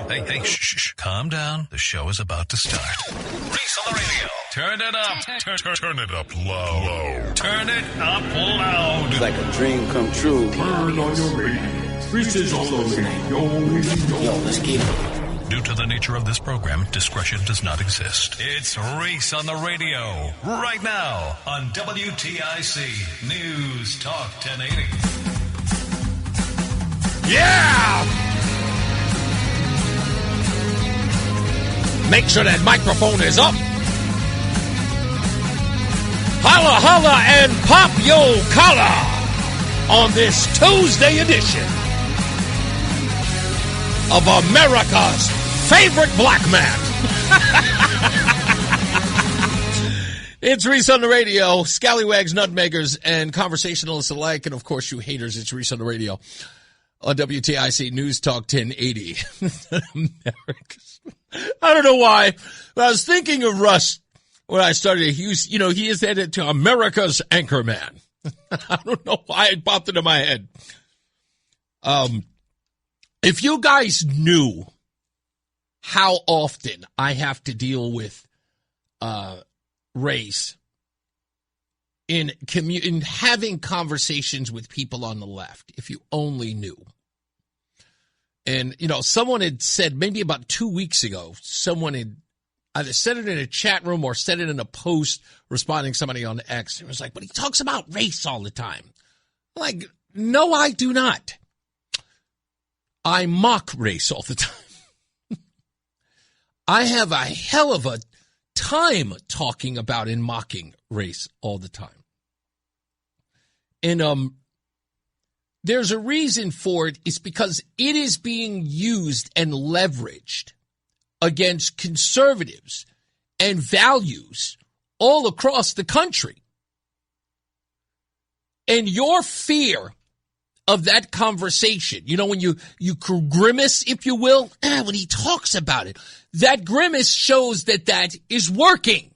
Hey, shh. Calm down. The show is about to start. Reese on the radio. Turn it up. Turn it up low. Turn it up loud. It's like a dream come true. Turn on your radio. Reese is on the radio. Yo, let's get it. Due to the nature of this program, discretion does not exist. It's Reese on the radio. Right now on WTIC News Talk 1080. Yeah! Make sure that microphone is up. Holla, holla, and pop yo collar on this Tuesday edition of America's favorite black man. It's Reese on the radio, scallywags, nutmeggers, and conversationalists alike, and of course you haters, it's Reese on the radio on WTIC News Talk 1080. America's. I don't know why, but I was thinking of Russ when I started. He is headed to America's Anchorman. I don't know why it popped into my head. If you guys knew how often I have to deal with race in having conversations with people on the left, if you only knew. And, someone had said maybe about 2 weeks ago, someone had either said it in a chat room or said it in a post responding to somebody on X. It was like, but he talks about race all the time. I'm like, no, I do not. I mock race all the time. I have a hell of a time talking about and mocking race all the time. And there's a reason for it. It's because it is being used and leveraged against conservatives and values all across the country. And your fear of that conversation, when you grimace, if you will, when he talks about it, that grimace shows that is working.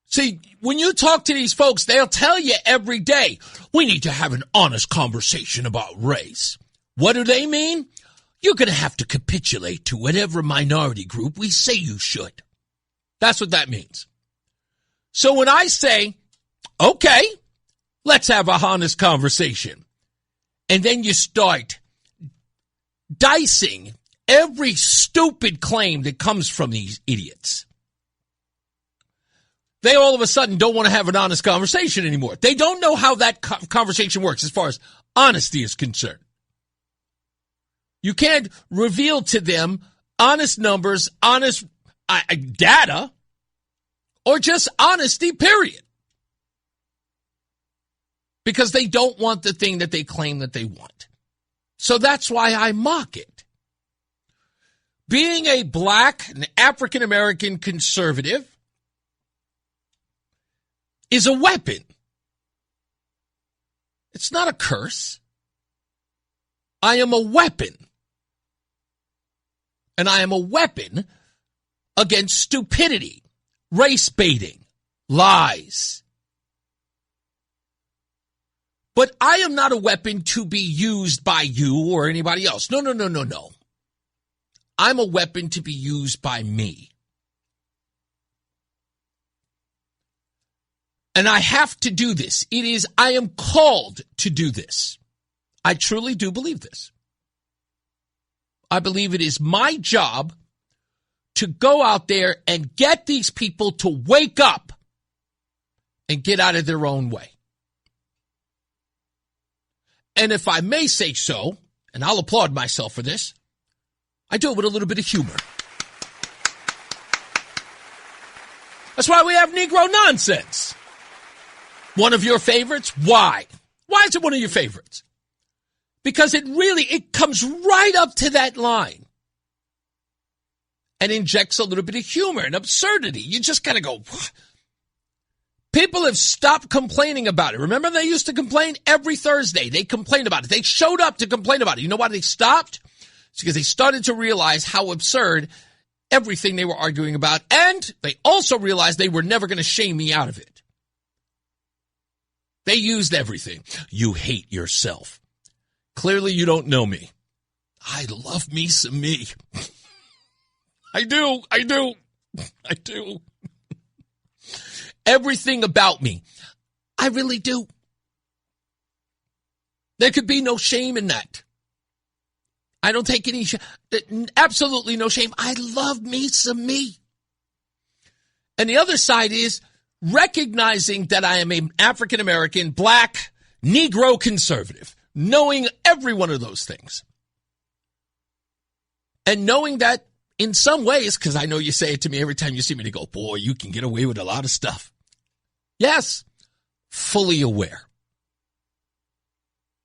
See, when you talk to these folks, they'll tell you every day, we need to have an honest conversation about race. What do they mean? You're going to have to capitulate to whatever minority group we say you should. That's what that means. So when I say, okay, let's have a honest conversation, and then you start dicing every stupid claim that comes from these idiots, they all of a sudden don't want to have an honest conversation anymore. They don't know how that conversation works as far as honesty is concerned. You can't reveal to them honest numbers, honest data, or just honesty, period. Because they don't want the thing that they claim that they want. So that's why I mock it. Being a black and African-American conservative is a weapon. It's not a curse. I am a weapon. And I am a weapon against stupidity, race baiting, lies. But I am not a weapon to be used by you or anybody else. No. I'm a weapon to be used by me. And I have to do this. I am called to do this. I truly do believe this. I believe it is my job to go out there and get these people to wake up and get out of their own way. And if I may say so, and I'll applaud myself for this, I do it with a little bit of humor. That's why we have Negro nonsense. One of your favorites? Why? Why is it one of your favorites? Because it comes right up to that line and injects a little bit of humor and absurdity. You just kind of go, what? People have stopped complaining about it. Remember, they used to complain every Thursday. They complained about it. They showed up to complain about it. You know why they stopped? It's because they started to realize how absurd everything they were arguing about. And they also realized they were never going to shame me out of it. They used everything. You hate yourself. Clearly, you don't know me. I love me some me. I do. Everything about me. I really do. There could be no shame in that. I don't take any absolutely no shame. I love me some me. And the other side is recognizing that I am an African-American, black, Negro conservative, knowing every one of those things. And knowing that in some ways, because I know you say it to me every time you see me, to go, boy, you can get away with a lot of stuff. Yes, fully aware.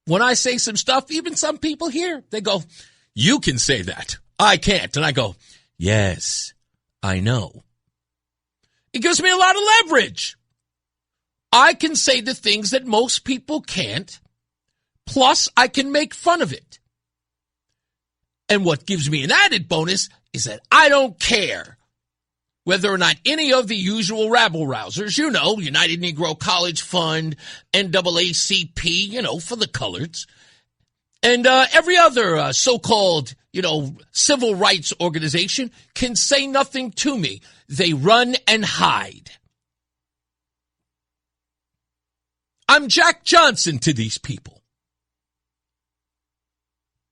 When I say some stuff, even some people here, they go, you can say that. I can't. And I go, yes, I know. It gives me a lot of leverage. I can say the things that most people can't, plus I can make fun of it. And what gives me an added bonus is that I don't care whether or not any of the usual rabble-rousers, United Negro College Fund, NAACP, for the coloreds, and every other so-called, civil rights organization can say nothing to me. They run and hide. I'm Jack Johnson to these people.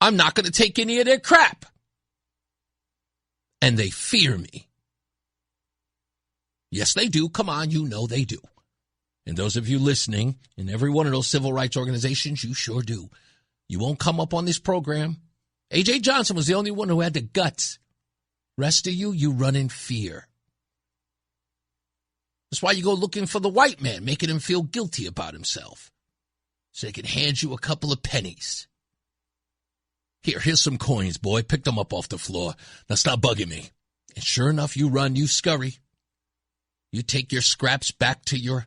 I'm not going to take any of their crap. And they fear me. Yes, they do. Come on, they do. And those of you listening in every one of those civil rights organizations, you sure do. You won't come up on this program. A.J. Johnson was the only one who had the guts. Rest of you run in fear. That's why you go looking for the white man, making him feel guilty about himself. So they can hand you a couple of pennies. Here's some coins, boy. Pick them up off the floor. Now stop bugging me. And sure enough, you run, you scurry. You take your scraps back to your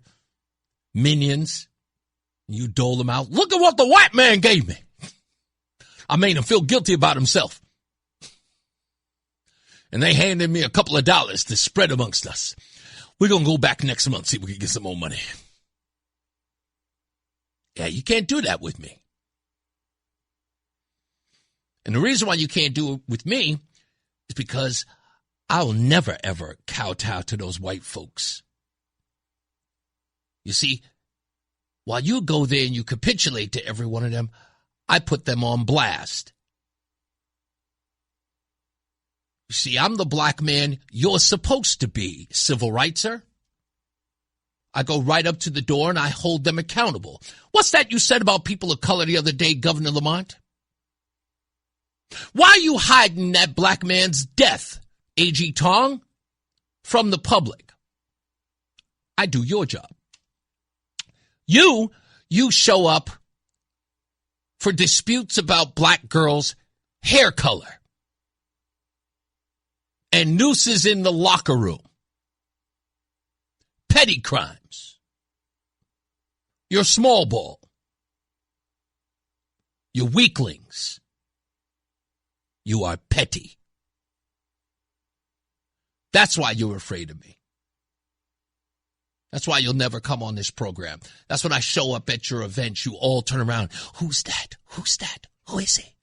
minions. You dole them out. Look at what the white man gave me. I made him feel guilty about himself. And they handed me a couple of dollars to spread amongst us. We're going to go back next month, see if we can get some more money. Yeah, you can't do that with me. And the reason why you can't do it with me is because I'll never, ever kowtow to those white folks. You see, while you go there and you capitulate to every one of them, I put them on blast. You see, I'm the black man you're supposed to be, civil rightser. I go right up to the door and I hold them accountable. What's that you said about people of color the other day, Governor Lamont? Why are you hiding that black man's death, A.G. Tong, from the public? I do your job. You show up for disputes about black girls' hair color and nooses in the locker room, petty crimes. You're small ball. You're weaklings. You are petty. That's why you're afraid of me. That's why you'll never come on this program. That's when I show up at your events, you all turn around. Who's that? Who's that? Who is he?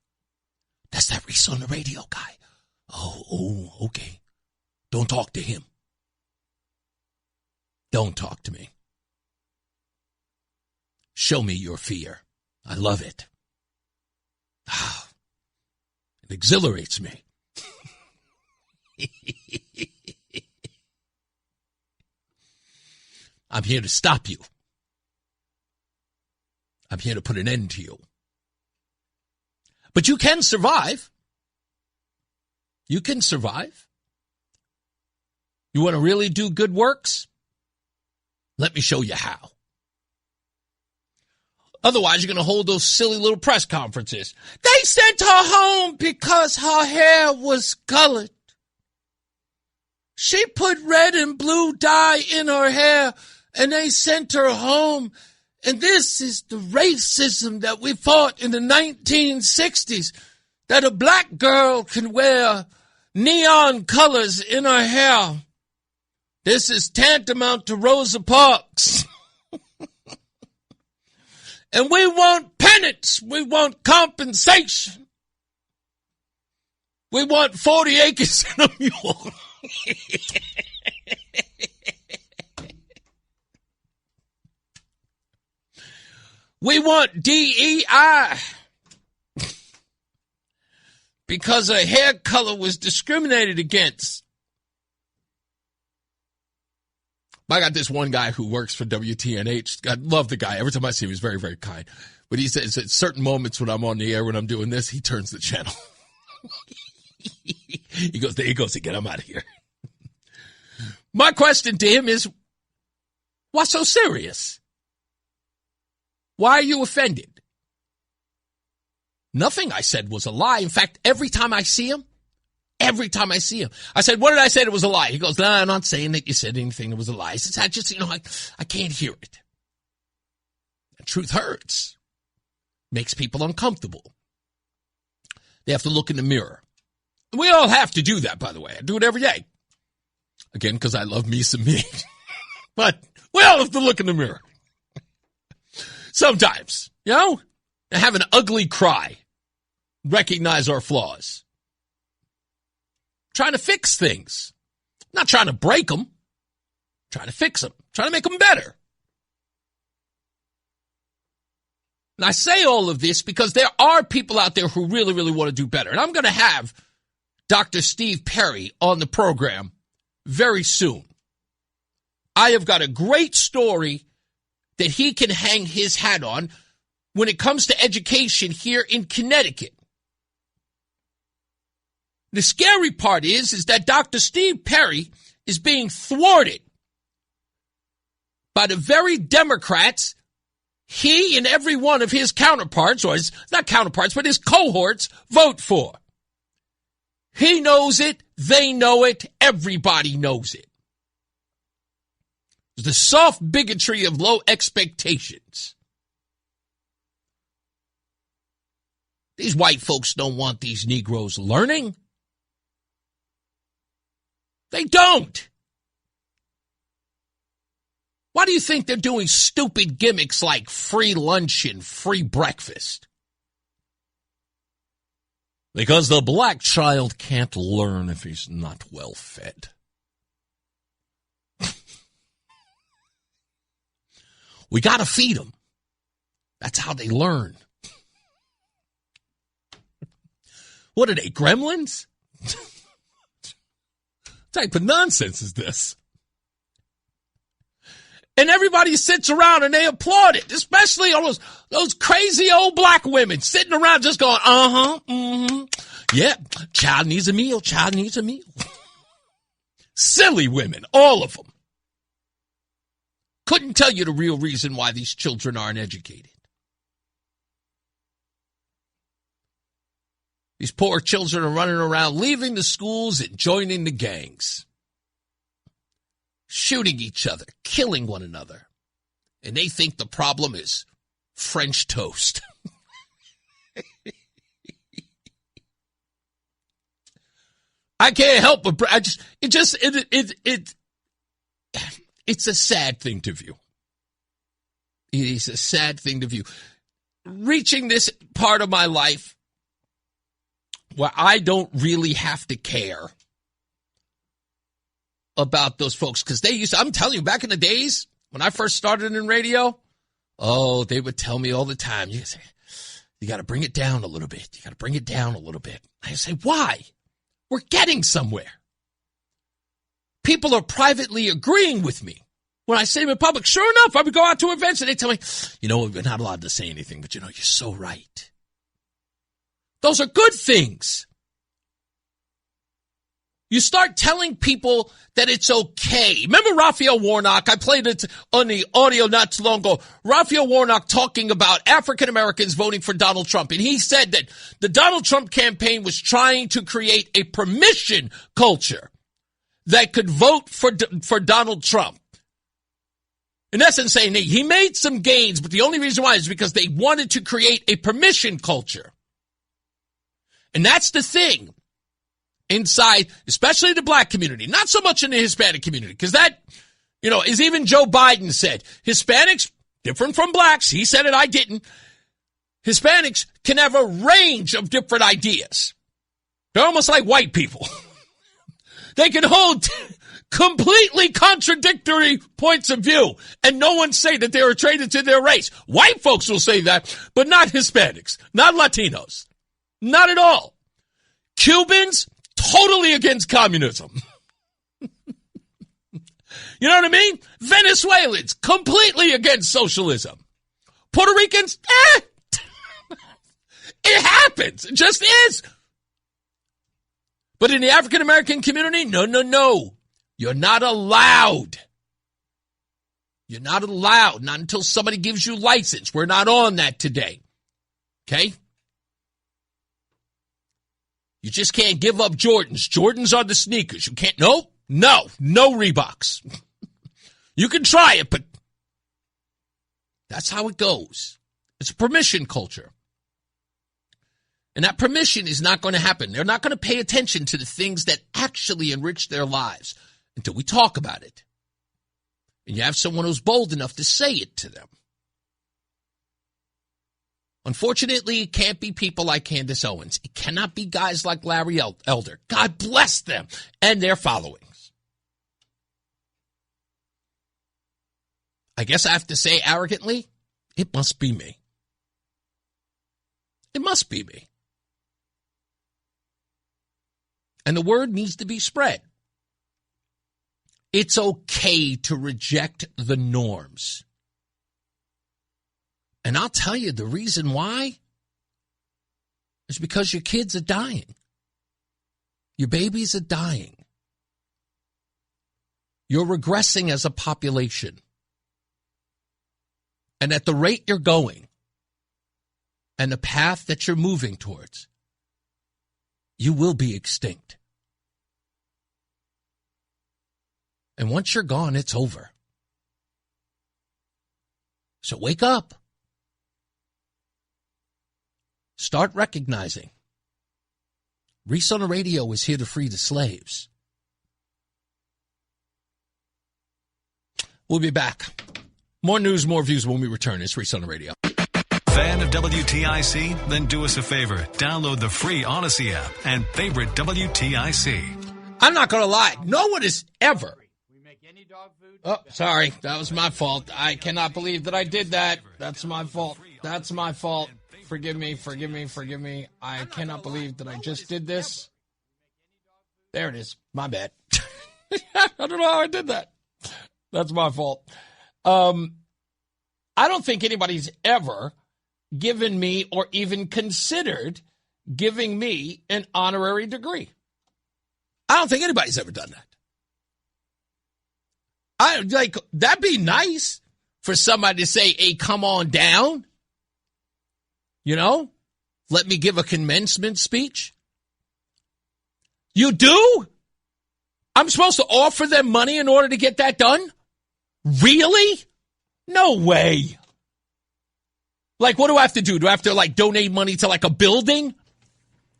That's that Reese on the radio guy. Oh, okay. Don't talk to him. Don't talk to me. Show me your fear. I love it. It exhilarates me. I'm here to stop you. I'm here to put an end to you. But you can survive. You can survive. You want to really do good works? Let me show you how. Otherwise, you're going to hold those silly little press conferences. They sent her home because her hair was colored. She put red and blue dye in her hair, and they sent her home. And this is the racism that we fought in the 1960s, that a black girl can wear neon colors in her hair. This is tantamount to Rosa Parks. And we want penance. We want compensation. We want 40 acres and a mule. We want DEI because a hair color was discriminated against. I got this one guy who works for WTNH. I love the guy. Every time I see him, he's very, very kind. But he says at certain moments when I'm on the air, when I'm doing this, he turns the channel. He goes, there he goes again. I'm out of here. My question to him is, what's so serious? Why are you offended? Nothing I said was a lie. In fact, every time I see him, I said, what did I say that was a lie? He goes, no, I'm not saying that you said anything that was a lie. He says, I can't hear it. The truth hurts. Makes people uncomfortable. They have to look in the mirror. We all have to do that, by the way. I do it every day. Again, because I love me some me. But we all have to look in the mirror. Sometimes, and have an ugly cry. Recognize our flaws. Trying to fix things. Not trying to break them. Trying to fix them. Trying to make them better. And I say all of this because there are people out there who really, really want to do better. And I'm going to have Dr. Steve Perry on the program very soon. I have got a great story that he can hang his hat on when it comes to education here in Connecticut. The scary part is that Dr. Steve Perry is being thwarted by the very Democrats he and every one of his counterparts, or his, not counterparts, but his cohorts, vote for. He knows it. They know it. Everybody knows it. The soft bigotry of low expectations. These white folks don't want these Negroes learning. They don't. Why do you think they're doing stupid gimmicks like free lunch and free breakfast? Because the black child can't learn if he's not well fed. We got to feed them. That's how they learn. What are they, gremlins? What type of nonsense is this? And everybody sits around and they applaud it, especially all those crazy old black women sitting around just going, yeah, child needs a meal, child needs a meal. Silly women, all of them. Couldn't tell you the real reason why these children aren't educated. These poor children are running around, leaving the schools and joining the gangs. Shooting each other, killing one another. And they think the problem is French toast. I can't help but it's a sad thing to view. It is a sad thing to view. Reaching this part of my life where I don't really have to care about those folks, because they used to, I'm telling you, back in the days when I first started in radio, they would tell me all the time, you got to bring it down a little bit. You got to bring it down a little bit. I say, why? We're getting somewhere. People are privately agreeing with me when I say them in public. Sure enough, I would go out to events and they tell me, we're not allowed to say anything, but you're so right. Those are good things. You start telling people that it's okay. Remember Raphael Warnock? I played it on the audio not too long ago. Raphael Warnock talking about African Americans voting for Donald Trump. And he said that the Donald Trump campaign was trying to create a permission culture that could vote for Donald Trump. In essence, saying he made some gains, but the only reason why is because they wanted to create a permission culture. And that's the thing. Inside, especially the black community, not so much in the Hispanic community, because that, as even Joe Biden said, Hispanics, different from blacks, he said it, I didn't. Hispanics can have a range of different ideas. They're almost like white people. They can hold completely contradictory points of view, and no one say that they are traitor to their race. White folks will say that, but not Hispanics, not Latinos, not at all. Cubans, totally against communism. You know what I mean? Venezuelans, completely against socialism. Puerto Ricans, it happens. It just is. But in the African American community, no. You're not allowed. You're not allowed. Not until somebody gives you license. We're not on that today. Okay? You just can't give up Jordans. Jordans are the sneakers. You can't. No Reeboks. You can try it, but that's how it goes. It's a permission culture. And that permission is not going to happen. They're not going to pay attention to the things that actually enrich their lives until we talk about it. And you have someone who's bold enough to say it to them. Unfortunately, it can't be people like Candace Owens. It cannot be guys like Larry Elder. God bless them and their followings. I guess I have to say arrogantly, it must be me. It must be me. And the word needs to be spread. It's okay to reject the norms. And I'll tell you the reason why is because your kids are dying. Your babies are dying. You're regressing as a population. And at the rate you're going and the path that you're moving towards, you will be extinct. And once you're gone, it's over. So wake up. Start recognizing Reese on the radio is here to free the slaves. We'll be back. More news, more views when we return. It's Reese on the radio. Fan of WTIC? Then do us a favor. Download the free Odyssey app and favorite WTIC. I'm not going to lie. No one has ever. Oh, sorry. That was my fault. I cannot believe that I did that. That's my fault. That's my fault. Forgive me. I cannot believe that I just did this. There it is. My bad. I don't know how I did that. That's my fault. I don't think anybody's ever given me or even considered giving me an honorary degree. I don't think anybody's ever done that. That'd be nice for somebody to say, hey, come on down. You know, let me give a commencement speech. You do? I'm supposed to offer them money in order to get that done? Really? No way. Like, what do I have to do? Do I have to, donate money to, a building?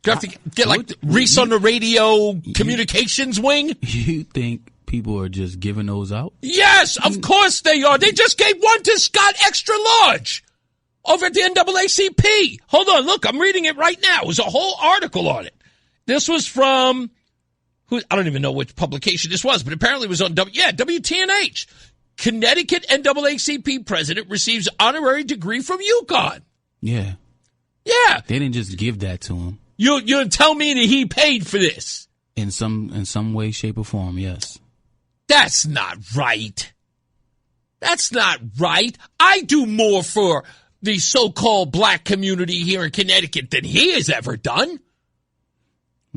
Do I have to get, Reese on the radio communications wing? You think people are just giving those out? Yes, of course they are. They just gave one to Scott Extra Large over at the NAACP. Hold on, look, I'm reading it right now. There's a whole article on it. This was from, I don't even know which publication this was, but apparently it was on WTNH. Connecticut NAACP president receives honorary degree from UConn. Yeah. Yeah. They didn't just give that to him. You tell me that he paid for this. In some way, shape, or form, yes. That's not right. That's not right. I do more for the so-called black community here in Connecticut than he has ever done.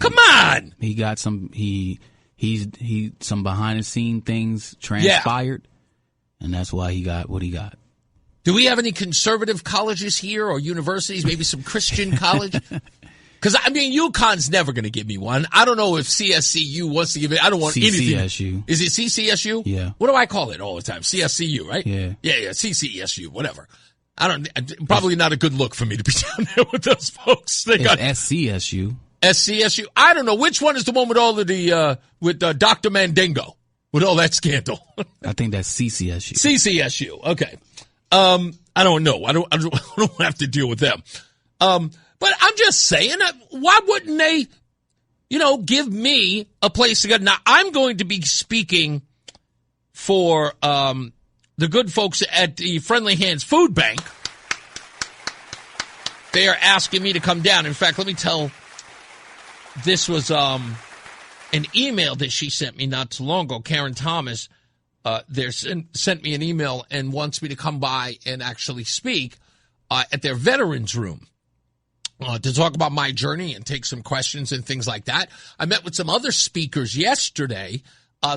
Come on. He got some some behind the scene things transpired. Yeah. And that's why he got what he got. Do we have any conservative colleges here or universities, maybe some Christian college? Because, UConn's never going to give me one. I don't know if CSCU wants to give it. I don't want anything. CCSU. Is it CCSU? Yeah. What do I call it all the time? CSCU, right? Yeah. Yeah, CCSU, whatever. Probably not a good look for me to be down there with those folks. They got SCSU. SCSU. I don't know. Which one is the one with all of the, with Dr. Mandingo? With all that scandal. I think that's CCSU. CCSU. Okay. I don't know. I don't have to deal with them. But I'm just saying, why wouldn't they give me a place to go. Now, I'm going to be speaking for the good folks at the Friendly Hands Food Bank. They are asking me to come down. In fact, let me tell, this was an email that she sent me not too long ago. Karen Thomas sent me an email and wants me to come by and actually speak at their veterans room. To talk about my journey and take some questions and things like that. I met with some other speakers yesterday.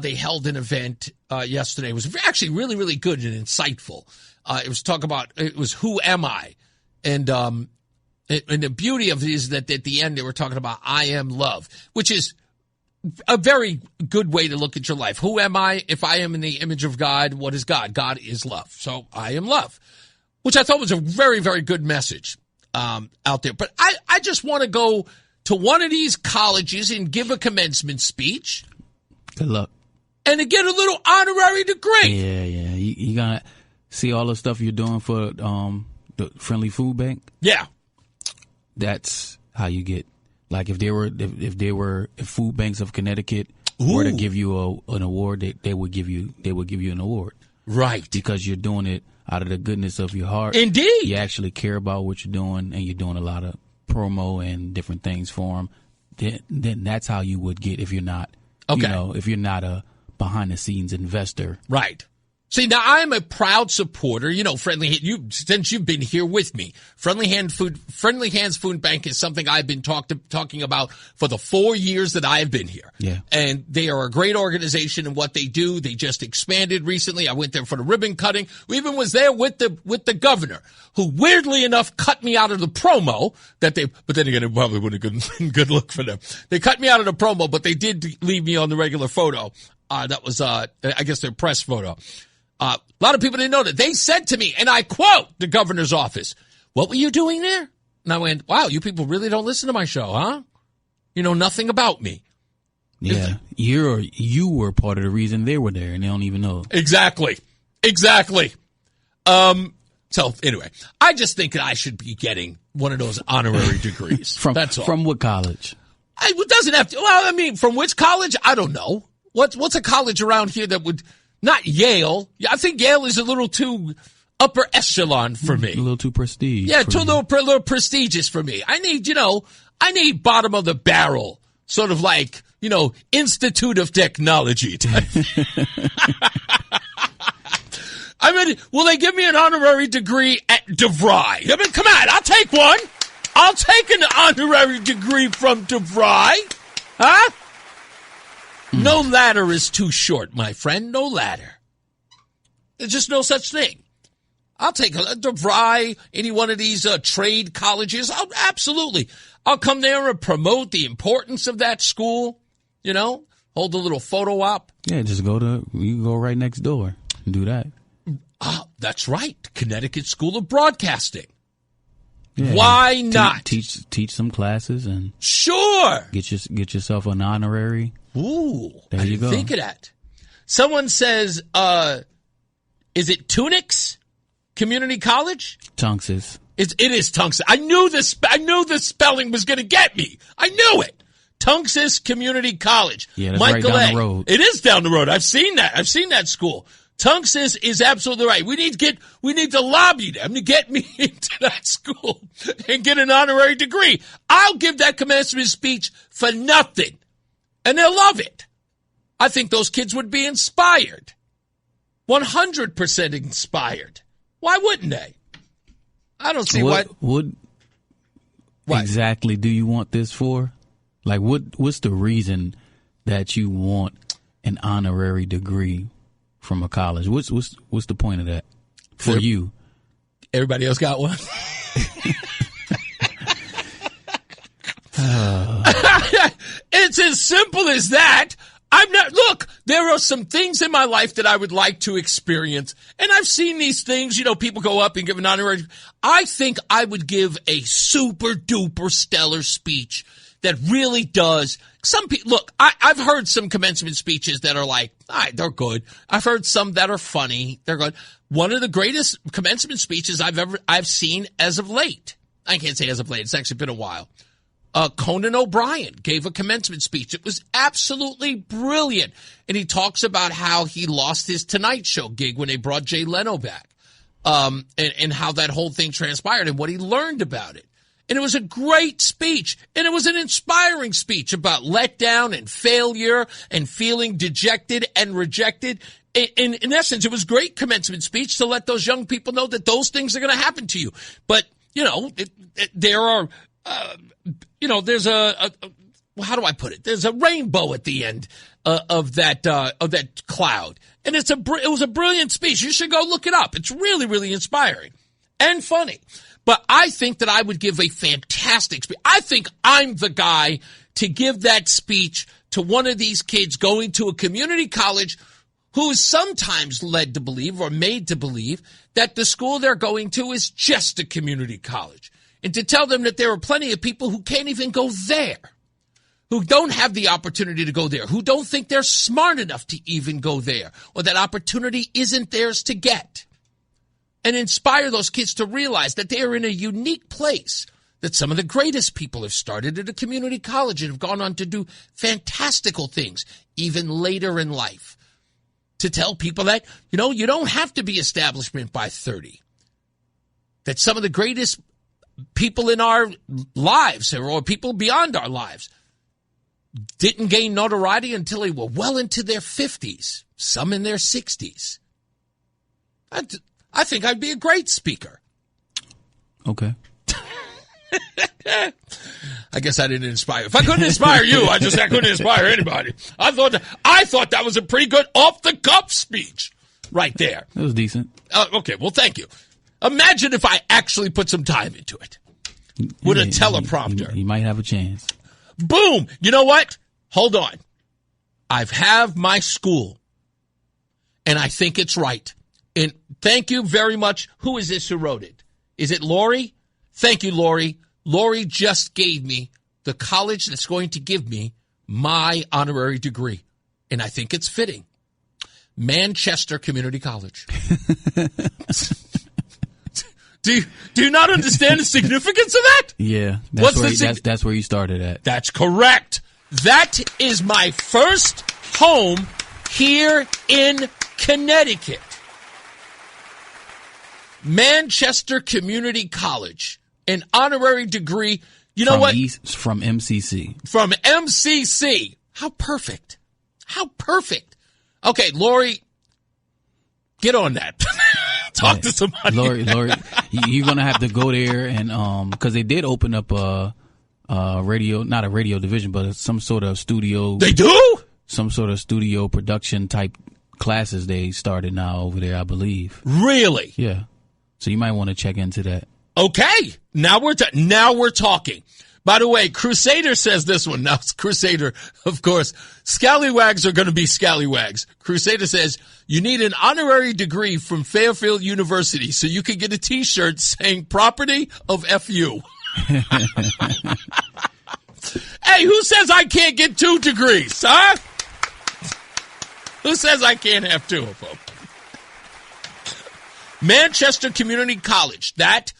They held an event yesterday. It was actually really, really good and insightful. It was Who Am I? And the beauty of it is that at the end they were talking about I am love, which is a very good way to look at your life. Who am I? If I am in the image of God, what is God? God is love. So I am love, which I thought was a very, very good message. Out there. But I just want to go to one of these colleges and give a commencement speech. Good luck. And to get a little honorary degree. Yeah. You got to see all the stuff you're doing for the Friendly Food Bank. Yeah. That's how you get, like if Food Banks of Connecticut were to give you an award, they would give you an award. Right. Because you're doing it out of the goodness of your heart. Indeed. You actually care about what you're doing, and you're doing a lot of promo and different things for them. Then that's how you would get if you're not, if you're not a behind-the-scenes investor. Right. See, now I'm a proud supporter. Since you've been here with me, Friendly Hands Food Bank is something I've been talking about for the 4 years that I have been here. Yeah. And they are a great organization in what they do. They just expanded recently. I went there for the ribbon cutting. We even was there with the governor, who weirdly enough cut me out of the promo but then again, it probably wouldn't have been good look for them. They cut me out of the promo, but they did leave me on the regular photo. That was, I guess, their press photo. A lot of people didn't know that. They said to me, and I quote the governor's office, "What were you doing there?" And I went, "Wow, you people really don't listen to my show, huh? You know nothing about me." Yeah, you were part of the reason they were there, and they don't even know. Exactly. So anyway, I just think that I should be getting one of those honorary degrees. That's all. From what college? It doesn't have to. Well, I mean, from which college? I don't know. What's a college around here that would? Not Yale. I think Yale is a little too upper echelon for me. A little too prestige. Yeah, too little prestigious for me. I need bottom of the barrel, sort of like, Institute of Technology type. I mean, will they give me an honorary degree at DeVry? I mean, come on, I'll take one. I'll take an honorary degree from DeVry. Huh? No ladder is too short, my friend. No ladder. There's just no such thing. I'll take a DeVry, any one of these trade colleges. Absolutely. I'll come there and promote the importance of that school. Hold a little photo op. Yeah, you can go right next door and do that. That's right. Connecticut School of Broadcasting. Yeah, why not? Teach some classes and sure. Get yourself an honorary. Ooh, there you go. Think of that. Someone says, is it Tunics Community College? Tunxus. It is Tunxus. I knew the spelling was going to get me. I knew it. Tunxus Community College. Yeah, that's right down the road. It is down the road. I've seen that school. Tunxus is absolutely right. We need to lobby them to get me into that school and get an honorary degree. I'll give that commencement speech for nothing. And they'll love it. I think those kids would be inspired. 100% inspired. Why wouldn't they? I don't see why. What exactly do you want this for? Like, what's the reason that you want an honorary degree from a college? What's the point of that for you? Everybody else got one? It's as simple as that. Look, there are some things in my life that I would like to experience. And I've seen these things, people go up and give an honorary. I think I would give a super duper stellar speech that really does. Some people, look, I've heard some commencement speeches that are like, all right, they're good. I've heard some that are funny. They're good. One of the greatest commencement speeches I've seen as of late. I can't say as of late. It's actually been a while. Conan O'Brien gave a commencement speech. It was absolutely brilliant. And he talks about how he lost his Tonight Show gig when they brought Jay Leno back, and how that whole thing transpired and what he learned about it. And it was a great speech, and it was an inspiring speech about letdown and failure and feeling dejected and rejected. In essence, it was a great commencement speech to let those young people know that those things are going to happen to you. But, there are, there's how do I put it? There's a rainbow at the end of that cloud. And it was a brilliant speech. You should go look it up. It's really, really inspiring and funny. But I think that I would give a fantastic speech. I think I'm the guy to give that speech to one of these kids going to a community college who is sometimes led to believe or made to believe that the school they're going to is just a community college. And to tell them that there are plenty of people who can't even go there, who don't have the opportunity to go there, who don't think they're smart enough to even go there, or that opportunity isn't theirs to get. And inspire those kids to realize that they are in a unique place, that some of the greatest people have started at a community college and have gone on to do fantastical things, even later in life. To tell people that, you don't have to be establishment by 30. That some of the greatest people in our lives, or people beyond our lives, didn't gain notoriety until they were well into their 50s, some in their 60s. I think I'd be a great speaker. Okay. I guess I didn't inspire. If I couldn't inspire you, I couldn't inspire anybody. I thought that was a pretty good off-the-cuff speech right there. It was decent. Okay, well, thank you. Imagine if I actually put some time into it with a teleprompter. You might have a chance. Boom! You know what? Hold on. I have my school, and I think it's right. And thank you very much. Who is this who wrote it? Is it Lori? Thank you, Lori. Lori just gave me the college that's going to give me my honorary degree, and I think it's fitting. Manchester Community College. Do you not understand the significance of that? Yeah, that's where you started at. That's correct. That is my first home here in Connecticut. Manchester Community College, an honorary degree. You know what? From MCC. From MCC. How perfect. How perfect. Okay, Lori, get on that. Talk to somebody. Lori, you're going to have to go there and, because they did open up a radio, not a radio division, but some sort of studio. They do? Some sort of studio production type classes they started now over there, I believe. Really? Yeah. So you might want to check into that. Okay. Now we're talking. By the way, Crusader says this one. Now, Crusader, of course, scallywags are going to be scallywags. Crusader says, you need an honorary degree from Fairfield University so you can get a T-shirt saying property of FU. Hey, who says I can't get 2 degrees, huh? Who says I can't have 2 of them? Manchester Community College. That's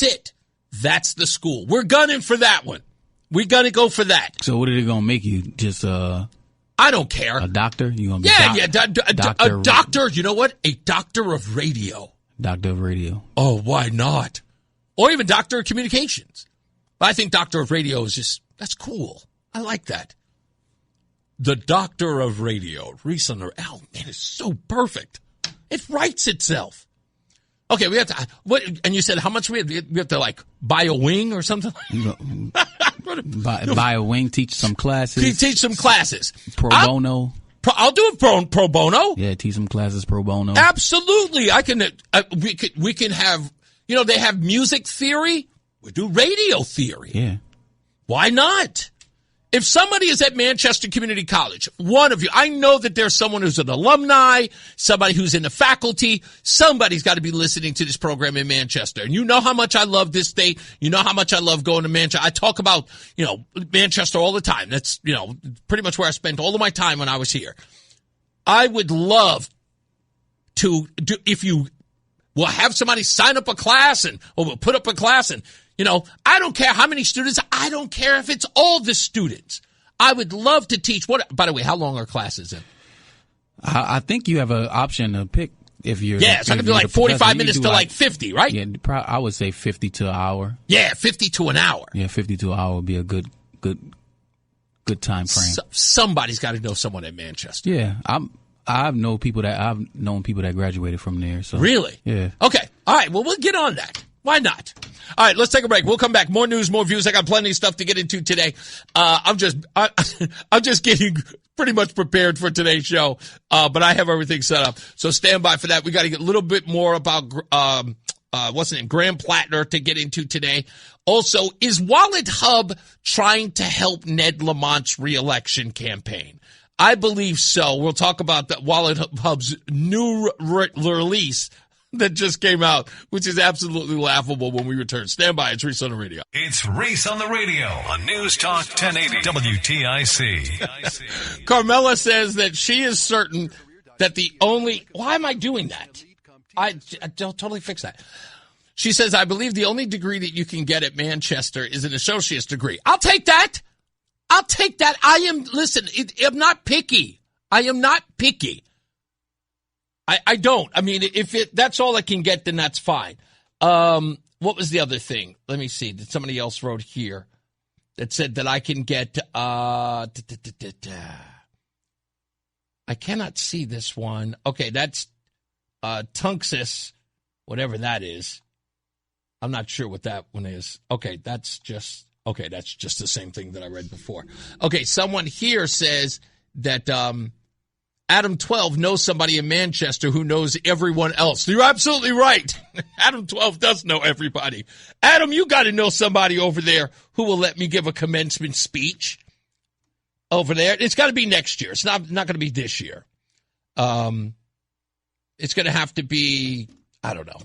it. That's the school. We're gunning for that one. We're going to go for that. So what are they going to make you? Just I don't care. A doctor? You going to be a doctor. You know what? A doctor of radio. Doctor of radio. Oh, why not? Or even doctor of communications. But I think doctor of radio is that's cool. I like that. The doctor of radio. Reese on the man, it's so perfect. It writes itself. Okay, we have to. What? And you said how much we have to buy a wing or something? buy a wing, teach some classes. Teach some classes. Pro bono. I'll do it pro bono. Yeah, teach some classes pro bono. Absolutely, I can. We can have. They have music theory. We do radio theory. Yeah. Why not? If somebody is at Manchester Community College, one of you, I know that there's someone who's an alumni, somebody who's in the faculty, somebody's got to be listening to this program in Manchester. And you know how much I love this state. You know how much I love going to Manchester. I talk about, Manchester all the time. That's, pretty much where I spent all of my time when I was here. I would love to do, if you We'll have somebody sign up a class or we'll put up a class and, I don't care how many students. I don't care if it's all the students. I would love to teach. By the way, how long are classes in? I think you have an option to pick if you're. Yeah, so I can do like 45 minutes to like 50, right? Yeah, I would say 50 to an hour. Yeah, 50 to an hour. Yeah, 50 to an hour would be a good time frame. Somebody's got to know someone at Manchester. Yeah, I've known people that graduated from there. So really? Yeah. Okay. All right. Well, we'll get on that. Why not? All right. Let's take a break. We'll come back. More news, more views. I got plenty of stuff to get into today. I'm just getting pretty much prepared for today's show. But I have everything set up. So stand by for that. We got to get a little bit more about what's the name? Graham Platner to get into today. Also, is Wallet Hub trying to help Ned Lamont's reelection campaign? I believe so. We'll talk about the Wallet Hub's new release that just came out, which is absolutely laughable when we return. Stand by. It's Reese on the radio. It's Reese on the radio on NewsTalk 1080 WTIC. Carmela says that she is certain that the only... Why am I doing that? I don't totally fix that. She says, I believe the only degree that you can get at Manchester is an associate's degree. I'll take that. I'm not picky. I am not picky. I don't. I mean, if that's all I can get, then that's fine. What was the other thing? Let me see. Did somebody else wrote here that said that I can get, I cannot see this one. Okay, that's Tunxis, whatever that is. I'm not sure what that one is. Okay, that's just the same thing that I read before. Okay, someone here says that Adam 12 knows somebody in Manchester who knows everyone else. You're absolutely right. Adam 12 does know everybody. Adam, you got to know somebody over there who will let me give a commencement speech over there. It's got to be next year. It's not going to be this year. It's going to have to be, I don't know.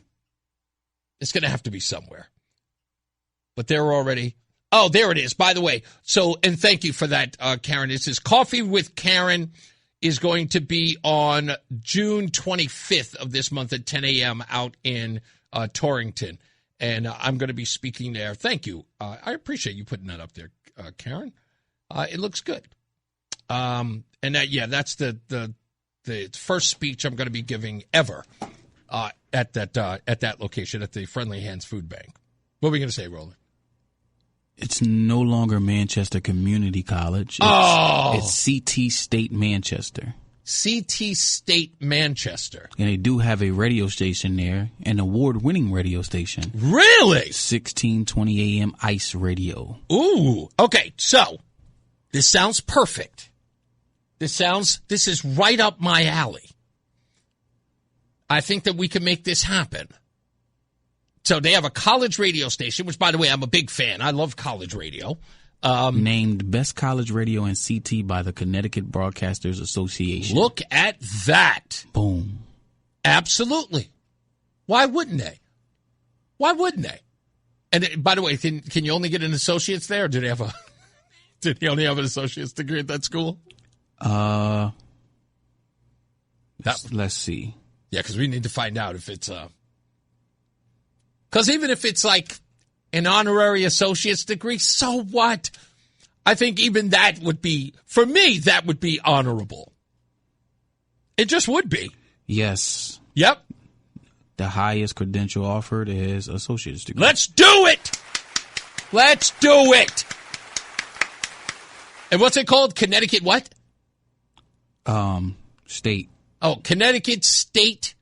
It's going to have to be somewhere. But they're already... Oh, there it is. By the way, and thank you for that, Karen. This is Coffee with Karen is going to be on June 25th of this month at 10 a.m. out in Torrington. And I'm going to be speaking there. Thank you. I appreciate you putting that up there, Karen. It looks good. And that's the first speech I'm going to be giving ever at that location, at the Friendly Hands Food Bank. What are we going to say, Roland? It's no longer Manchester Community College. It's CT State Manchester. CT State Manchester. And they do have a radio station there, an award-winning radio station. Really? 1620 AM ICE Radio. Ooh. Okay, so this sounds perfect. This is right up my alley. I think that we can make this happen. So they have a college radio station, which, by the way, I'm a big fan. I love college radio. Named Best College Radio in CT by the Connecticut Broadcasters Association. Look at that. Boom. Absolutely. Why wouldn't they? And by the way, can you only get an associate's there, or did he only have an associate's degree at that school? Let's see. Yeah, because we need to find out if it's because even if it's like an honorary associate's degree, so what? I think even that would be, for me, that would be honorable. It just would be. Yes. Yep. The highest credential offered is associate's degree. Let's do it. And what's it called? Connecticut what? State. Oh, Connecticut State.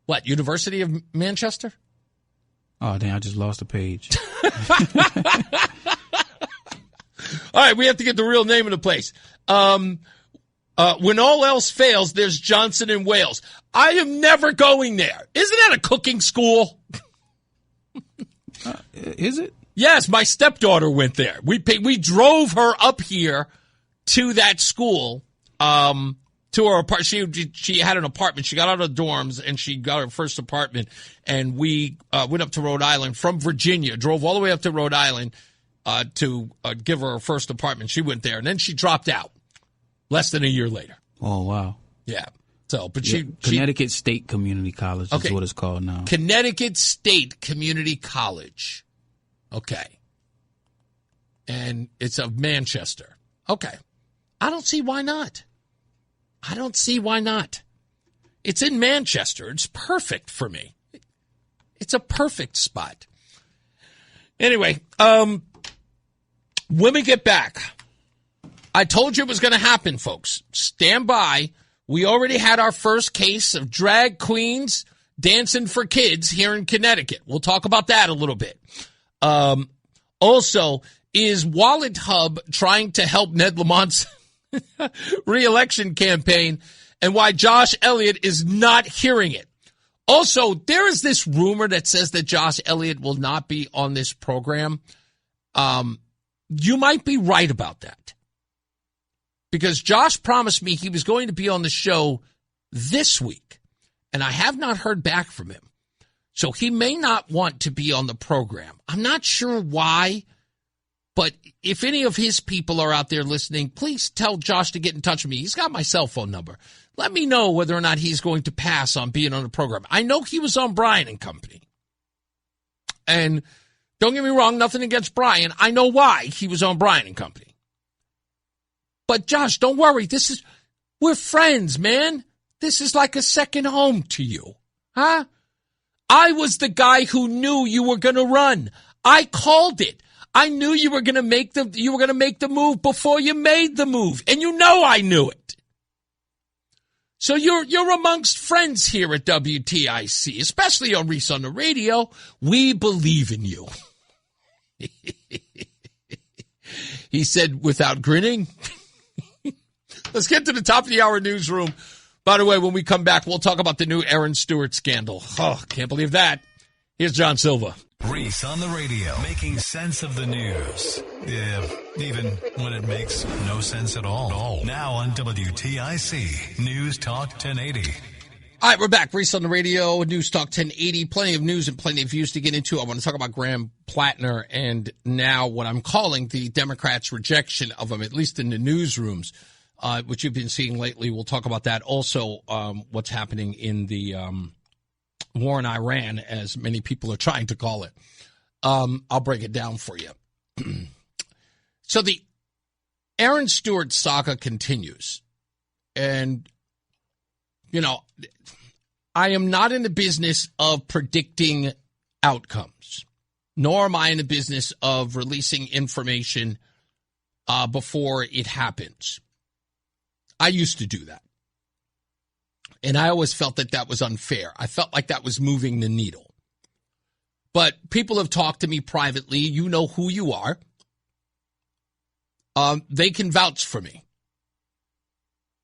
What? University of Manchester? Oh, damn, I just lost a page. All right, we have to get the real name of the place. When all else fails, there's Johnson and Wales. I am never going there. Isn't that a cooking school? Is it? Yes, my stepdaughter went there. We drove her up here to that school, to her apartment. She had an apartment. She got out of the dorms and she got her first apartment. And we went up to Rhode Island from Virginia, drove all the way up to Rhode Island to give her her first apartment. She went there and then she dropped out less than a year later. Oh, wow. Yeah. So, but Connecticut State Community College is what it's called now. Connecticut State Community College. Okay. And it's of Manchester. Okay. I don't see why not. It's in Manchester. It's perfect for me. It's a perfect spot. Anyway, when we get back, I told you it was going to happen, folks. Stand by. We already had our first case of drag queens dancing for kids here in Connecticut. We'll talk about that a little bit. Also, is Wallet Hub trying to help Ned Lamont's re-election campaign, and why Josh Elliott is not hearing it? Also, there is this rumor that says that Josh Elliott will not be on this program. You might be right about that. Because Josh promised me he was going to be on the show this week, and I have not heard back from him. So he may not want to be on the program. I'm not sure why, but if any of his people are out there listening, please tell Josh to get in touch with me. He's got my cell phone number. Let me know whether or not he's going to pass on being on the program. I know he was on Brian and Company. And don't get me wrong, nothing against Brian. I know why he was on Brian and Company. But Josh, don't worry. We're friends, man. This is like a second home to you. Huh? I was the guy who knew you were going to run. I called it. I knew you were going to make the move before you made the move. And you know I knew it. So you're amongst friends here at WTIC, especially on Reese on the radio. We believe in you. He said without grinning. Let's get to the top of the hour newsroom. By the way, when we come back, we'll talk about the new Erin Stewart scandal. Oh, can't believe that. Here's John Silva. Reese on the radio, making sense of the news. Yeah, even when it makes no sense at all. Now on WTIC, News Talk 1080. All right, we're back. Reese on the radio, News Talk 1080. Plenty of news and plenty of views to get into. I want to talk about Graham Platner and now what I'm calling the Democrats' rejection of him, at least in the newsrooms, which you've been seeing lately. We'll talk about that. Also, what's happening in the war in Iran, as many people are trying to call it. I'll break it down for you. So the Erin Stewart saga continues. And, you know, I am not in the business of predicting outcomes, nor am I in the business of releasing information before it happens. I used to do that. And I always felt that that was unfair. I felt like that was moving the needle. But people have talked to me privately. You know who you are. They can vouch for me.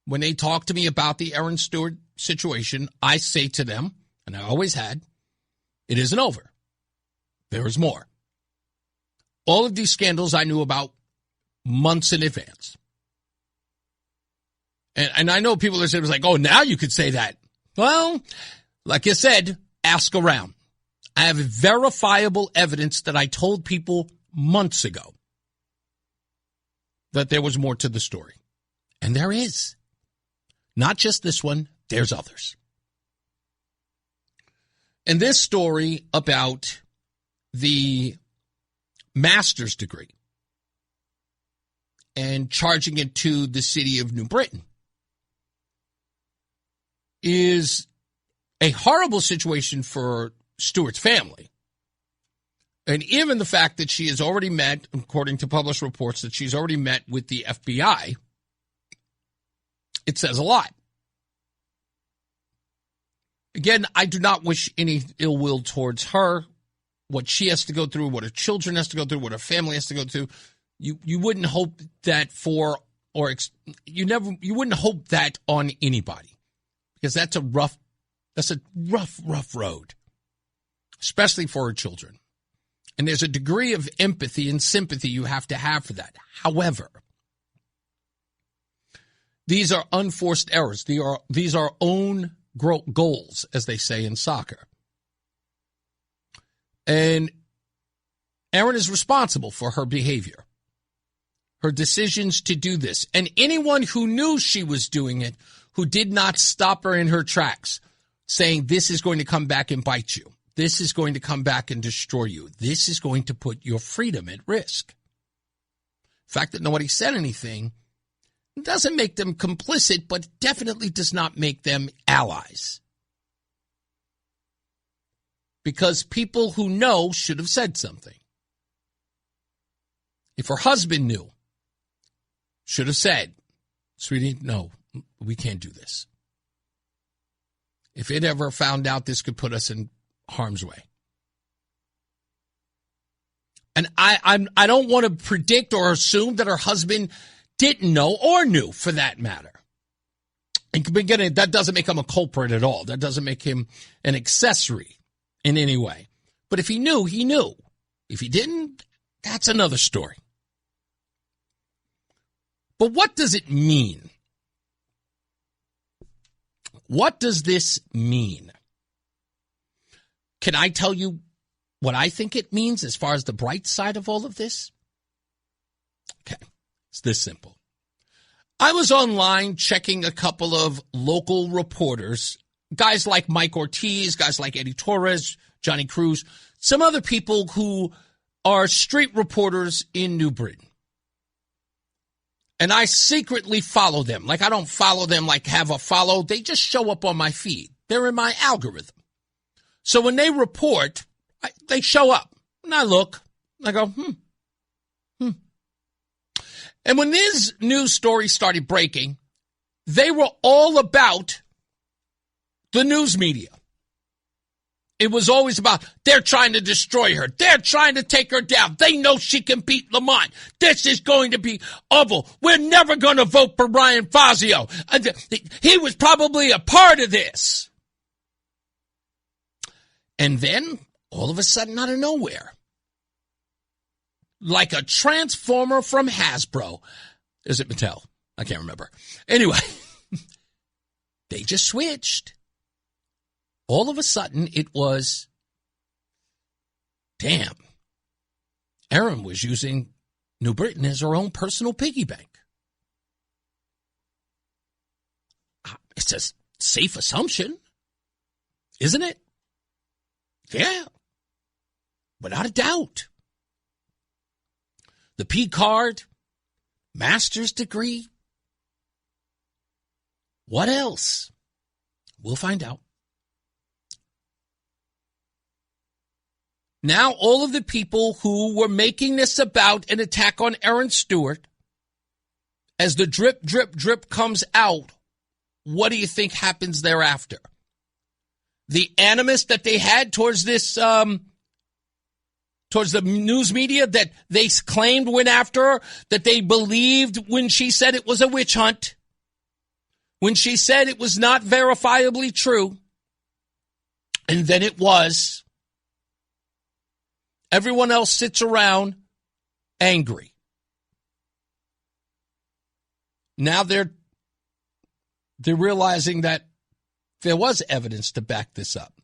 When they talk to me about the Erin Stewart situation, I say to them, and I always had, it isn't over. There is more. All of these scandals I knew about months in advance. And I know people are saying, like, oh, now you could say that. Well, like you said, ask around. I have verifiable evidence that I told people months ago that there was more to the story. And there is. Not just this one, there's others. And this story about the master's degree and charging it to the city of New Britain is a horrible situation for Stewart's family. And even the fact that she has already met, according to published reports, that she's already met with the FBI, it says a lot. Again, I do not wish any ill will towards her, what she has to go through, what her children has to go through, what her family has to go through. You wouldn't hope that you wouldn't hope that on anybody. Because that's a rough road, especially for her children. And there's a degree of empathy and sympathy you have to have for that. However, these are unforced errors. These are own goals, as they say in soccer. And Erin is responsible for her behavior, her decisions to do this. And anyone who knew she was doing it who did not stop her in her tracks, saying this is going to come back and bite you. This is going to come back and destroy you. This is going to put your freedom at risk. The fact that nobody said anything doesn't make them complicit, but definitely does not make them allies. Because people who know should have said something. If her husband knew, should have said, sweetie, no, we can't do this. If it ever found out, this could put us in harm's way. And I don't want to predict or assume that her husband didn't know or knew, for that matter. And again, that doesn't make him a culprit at all. That doesn't make him an accessory in any way. But if he knew, he knew. If he didn't, that's another story. But what does it mean? What does this mean? Can I tell you what I think it means as far as the bright side of all of this? Okay, it's this simple. I was online checking a couple of local reporters, guys like Mike Ortiz, guys like Eddie Torres, Johnny Cruz, some other people who are street reporters in New Britain. And I secretly follow them. Like, I don't follow them like have a follow. They just show up on my feed. They're in my algorithm. So when they report, they show up. And I look. And I go, And when this news story started breaking, they were all about the news media. It was always about, they're trying to destroy her. They're trying to take her down. They know she can beat Lamont. This is going to be awful. We're never going to vote for Brian Fazio. He was probably a part of this. And then, all of a sudden, out of nowhere, like a transformer from Hasbro. Is it Mattel? I can't remember. Anyway, they just switched. All of a sudden, it was, damn, Erin was using New Britain as her own personal piggy bank. It's a safe assumption, isn't it? Yeah, without a doubt. The P card, master's degree. What else? We'll find out. Now, all of the people who were making this about an attack on Erin Stewart, as the drip, drip, drip comes out, what do you think happens thereafter? The animus that they had towards this, towards the news media that they claimed went after her, that they believed when she said it was a witch hunt, when she said it was not verifiably true, and then it was. Everyone else sits around angry. Now they're realizing that there was evidence to back this up.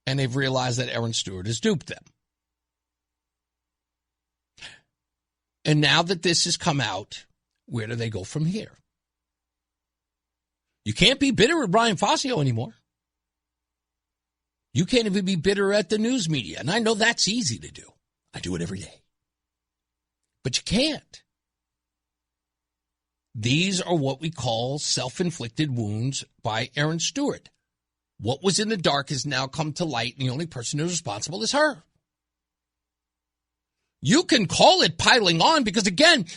And they've realized that Erin Stewart has duped them. And now that this has come out, where do they go from here? You can't be bitter at Brian Fazio anymore. You can't even be bitter at the news media. And I know that's easy to do. I do it every day. But you can't. These are what we call self-inflicted wounds by Erin Stewart. What was in the dark has now come to light, and the only person who's responsible is her. You can call it piling on because, again,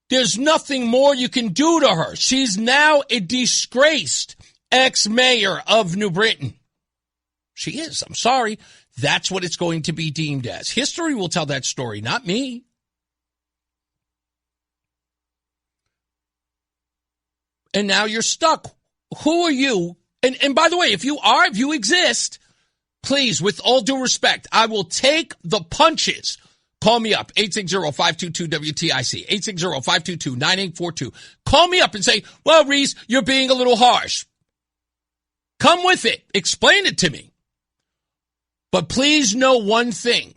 there's nothing more you can do to her. She's now a disgraced ex-mayor of New Britain. She is. I'm sorry. That's what it's going to be deemed as. History will tell that story, not me. And now you're stuck. Who are you? And by the way, if you exist, please, with all due respect, I will take the punches. Call me up, 860-522-WTIC, 860-522-9842. Call me up and say, well, Reese, you're being a little harsh. Come with it. Explain it to me. But please know one thing.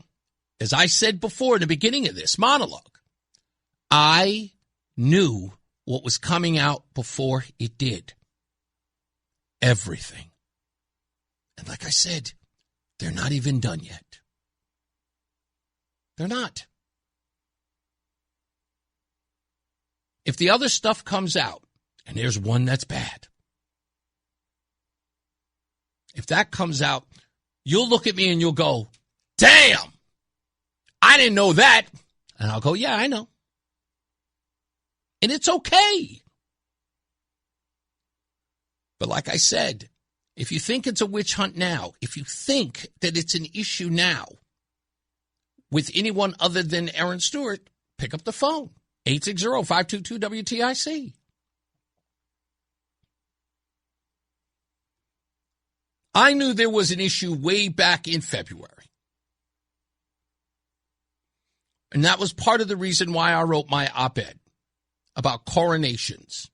As I said before in the beginning of this monologue, I knew what was coming out before it did. Everything. And like I said, they're not even done yet. They're not. If the other stuff comes out, and there's one that's bad, if that comes out, you'll look at me and you'll go, damn, I didn't know that. And I'll go, yeah, I know. And it's okay. But like I said, if you think it's a witch hunt now, if you think that it's an issue now with anyone other than Erin Stewart, pick up the phone. 860-522-WTIC. I knew there was an issue way back in February. And that was part of the reason why I wrote my op-ed about coronations.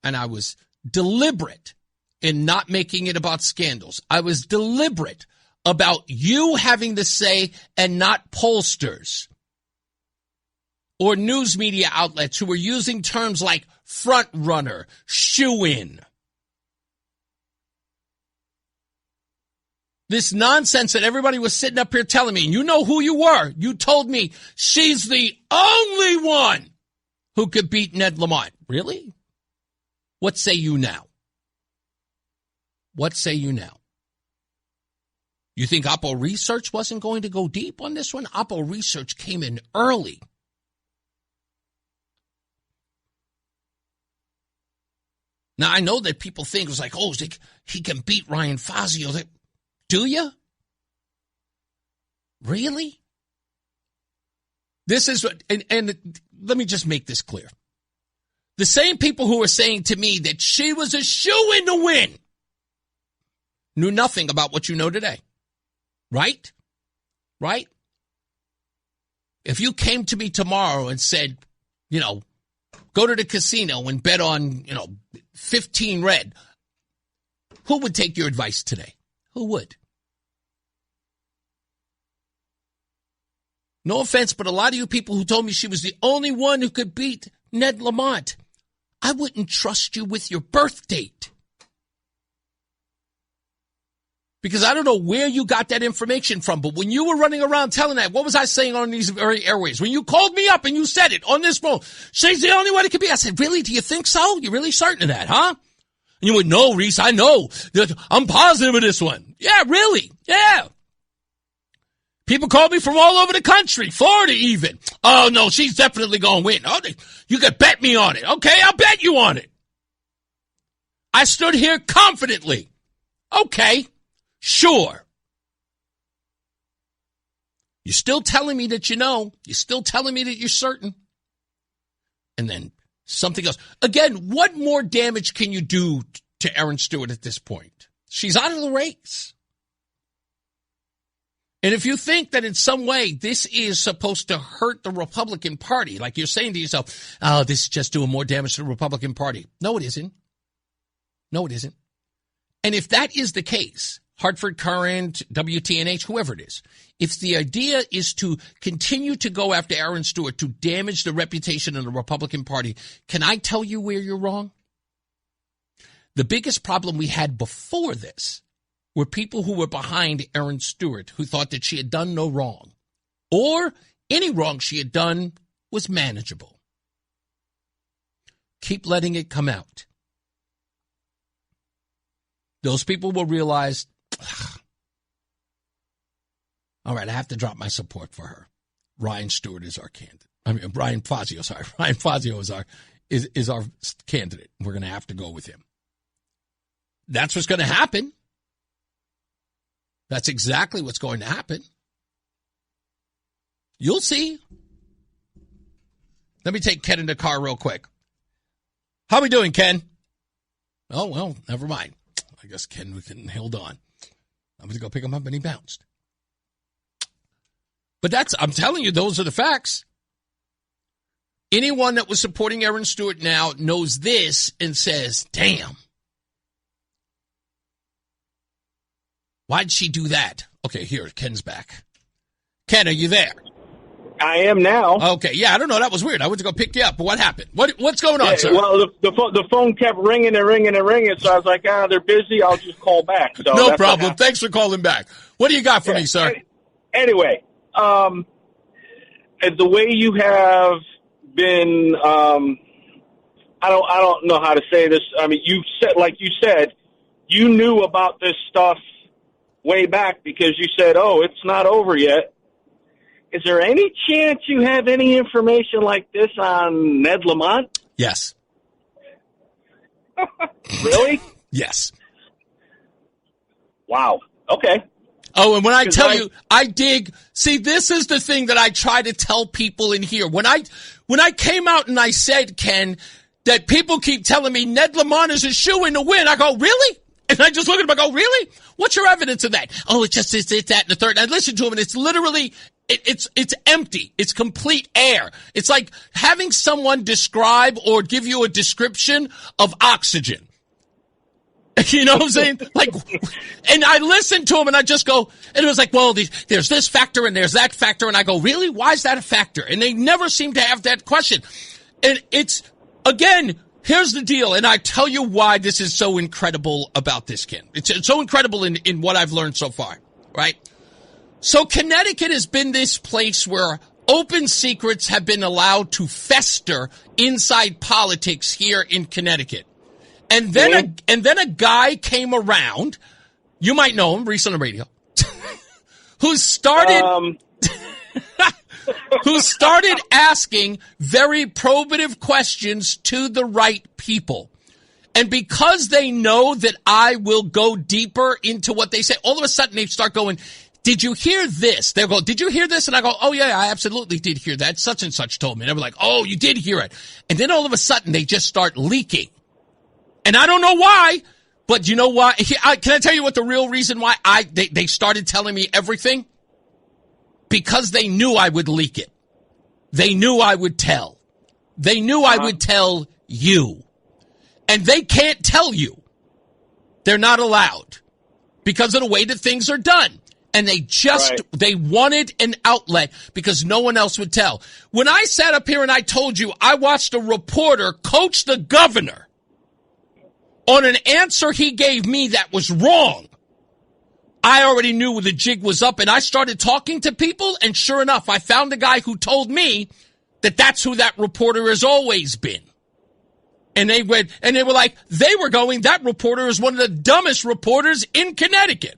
And I was deliberate in not making it about scandals. I was deliberate about you having the say and not pollsters or news media outlets who were using terms like front runner, shoe-in. This nonsense that everybody was sitting up here telling me, and you know who you were. You told me she's the only one who could beat Ned Lamont. Really? What say you now? What say you now? You think Oppo Research wasn't going to go deep on this one? Oppo Research came in early. Now, I know that people think it was like, oh, he can beat Ryan Fazio. Do you? Really? This is what, and let me just make this clear. The same people who were saying to me that she was a shoo-in to win knew nothing about what you know today. Right? Right? If you came to me tomorrow and said, go to the casino and bet on, 15 red, who would take your advice today? Who would? No offense, but a lot of you people who told me she was the only one who could beat Ned Lamont, I wouldn't trust you with your birth date. Because I don't know where you got that information from, but when you were running around telling that, what was I saying on these very airways? When you called me up and you said it on this phone, she's the only one it could be. I said, really? Do you think so? You're really certain of that, huh? And you would, no, Reese, I know. I'm positive of this one. Yeah, really? Yeah. People call me from all over the country, Florida even. Oh, no, she's definitely going to win. Oh, you could bet me on it. Okay, I'll bet you on it. I stood here confidently. Okay, sure. You're still telling me that you know. You're still telling me that you're certain. And then something else. Again, what more damage can you do to Erin Stewart at this point? She's out of the race. And if you think that in some way this is supposed to hurt the Republican Party, like you're saying to yourself, oh, this is just doing more damage to the Republican Party. No, it isn't. No, it isn't. And if that is the case, Hartford Courant, WTNH, whoever it is, if the idea is to continue to go after Erin Stewart to damage the reputation of the Republican Party, can I tell you where you're wrong? The biggest problem we had before this were people who were behind Erin Stewart who thought that she had done no wrong or any wrong she had done was manageable. Keep letting it come out. Those people will realize, all right, I have to drop my support for her. Ryan Stewart is our candidate. Ryan Fazio is our candidate. We're going to have to go with him. That's what's going to happen. That's exactly what's going to happen. You'll see. Let me take Ken in the car real quick. How we doing, Ken? Oh, well, never mind. I guess Ken can hold on. I'm going to go pick him up, and he bounced. But I'm telling you, those are the facts. Anyone that was supporting Erin Stewart now knows this and says, damn. Why'd she do that? Okay, here, Ken's back. Ken, are you there? I am now. Okay, yeah, I don't know. That was weird. I went to go pick you up, but what happened? What's going on, sir? Well, the phone kept ringing and ringing and ringing, so I was like, they're busy. I'll just call back. So no problem. Thanks for calling back. What do you got for me, sir? Anyway, the way you have been, I don't know how to say this. I mean, you said, you knew about this stuff way back because you said, it's not over yet. Is there any chance you have any information like this on Ned Lamont? Yes. Really? Yes. Wow. Okay. Oh, and when I tell you, I dig. See, this is the thing that I try to tell people in here. When I came out and I said, Ken, that people keep telling me Ned Lamont is a shoo-in to win, I go, really? And I just look at him, I go, really? What's your evidence of that? Oh, it's that, and the third. And I listen to him, and it's literally, it's empty. It's complete air. It's like having someone describe or give you a description of oxygen. You know what I'm saying? Like, and I listened to him and I just go, and it was like, well, there's this factor and there's that factor. And I go, really? Why is that a factor? And they never seem to have that question. And it's, again, here's the deal. And I tell you why this is so incredible about this, Ken. It's so incredible in what I've learned so far, right? So Connecticut has been this place where open secrets have been allowed to fester inside politics here in Connecticut. And then a guy came around, you might know him, Reese on the radio, who started asking very probative questions to the right people. And because they know that I will go deeper into what they say, all of a sudden they start going, did you hear this? They'll go, did you hear this? And I go, oh, yeah, I absolutely did hear that. Such and such told me. And they were like, oh, you did hear it. And then all of a sudden they just start leaking. And I don't know why, but you know why? Can I tell you what the real reason why they started telling me everything? Because they knew I would leak it. They knew I would tell. They knew I would tell you. And they can't tell you. They're not allowed because of the way that things are done. And they wanted an outlet because no one else would tell. When I sat up here and I told you I watched a reporter coach the governor on an answer he gave me that was wrong, I already knew the jig was up, and I started talking to people, and sure enough, I found a guy who told me that that's who that reporter has always been. And they were like, that reporter is one of the dumbest reporters in Connecticut.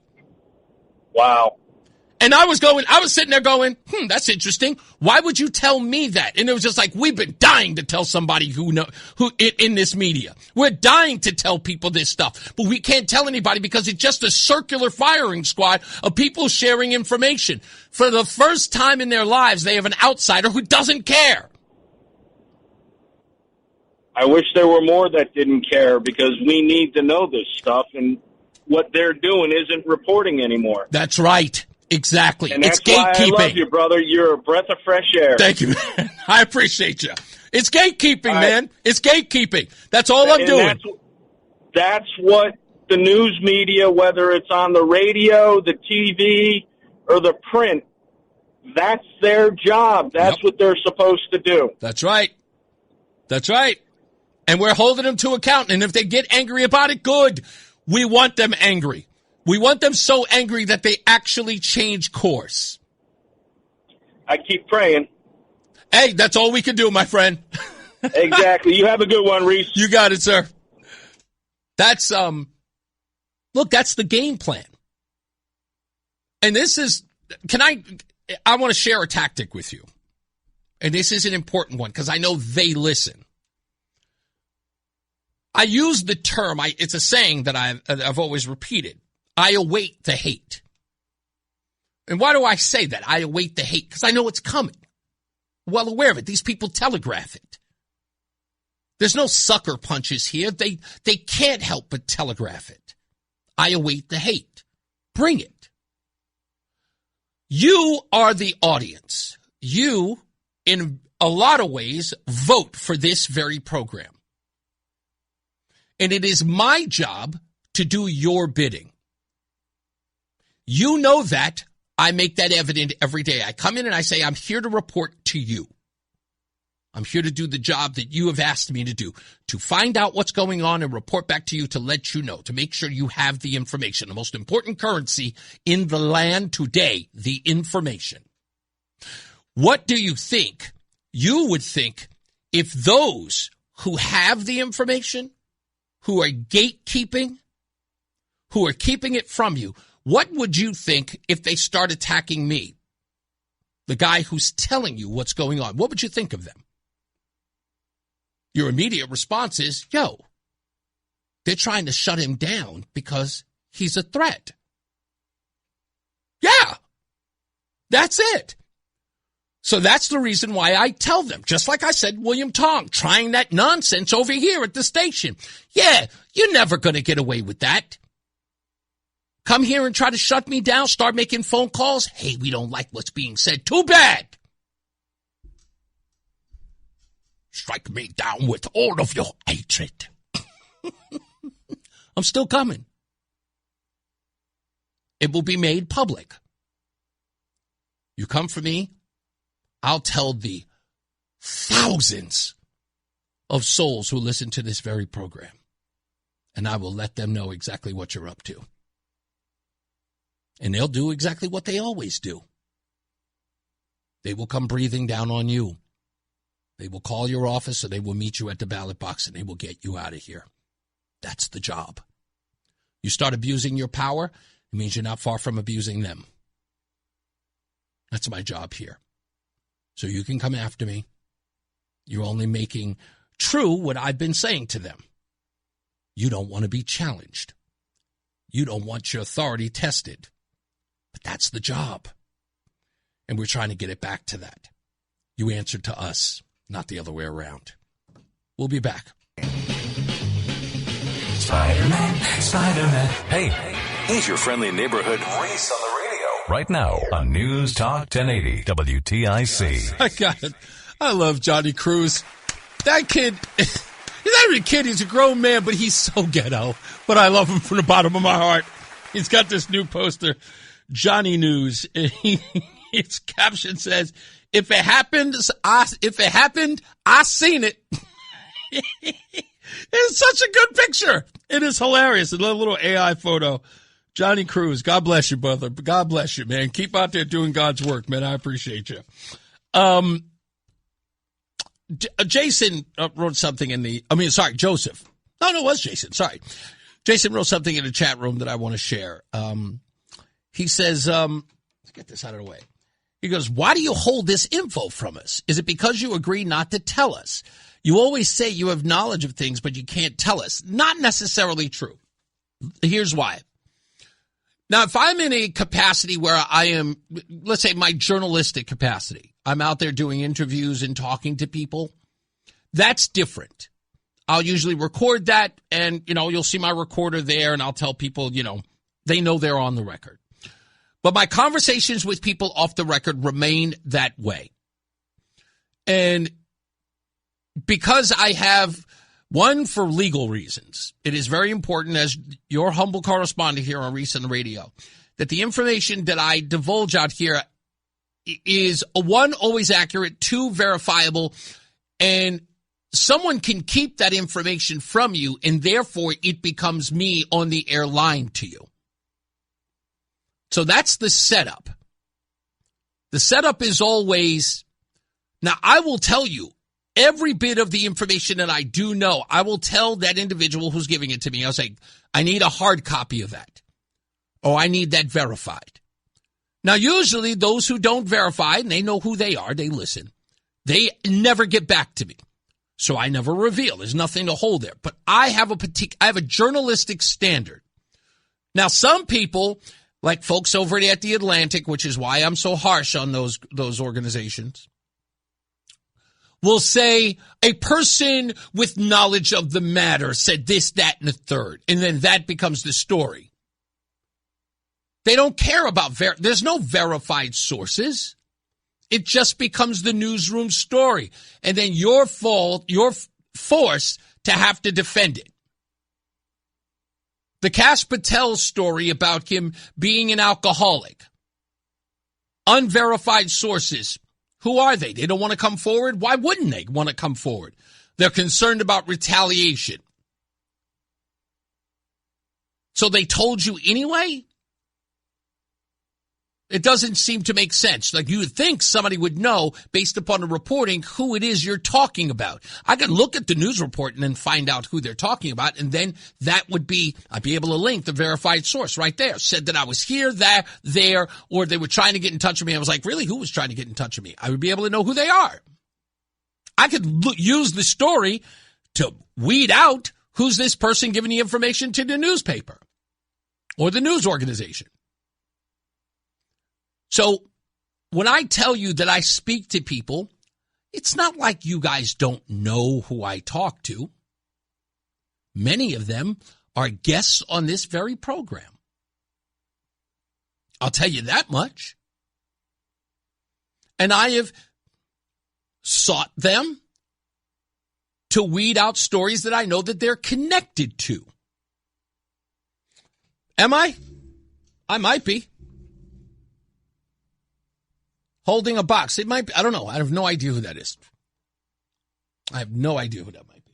Wow. And I was sitting there going, that's interesting. Why would you tell me that? And it was just like, we've been dying to tell somebody who in this media. We're dying to tell people this stuff, but we can't tell anybody because it's just a circular firing squad of people sharing information. For the first time in their lives, they have an outsider who doesn't care. I wish there were more that didn't care because we need to know this stuff, and what they're doing isn't reporting anymore. That's right. Exactly. And it's that's gatekeeping. Why I love you, brother. You're a breath of fresh air. Thank you, man. I appreciate you. It's gatekeeping, man. It's gatekeeping. That's all I'm doing. That's what the news media, whether it's on the radio, the TV, or the print, that's their job. That's what they're supposed to do. That's right. That's right. And we're holding them to account. And if they get angry about it, good. We want them angry. We want them so angry that they actually change course. I keep praying. Hey, that's all we can do, my friend. Exactly. You have a good one, Reese. You got it, sir. That's, look, that's the game plan. And this is, I want to share a tactic with you. And this is an important one because I know they listen. I use the term, it's a saying that I've always repeated. I await the hate. And why do I say that? I await the hate because I know it's coming. Well aware of it. These people telegraph it. There's no sucker punches here. They can't help but telegraph it. I await the hate. Bring it. You are the audience. You, in a lot of ways, vote for this very program. And it is my job to do your bidding. You know that. I make that evident every day. I come in and I say, I'm here to report to you. I'm here to do the job that you have asked me to do, to find out what's going on and report back to you, to let you know, to make sure you have the information. The most important currency in the land today, the information. What do you think? You would think if those who have the information, who are gatekeeping, who are keeping it from you, what would you think if they start attacking me, the guy who's telling you what's going on? What would you think of them? Your immediate response is, yo, they're trying to shut him down because he's a threat. Yeah, that's it. So that's the reason why I tell them, just like I said, William Tong, trying that nonsense over here at the station. Yeah, you're never going to get away with that. Come here and try to shut me down, start making phone calls. Hey, we don't like what's being said. Too bad. Strike me down with all of your hatred. I'm still coming. It will be made public. You come for me, I'll tell the thousands of souls who listen to this very program, and I will let them know exactly what you're up to. And they'll do exactly what they always do. They will come breathing down on you. They will call your office, or they will meet you at the ballot box, and they will get you out of here. That's the job. You start abusing your power, it means you're not far from abusing them. That's my job here. So you can come after me. You're only making true what I've been saying to them. You don't want to be challenged. You don't want your authority tested. But that's the job. And we're trying to get it back to that. You answer to us, not the other way around. We'll be back. Spider-Man, Spider-Man. Hey, he's your friendly neighborhood Reese on the radio. Right now on News Talk 1080 WTIC. I got it. I love Johnny Cruz. That kid, he's not even a kid, he's a grown man, but he's so ghetto. But I love him from the bottom of my heart. He's got this new poster, Johnny News. Its caption says, if it happened, I seen it. It's such a good picture. It is hilarious. A little AI photo. Johnny Cruz, God bless you, brother. God bless you, man. Keep out there doing God's work, man. I appreciate you. Jason wrote something Joseph. No, it was Jason. Sorry. Jason wrote something in the chat room that I want to share. He says, let's get this out of the way. He goes, why do you hold this info from us? Is it because you agree not to tell us? You always say you have knowledge of things, but you can't tell us. Not necessarily true. Here's why. Now, if I'm in a capacity where I am, let's say my journalistic capacity, I'm out there doing interviews and talking to people, that's different. I'll usually record that, and, you'll see my recorder there, and I'll tell people, they know they're on the record. But my conversations with people off the record remain that way. And because I have, one, for legal reasons, it is very important, as your humble correspondent here on Reese on the radio, that the information that I divulge out here is, one, always accurate, two, verifiable, and someone can keep that information from you, and therefore it becomes me on the air lying to you. So that's the setup. The setup is always, now I will tell you every bit of the information that I do know. I will tell that individual who's giving it to me, I'll say, I need a hard copy of that. Or I need that verified. Now, usually those who don't verify, and they know who they are, they listen, they never get back to me. So I never reveal. There's nothing to hold there. But I have a journalistic standard. Now, some people, like folks over at The Atlantic, which is why I'm so harsh on those organizations, will say a person with knowledge of the matter said this, that, and the third. And then that becomes the story. They don't care about, there's no verified sources. It just becomes the newsroom story. And then you're forced to have to defend it. The Kash Patel story about him being an alcoholic. unverified sources. Who are they? They don't want to come forward? Why wouldn't they want to come forward? They're concerned about retaliation. So they told you anyway? It doesn't seem to make sense. Like, you would think somebody would know, based upon the reporting, who it is you're talking about. I could look at the news report and then find out who they're talking about, and then that would be, I'd be able to link the verified source right there. Said that I was here, there, or they were trying to get in touch with me. I was like, really? Who was trying to get in touch with me? I would be able to know who they are. I could use the story to weed out who's this person giving the information to the newspaper or the news organization. So when I tell you that I speak to people, it's not like you guys don't know who I talk to. Many of them are guests on this very program. I'll tell you that much. And I have sought them to weed out stories that I know that they're connected to. Am I? I might be. Holding a box. It might be. I don't know. I have no idea who that is. I have no idea who that might be.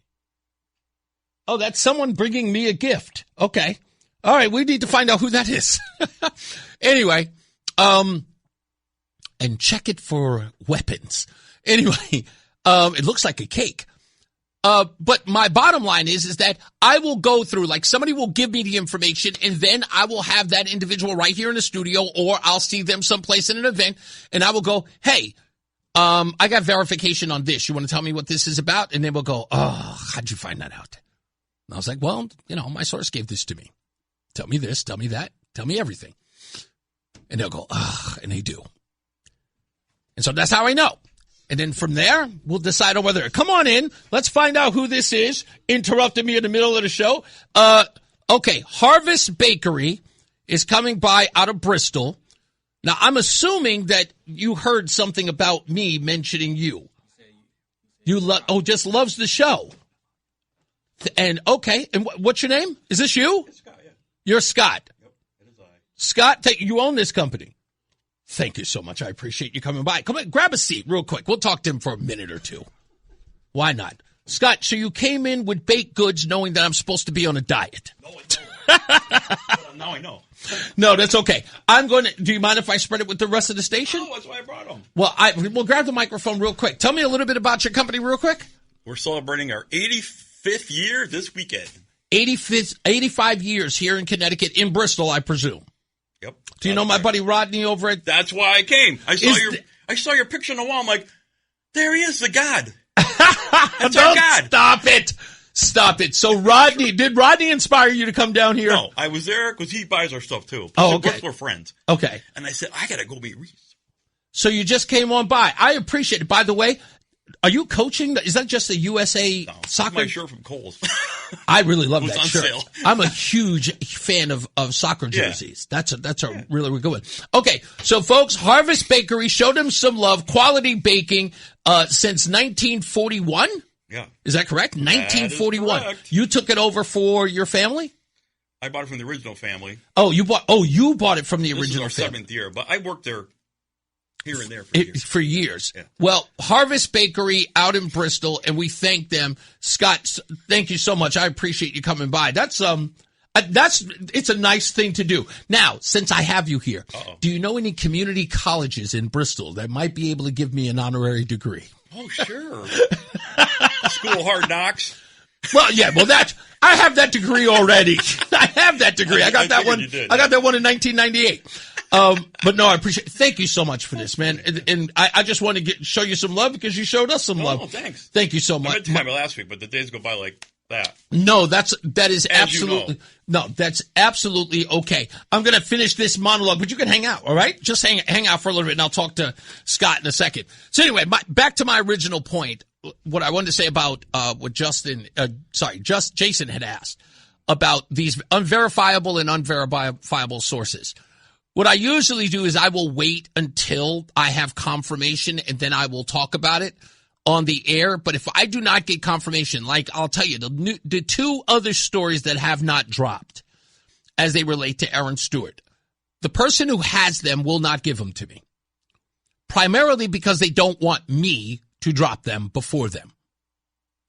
Oh, that's someone bringing me a gift. Okay. All right. We need to find out who that is. Anyway, and check it for weapons. Anyway, it looks like a cake. But my bottom line is that I will go through, like, somebody will give me the information, and then I will have that individual right here in the studio, or I'll see them someplace in an event, and I will go, hey, I got verification on this. You want to tell me what this is about? And they will go, oh, how'd you find that out? And I was like, well, my source gave this to me. Tell me this, tell me that, tell me everything. And they'll go, oh, and they do. And so that's how I know. And then from there, we'll decide on whether, come on in, let's find out who this is. Interrupted me in the middle of the show. Okay, Harvest Bakery is coming by out of Bristol. Now, I'm assuming that you heard something about me mentioning you. You just loves the show. And, okay, and what's your name? Is this you? It's Scott, yeah. You're Scott. Yep, it is I. Scott, you own this company. Thank you so much. I appreciate you coming by. Come on, grab a seat real quick. We'll talk to him for a minute or two. Why not? Scott, so you came in with baked goods knowing that I'm supposed to be on a diet. No, I don't. Now I know. No, that's okay. Do you mind if I spread it with the rest of the station? Oh, that's why I brought them. Well, we'll grab the microphone real quick. Tell me a little bit about your company real quick. We're celebrating our 85th year this weekend. 85 years here in Connecticut, in Bristol, I presume. Yep. Do you know my buddy Rodney over at... That's why I came. I saw your picture on the wall. I'm like, there he is, the God. That's our God. Stop it. So did Rodney inspire you to come down here? No, I was there because he buys our stuff too. Oh, okay. We're friends. Okay. And I said, I got to go meet Reese. So you just came on by. I appreciate it. By the way, are you coaching? Is that just a USA soccer? My shirt from Kohl's. I really love that shirt. Sale. I'm a huge fan of soccer jerseys. Yeah. That's a really good one. Okay, so folks, Harvest Bakery showed them some love. Quality baking since 1941. Yeah, is that correct? 1941. That is correct. You took it over for your family? I bought it from the original family. You bought it from the original this is our family. 7th year, but I worked there here and there for years. Yeah. Well, Harvest Bakery out in Bristol, and we thank them. Scott, thank you so much. I appreciate you coming by. It's a nice thing to do. Now, since I have you here, do you know any community colleges in Bristol that might be able to give me an honorary degree? Oh, sure. School of Hard Knocks. Well, yeah. Well, I have that degree already. I have that degree. I got that one. I got that one in 1998. But no, I appreciate it. Thank you so much for this, man. And I just want to show you some love because you showed us some love. Oh, thanks. Thank you so much. I meant to have it last week, but the days go by like that. No, that is absolutely, no, that's absolutely okay. I'm going to finish this monologue, but you can hang out. All right. Just hang out for a little bit and I'll talk to Scott in a second. So anyway, back to my original point. What I wanted to say about, what Jason had asked about these unverifiable and unverifiable sources. What I usually do is I will wait until I have confirmation and then I will talk about it on the air. But if I do not get confirmation, like I'll tell you, the two other stories that have not dropped as they relate to Erin Stewart, the person who has them will not give them to me. primarily because they don't want me to drop them before them.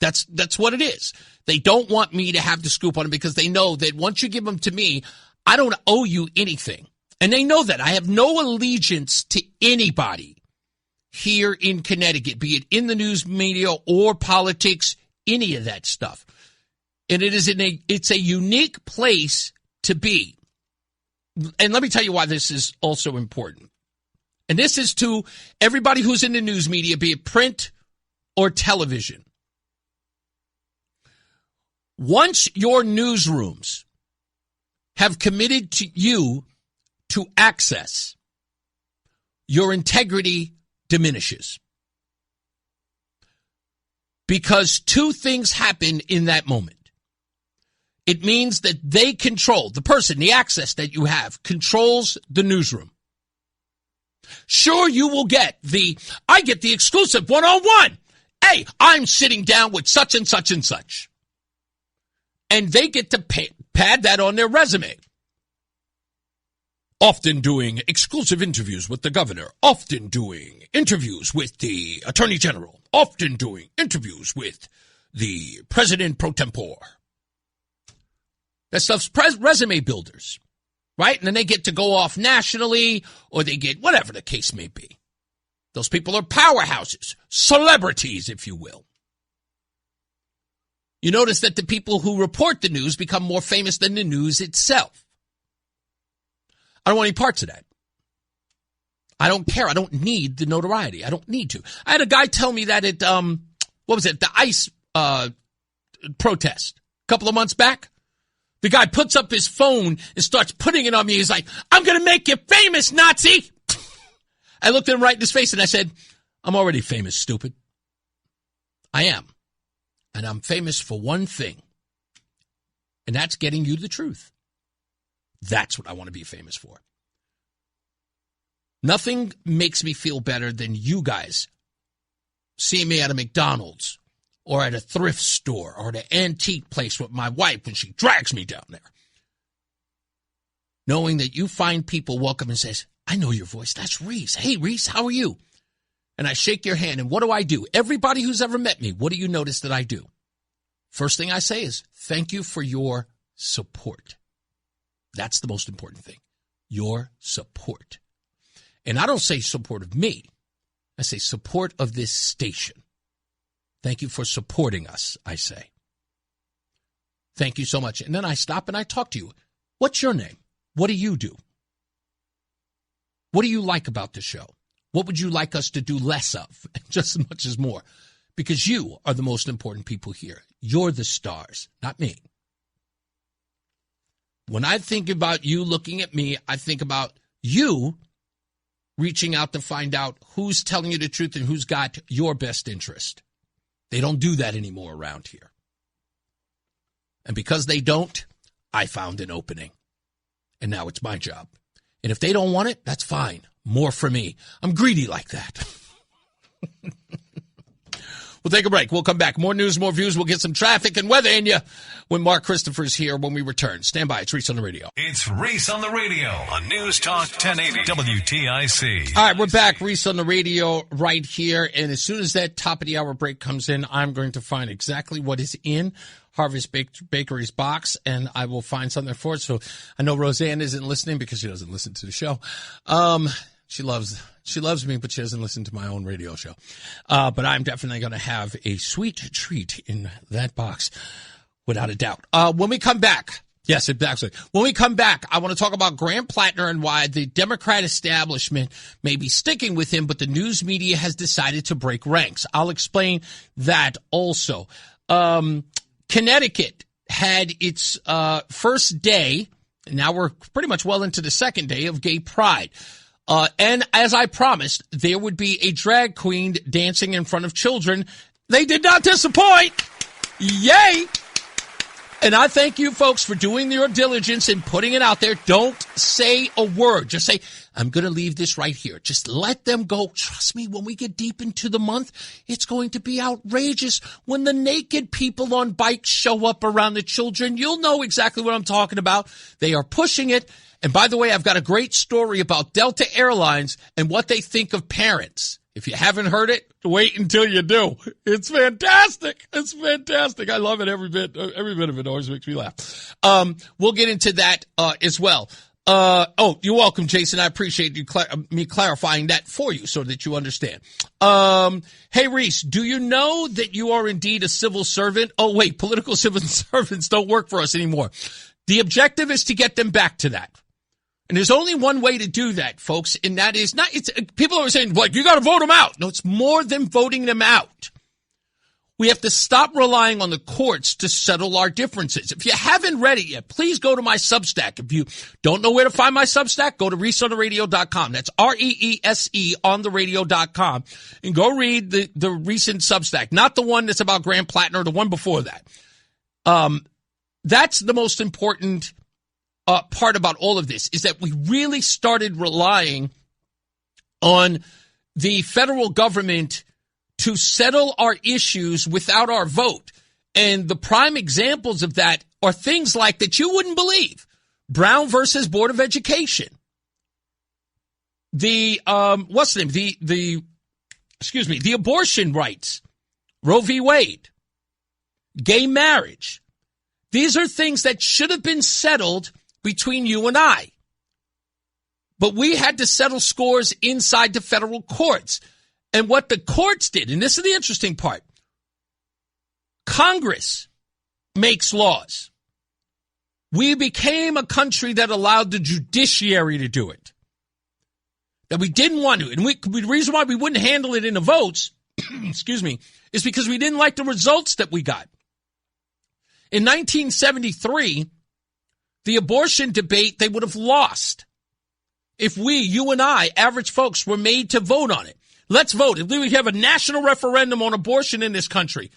That's what it is. They don't want me to have the scoop on them because they know that once you give them to me, I don't owe you anything. And they know that. I have no allegiance to anybody here in Connecticut, be it in the news media or politics, any of that stuff. And it's a unique place to be. And let me tell you why this is also important. And this is to everybody who's in the news media, be it print or television. Once your newsrooms have committed to you to access, your integrity diminishes. Because two things happen in that moment. It means that they control, the person, the access that you have, controls the newsroom. Sure, you will get I get the exclusive one-on-one. Hey, I'm sitting down with such and such and such. And they get to pad that on their resume. Often doing exclusive interviews with the governor. Often doing interviews with the attorney general. Often doing interviews with the president pro tempore. That stuff's resume builders, right? And then they get to go off nationally, or they get whatever the case may be. Those people are powerhouses, celebrities, if you will. You notice that the people who report the news become more famous than the news itself. I don't want any parts of that. I don't care. I don't need the notoriety. I don't need to. I had a guy tell me that at, the ICE protest a couple of months back. The guy puts up his phone and starts putting it on me. He's like, I'm going to make you famous, Nazi. I looked at him right in his face and I said, I'm already famous, stupid. I am. And I'm famous for one thing. And that's getting you the truth. That's what I want to be famous for. Nothing makes me feel better than you guys seeing me at a McDonald's or at a thrift store or at an antique place with my wife when she drags me down there. Knowing that you find people welcome and says, I know your voice. That's Reese. Hey, Reese, how are you? And I shake your hand. And what do? Everybody who's ever met me, what do you notice that I do? First thing I say is, thank you for your support. That's the most important thing. Your support. And I don't say support of me. I say support of this station. Thank you for supporting us, I say. Thank you so much. And then I stop and I talk to you. What's your name? What do you do? What do you like about the show? What would you like us to do less of? Just as much as more. Because you are the most important people here. You're the stars, not me. When I think about you looking at me, I think about you reaching out to find out who's telling you the truth and who's got your best interest. They don't do that anymore around here. And because they don't, I found an opening. And now it's my job. And if they don't want it, that's fine. More for me. I'm greedy like that. We'll take a break. We'll come back. More news, more views. We'll get some traffic and weather in you when Mark Christopher's here when we return. Stand by. It's Reese on the Radio. It's Reese on the Radio on News Talk 1080 WTIC. All right, we're back. Reese on the Radio right here. And as soon as that top of the hour break comes in, I'm going to find exactly what is in Harvest Bakery's box, and I will find something for it. So I know Roseanne isn't listening because she doesn't listen to the show. She loves me, but she doesn't listen to my own radio show. But I'm definitely going to have a sweet treat in that box, without a doubt. When we come back, yes, exactly. When we come back, I want to talk about Grant Platner and why the Democrat establishment may be sticking with him, but the news media has decided to break ranks. I'll explain that also. Connecticut had its first day, and now we're pretty much well into the second day of Gay Pride. And as I promised, there would be a drag queen dancing in front of children. They did not disappoint. Yay! And I thank you folks for doing your diligence and putting it out there. Don't say a word. Just say, I'm going to leave this right here. Just let them go. Trust me, when we get deep into the month, it's going to be outrageous. When the naked people on bikes show up around the children, you'll know exactly what I'm talking about. They are pushing it. And by the way, I've got a great story about Delta Airlines and what they think of parents. If you haven't heard it, wait until you do. It's fantastic. It's fantastic. I love it every bit of it. Always makes me laugh. We'll get into that as well. You're welcome, Jason. I appreciate you me clarifying that for you so that you understand. Hey, Reese, do you know that you are indeed a civil servant? Oh, wait, political civil servants don't work for us anymore. The objective is to get them back to that. And there's only one way to do that, folks, and that is not, people are saying, like, you got to vote them out. No, it's more than voting them out. We have to stop relying on the courts to settle our differences. If you haven't read it yet, please go to my Substack. If you don't know where to find my Substack, go to reeseontheradio.com. That's REESE on the radio.com. And go read the recent Substack, not the one that's about Graham Platner, the one before that. That's the most important part about all of this, is that we really started relying on the federal government to settle our issues without our vote. And the prime examples of that are things like that you wouldn't believe. Brown versus Board of Education. The abortion rights. Roe v. Wade. Gay marriage. These are things that should have been settled between you and I. But we had to settle scores inside the federal courts. And what the courts did, and this is the interesting part, Congress makes laws. We became a country that allowed the judiciary to do it. That we didn't want to. And the reason why we wouldn't handle it in the votes, is because we didn't like the results that we got. In 1973, the abortion debate, they would have lost if you and I, average folks, were made to vote on it. Let's vote. If we have a national referendum on abortion in this country,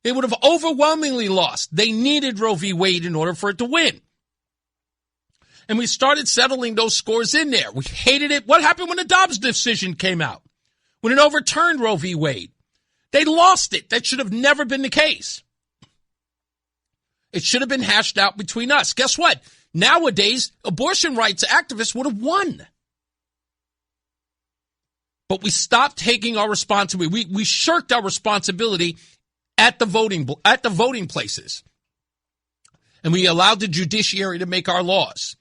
they would have overwhelmingly lost. They needed Roe v. Wade in order for it to win. And we started settling those scores in there. We hated it. What happened when the Dobbs decision came out? When it overturned Roe v. Wade? They lost it. That should have never been the case. It should have been hashed out between us. Guess what? Nowadays, abortion rights activists would have won. But we stopped taking our responsibility. We shirked our responsibility at the voting places. And we allowed the judiciary to make our laws.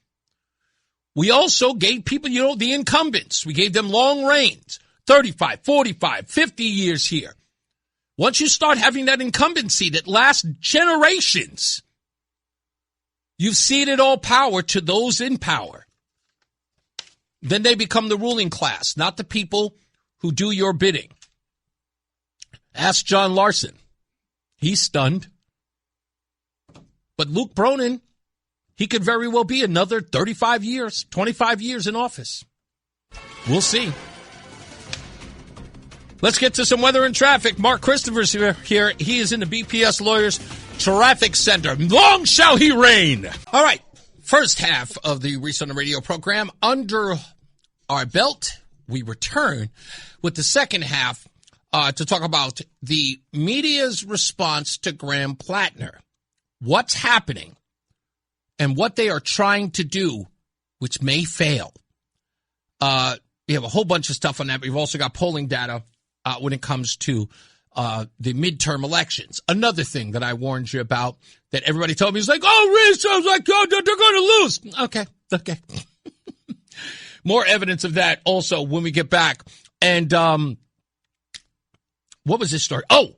We also gave people, the incumbents. We gave them long reigns, 35, 45, 50 years here. Once you start having that incumbency that lasts generations, you've ceded all power to those in power. Then they become the ruling class, not the people who do your bidding. Ask John Larson. He's stunned. But Luke Bronin, he could very well be another 35 years, 25 years in office. We'll see. Let's get to some weather and traffic. Mark Christopher's here. He is in the BPS Lawyers Traffic Center. Long shall he reign. All right. First half of the Reese on the Radio program under our belt. We return with the second half to talk about the media's response to Graham Platner. What's happening and what they are trying to do, which may fail. We have a whole bunch of stuff on that. We've also got polling data when it comes to the midterm elections. Another thing that I warned you about that everybody told me is like, oh, Reese, I was like, oh, they're going to lose. Okay. More evidence of that also when we get back. And what was this story? Oh,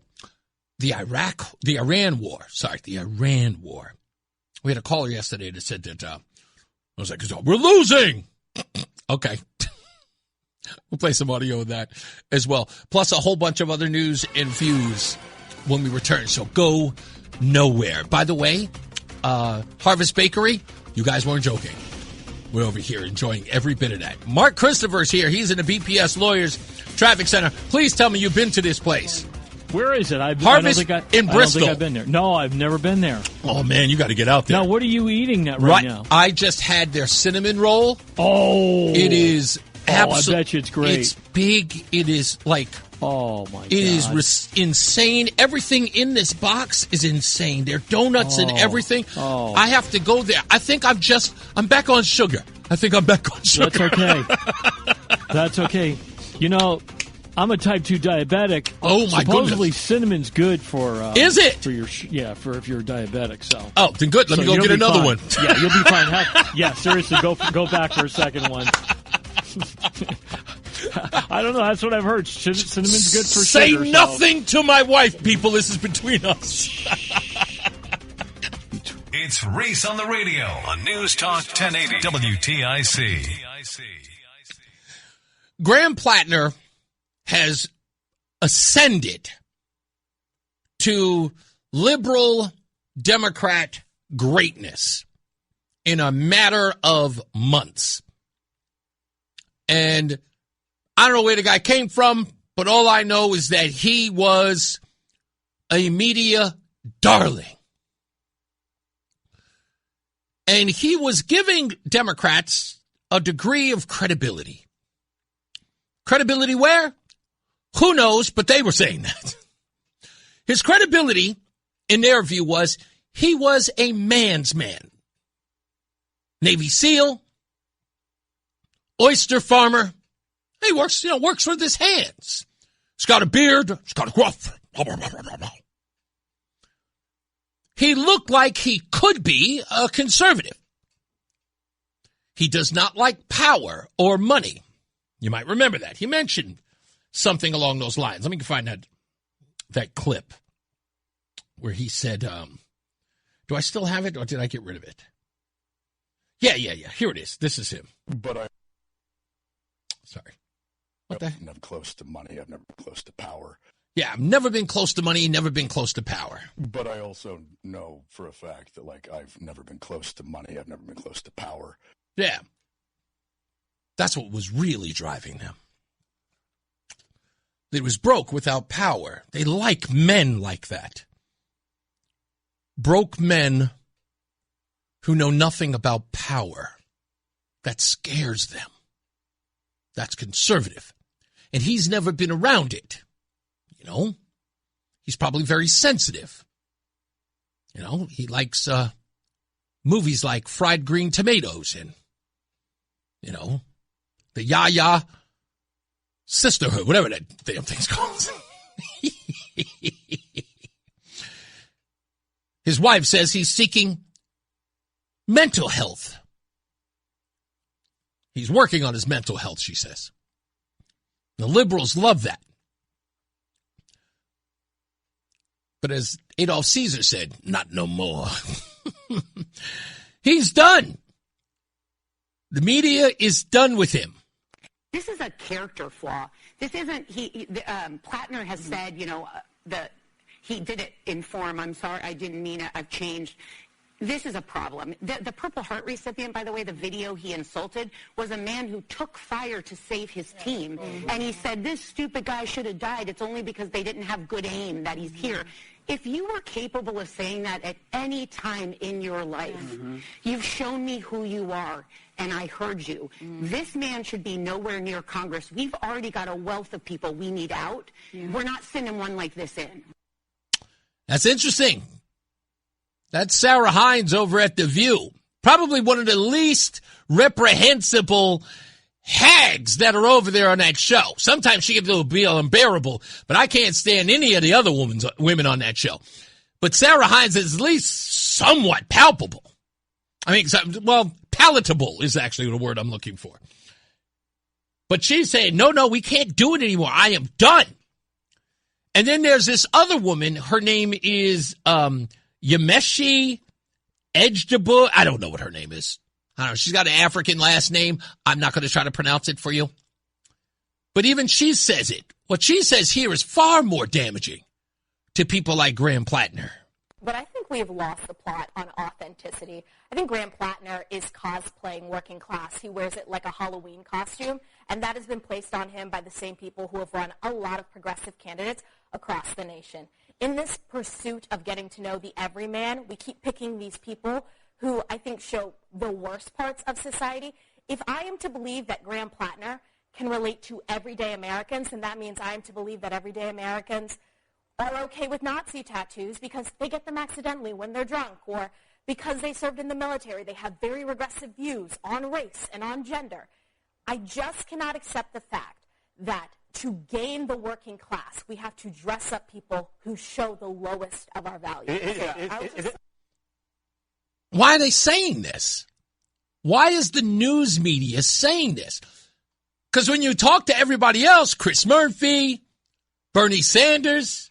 the Iran war. We had a caller yesterday that said that I was like, we're losing. Okay. We'll play some audio of that as well. Plus a whole bunch of other news and views when we return. So go nowhere. By the way, Harvest Bakery, you guys weren't joking. We're over here enjoying every bit of that. Mark Christopher's here. He's in the BPS Lawyers Traffic Center. Please tell me you've been to this place. Where is it? Harvest in Bristol. I don't think I've been there. No, I've never been there. Oh, man, you got to get out there. Now, what are you eating right now? I just had their cinnamon roll. Oh. It is absolutely. I bet you it's great. It's big. It is like. Oh, my God. It is insane. Everything in this box is insane. There are donuts and everything. Oh. I have to go there. I think I'm back on sugar. That's okay. That's okay. You know, I'm a type 2 diabetic. Oh, my Supposedly, goodness. cinnamon's good for... Is it? For your for if you're diabetic, so... Oh, then good. Let me go get another one. Yeah, you'll be fine. Yeah, seriously, go back for a second one. I don't know. That's what I've heard. Cinnamon's good for sugar. Say nothing to my wife, people. This is between us. It's Reese on the radio on News Talk 1080 WTIC. Graham Platner has ascended to liberal Democrat greatness in a matter of months. And I don't know where the guy came from, but all I know is that he was a media darling. And he was giving Democrats a degree of credibility. Credibility where? Who knows, but they were saying that. His credibility, in their view, was he was a man's man. Navy SEAL, oyster farmer. He works with his hands. He's got a beard. He's got a gruff. He looked like he could be a conservative. He does not like power or money. You might remember that. He mentioned something along those lines. Let me find that clip where he said, do I still have it or did I get rid of it? Yeah. Here it is. This is him. Sorry. What the? I've never been close to money. I've never been close to power. Yeah, I've never been close to money, never been close to power. But I also know for a fact that, I've never been close to money. I've never been close to power. Yeah. That's what was really driving them. They was broke without power. They like men like that. Broke men who know nothing about power. That scares them. That's conservative. And he's never been around it. He's probably very sensitive. He likes movies like Fried Green Tomatoes and, the Yaya Sisterhood, whatever that damn thing's called. His wife says he's seeking mental health. He's working on his mental health, she says. The liberals love that. But as Adolf Caesar said, not no more. He's done. The media is done with him. This is a character flaw. This isn't, Platner has said, that he did it in form. I'm sorry, I didn't mean it. I've changed. This is a problem. The Purple Heart recipient, by the way, the video he insulted, was a man who took fire to save his team. Mm-hmm. And he said, this stupid guy should have died. It's only because they didn't have good aim that he's here. If you were capable of saying that at any time in your life, you've shown me who you are, and I heard you. This man should be nowhere near Congress. We've already got a wealth of people we need out. We're not sending one like this in. That's interesting. That's Sarah Hines over at The View. Probably one of the least reprehensible hags that are over there on that show. Sometimes she can be unbearable, but I can't stand any of the other women on that show. But Sarah Hines is at least somewhat palpable. Palatable is actually the word I'm looking for. But she's saying, no, we can't do it anymore. I am done. And then there's this other woman. Her name is Yameshi Ejdebu. I don't know what her name is. I don't know. She's got an African last name. I'm not going to try to pronounce it for you. But even she says it. What she says here is far more damaging to people like Graham Platner. But I think think we have lost the plot on authenticity. I think Graham Platner is cosplaying working class. He wears it like a Halloween costume, and that has been placed on him by the same people who have run a lot of progressive candidates across the nation. In this pursuit of getting to know the everyman, we keep picking these people who I think show the worst parts of society. If I am to believe that Graham Platner can relate to everyday Americans, then that means I am to believe that everyday Americans are okay with Nazi tattoos because they get them accidentally when they're drunk, or because they served in the military. They have very regressive views on race and on gender. I just cannot accept the fact that to gain the working class, we have to dress up people who show the lowest of our values. Why are they saying this? Why is the news media saying this? Because when you talk to everybody else, Chris Murphy, Bernie Sanders,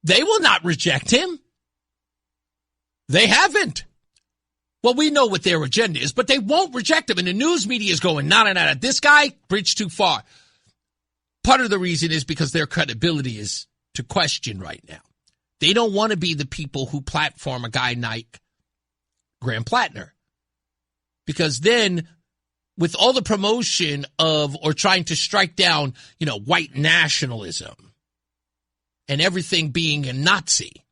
they will not reject him. They haven't. Well, we know what their agenda is, but they won't reject him. And the news media is going, no. This guy, bridge too far. Part of the reason is because their credibility is to question right now. They don't want to be the people who platform a guy like Graham Platner. Because then, with all the promotion of or trying to strike down, white nationalism and everything being a Nazi,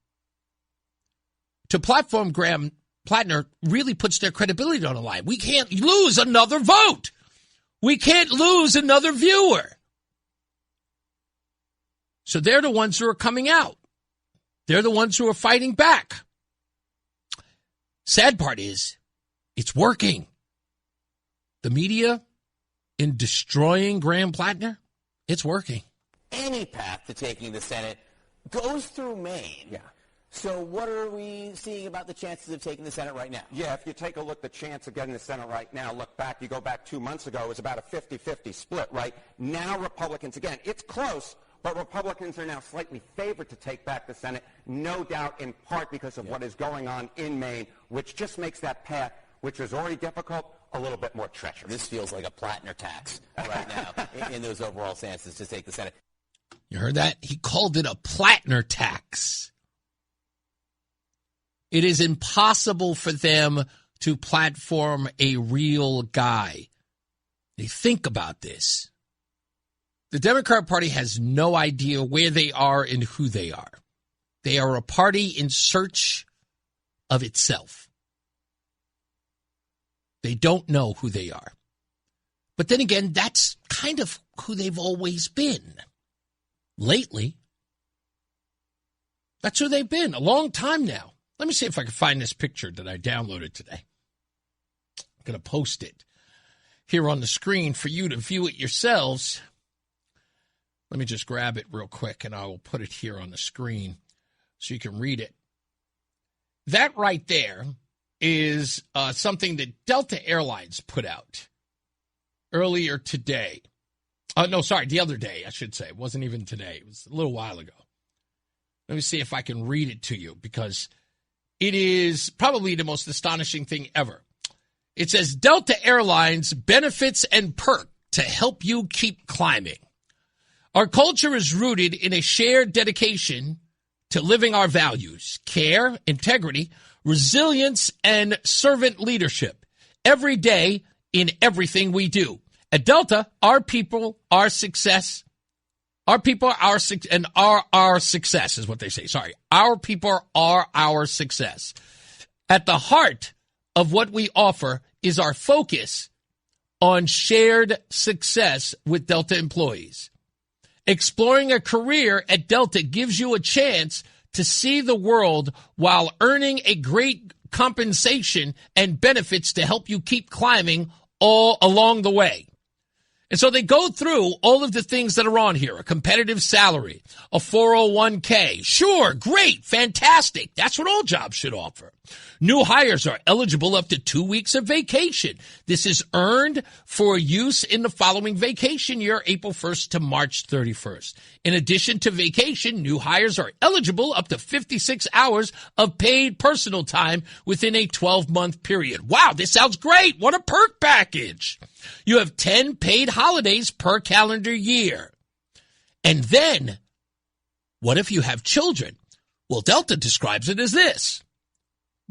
to platform Graham Platner really puts their credibility on the line. We can't lose another vote. We can't lose another viewer. So they're the ones who are coming out. They're the ones who are fighting back. Sad part is, it's working. The media in destroying Graham Platner, it's working. Any path to taking the Senate goes through Maine. Yeah. So what are we seeing about the chances of taking the Senate right now? Yeah, if you take a look at the chance of getting the Senate right now, you go back 2 months ago, it was about a 50-50 split, right? Now Republicans, again, it's close, but Republicans are now slightly favored to take back the Senate, no doubt in part because of what is going on in Maine, which just makes that path, which is already difficult, a little bit more treacherous. This feels like a Platner tax right now in those overall stances to take the Senate. You heard that? He called it a Platner tax. It is impossible for them to platform a real guy. They think about this. The Democrat Party has no idea where they are and who they are. They are a party in search of itself. They don't know who they are. But then again, that's kind of who they've always been. Lately, that's who they've been, a long time now. Let me see if I can find this picture that I downloaded today. I'm going to post it here on the screen for you to view it yourselves. Let me just grab it real quick, and I will put it here on the screen so you can read it. That right there is something that Delta Airlines put out earlier today. The other day, I should say. It wasn't even today. It was a little while ago. Let me see if I can read it to you, because it is probably the most astonishing thing ever. It says, Delta Airlines benefits and perk to help you keep climbing. Our culture is rooted in a shared dedication to living our values, care, integrity, resilience, and servant leadership every day in everything we do. At Delta, our people, our success. Our people are our success is what they say. Sorry. Our people are our success. At the heart of what we offer is our focus on shared success with Delta employees. Exploring a career at Delta gives you a chance to see the world while earning a great compensation and benefits to help you keep climbing all along the way. And so they go through all of the things that are on here. A competitive salary, a 401k. Sure, great, fantastic. That's what all jobs should offer. New hires are eligible up to 2 weeks of vacation. This is earned for use in the following vacation year, April 1st to March 31st. In addition to vacation, new hires are eligible up to 56 hours of paid personal time within a 12-month period. Wow, this sounds great. What a perk package. You have 10 paid holidays per calendar year. And then, what if you have children? Well, Delta describes it as this.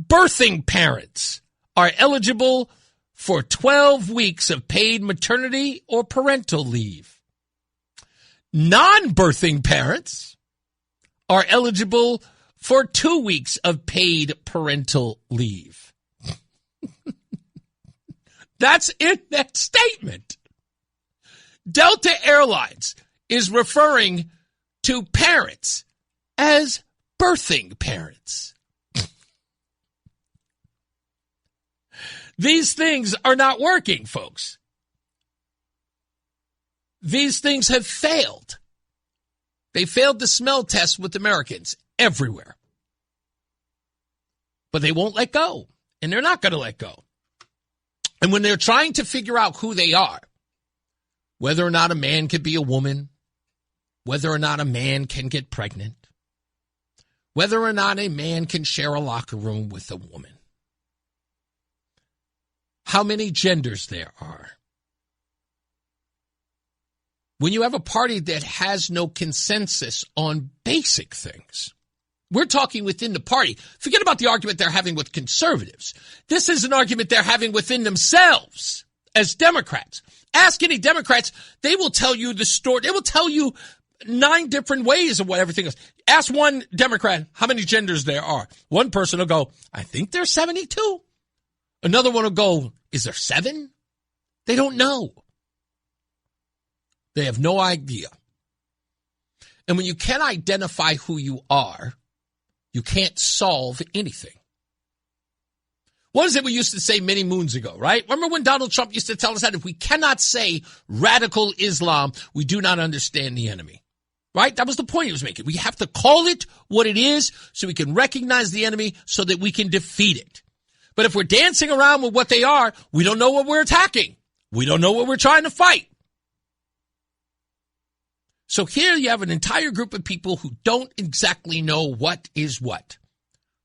Birthing parents are eligible for 12 weeks of paid maternity or parental leave. Non-birthing parents are eligible for 2 weeks of paid parental leave. That's in that statement. Delta Airlines is referring to parents as birthing parents. These things are not working, folks. These things have failed. They failed the smell test with Americans everywhere. But they won't let go, and they're not going to let go. And when they're trying to figure out who they are, whether or not a man could be a woman, whether or not a man can get pregnant, whether or not a man can share a locker room with a woman, how many genders there are. When you have a party that has no consensus on basic things, we're talking within the party. Forget about the argument they're having with conservatives. This is an argument they're having within themselves as Democrats. Ask any Democrats, they will tell you the story. They will tell you 9 different ways of what everything is. Ask one Democrat how many genders there are. One person will go, I think there's 72. Another one will go, is there 7? They don't know. They have no idea. And when you can't identify who you are, you can't solve anything. What is it we used to say many moons ago, right? Remember when Donald Trump used to tell us that if we cannot say radical Islam, we do not understand the enemy, right? That was the point he was making. We have to call it what it is so we can recognize the enemy so that we can defeat it. But if we're dancing around with what they are, we don't know what we're attacking. We don't know what we're trying to fight. So here you have an entire group of people who don't exactly know what is what.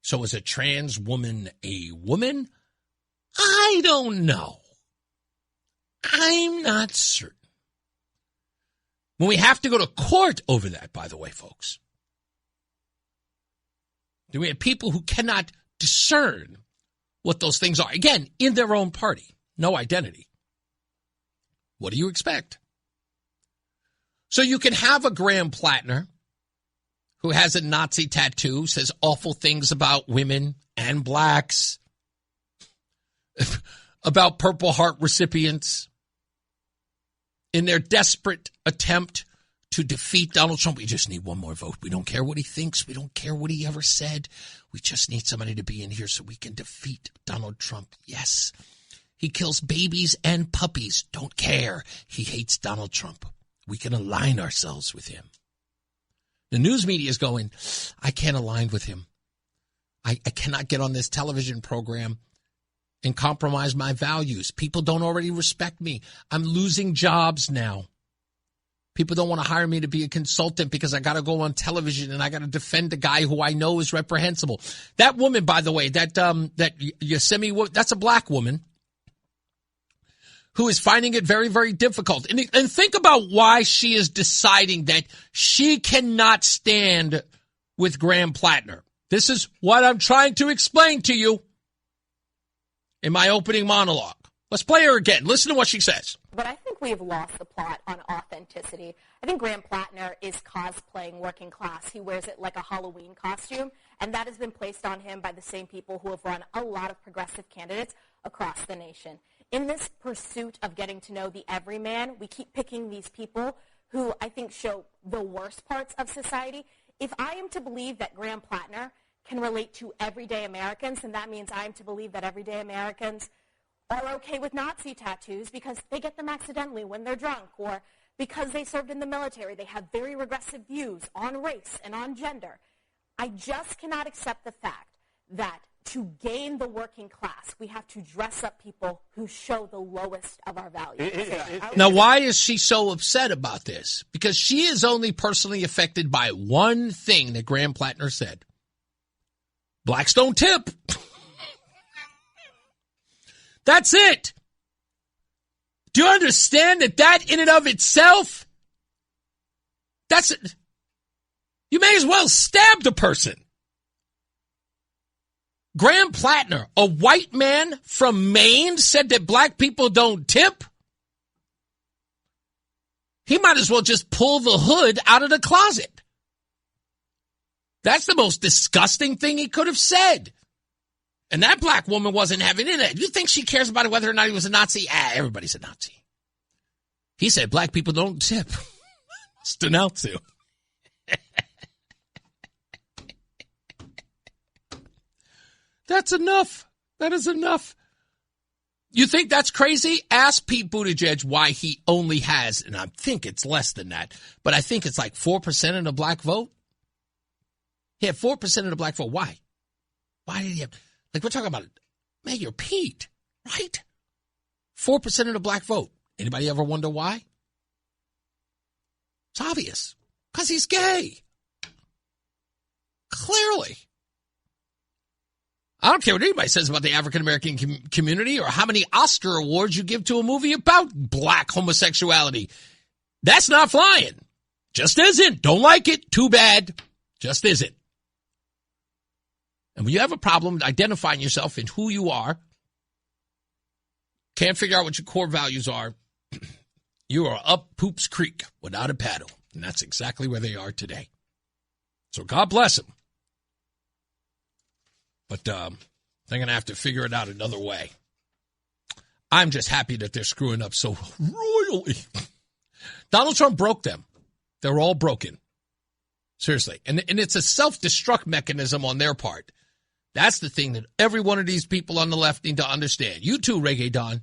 So is a trans woman a woman? I don't know. I'm not certain. When we have to go to court over that, by the way, folks, then we have people who cannot discern what those things are. Again, in their own party. No identity. What do you expect? So you can have a Graham Platner who has a Nazi tattoo, says awful things about women and blacks, about Purple Heart recipients, in their desperate attempt to defeat Donald Trump. We just need one more vote. We don't care what he thinks. We don't care what he ever said. We just need somebody to be in here so we can defeat Donald Trump. Yes, he kills babies and puppies. Don't care. He hates Donald Trump. We can align ourselves with him. The news media is going, I can't align with him. I cannot get on this television program and compromise my values. People don't already respect me. I'm losing jobs now. People don't want to hire me to be a consultant because I got to go on television and I got to defend a guy who I know is reprehensible. That woman, by the way, that Yosemite, that's a black woman who is finding it very, very difficult. And think about why she is deciding that she cannot stand with Graham Platner. This is what I'm trying to explain to you in my opening monologue. Let's play her again. Listen to what she says. But I think we have lost the plot on authenticity. I think Graham Platner is cosplaying working class. He wears it like a Halloween costume, and that has been placed on him by the same people who have run a lot of progressive candidates across the nation. In this pursuit of getting to know the everyman, we keep picking these people who I think show the worst parts of society. If I am to believe that Graham Platner can relate to everyday Americans, then that means I am to believe that everyday Americans are okay with Nazi tattoos because they get them accidentally when they're drunk, or because they served in the military. They have very regressive views on race and on gender. I just cannot accept the fact that to gain the working class, we have to dress up people who show the lowest of our values. Now, why is she so upset about this? Because she is only personally affected by one thing that Graham Platner said. Blacks don't tip. That's it. Do you understand that in and of itself, that's it? You may as well stab the person. Graham Platner, a white man from Maine, said that black people don't tip. He might as well just pull the hood out of the closet. That's the most disgusting thing he could have said. And that black woman wasn't having it. You think she cares about whether or not he was a Nazi? Everybody's a Nazi. He said black people don't tip. Must denounce him. That's enough. That is enough. You think that's crazy? Ask Pete Buttigieg why he only has, and I think it's less than that, but I think it's like 4% of the black vote. He had 4% of the black vote. Why? Why did he have, like, we're talking about Mayor Pete, right? 4% of the black vote. Anybody ever wonder why? It's obvious. Because he's gay. Clearly. I don't care what anybody says about the African-American community or how many Oscar awards you give to a movie about black homosexuality. That's not flying. Just isn't. Don't like it. Too bad. Just isn't. And when you have a problem identifying yourself in who you are, can't figure out what your core values are, you are up Poops Creek without a paddle. And that's exactly where they are today. So God bless them. But they're going to have to figure it out another way. I'm just happy that they're screwing up so royally. Donald Trump broke them. They're all broken. Seriously. And it's a self-destruct mechanism on their part. That's the thing that every one of these people on the left need to understand. You too, Reggae Don.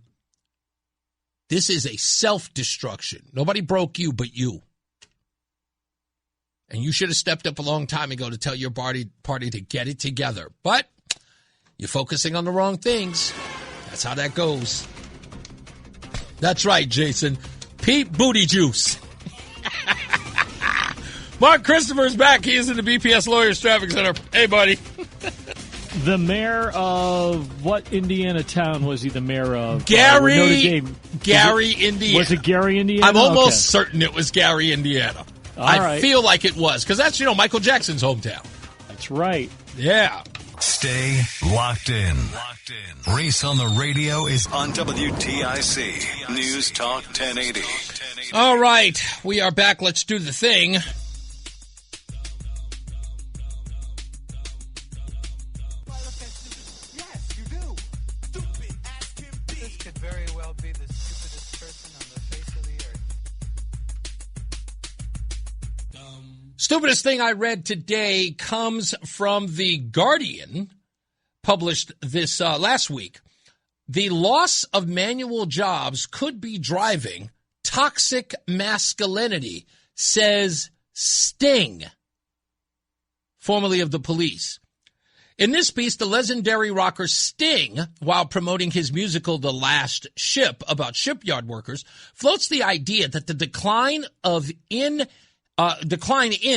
This is a self-destruction. Nobody broke you but you. And you should have stepped up a long time ago to tell your party to get it together. But you're focusing on the wrong things. That's how that goes. That's right, Jason. Pete Booty Juice. Mark Christopher's back. He is in the BPS Lawyers Traffic Center. Hey, buddy. The mayor of what Indiana town was he the mayor of? Gary, Notre Dame. Gary, Indiana. Was it Gary, Indiana? I'm almost certain it was Gary, Indiana. I right. feel like it was, because that's, Michael Jackson's hometown. That's right. Yeah. Stay locked in. Reese on the radio is on WTIC. News Talk 1080. All right. We are back. Let's do the thing. Stupidest thing I read today comes from The Guardian, published this last week. The loss of manual jobs could be driving toxic masculinity, says Sting, formerly of the Police. In this piece, the legendary rocker Sting, while promoting his musical The Last Ship about shipyard workers, floats the idea that the decline in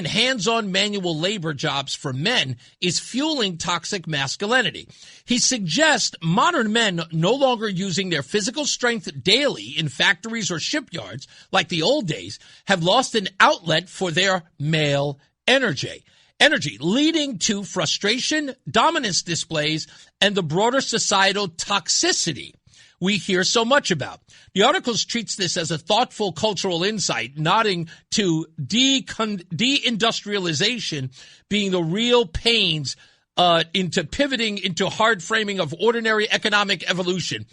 hands-on manual labor jobs for men is fueling toxic masculinity. He suggests modern men no longer using their physical strength daily in factories or shipyards like the old days have lost an outlet for their male energy, leading to frustration, dominance displays, and the broader societal toxicity we hear so much about. The article treats this as a thoughtful cultural insight, nodding to deindustrialization being the real pains into pivoting into hard framing of ordinary economic evolution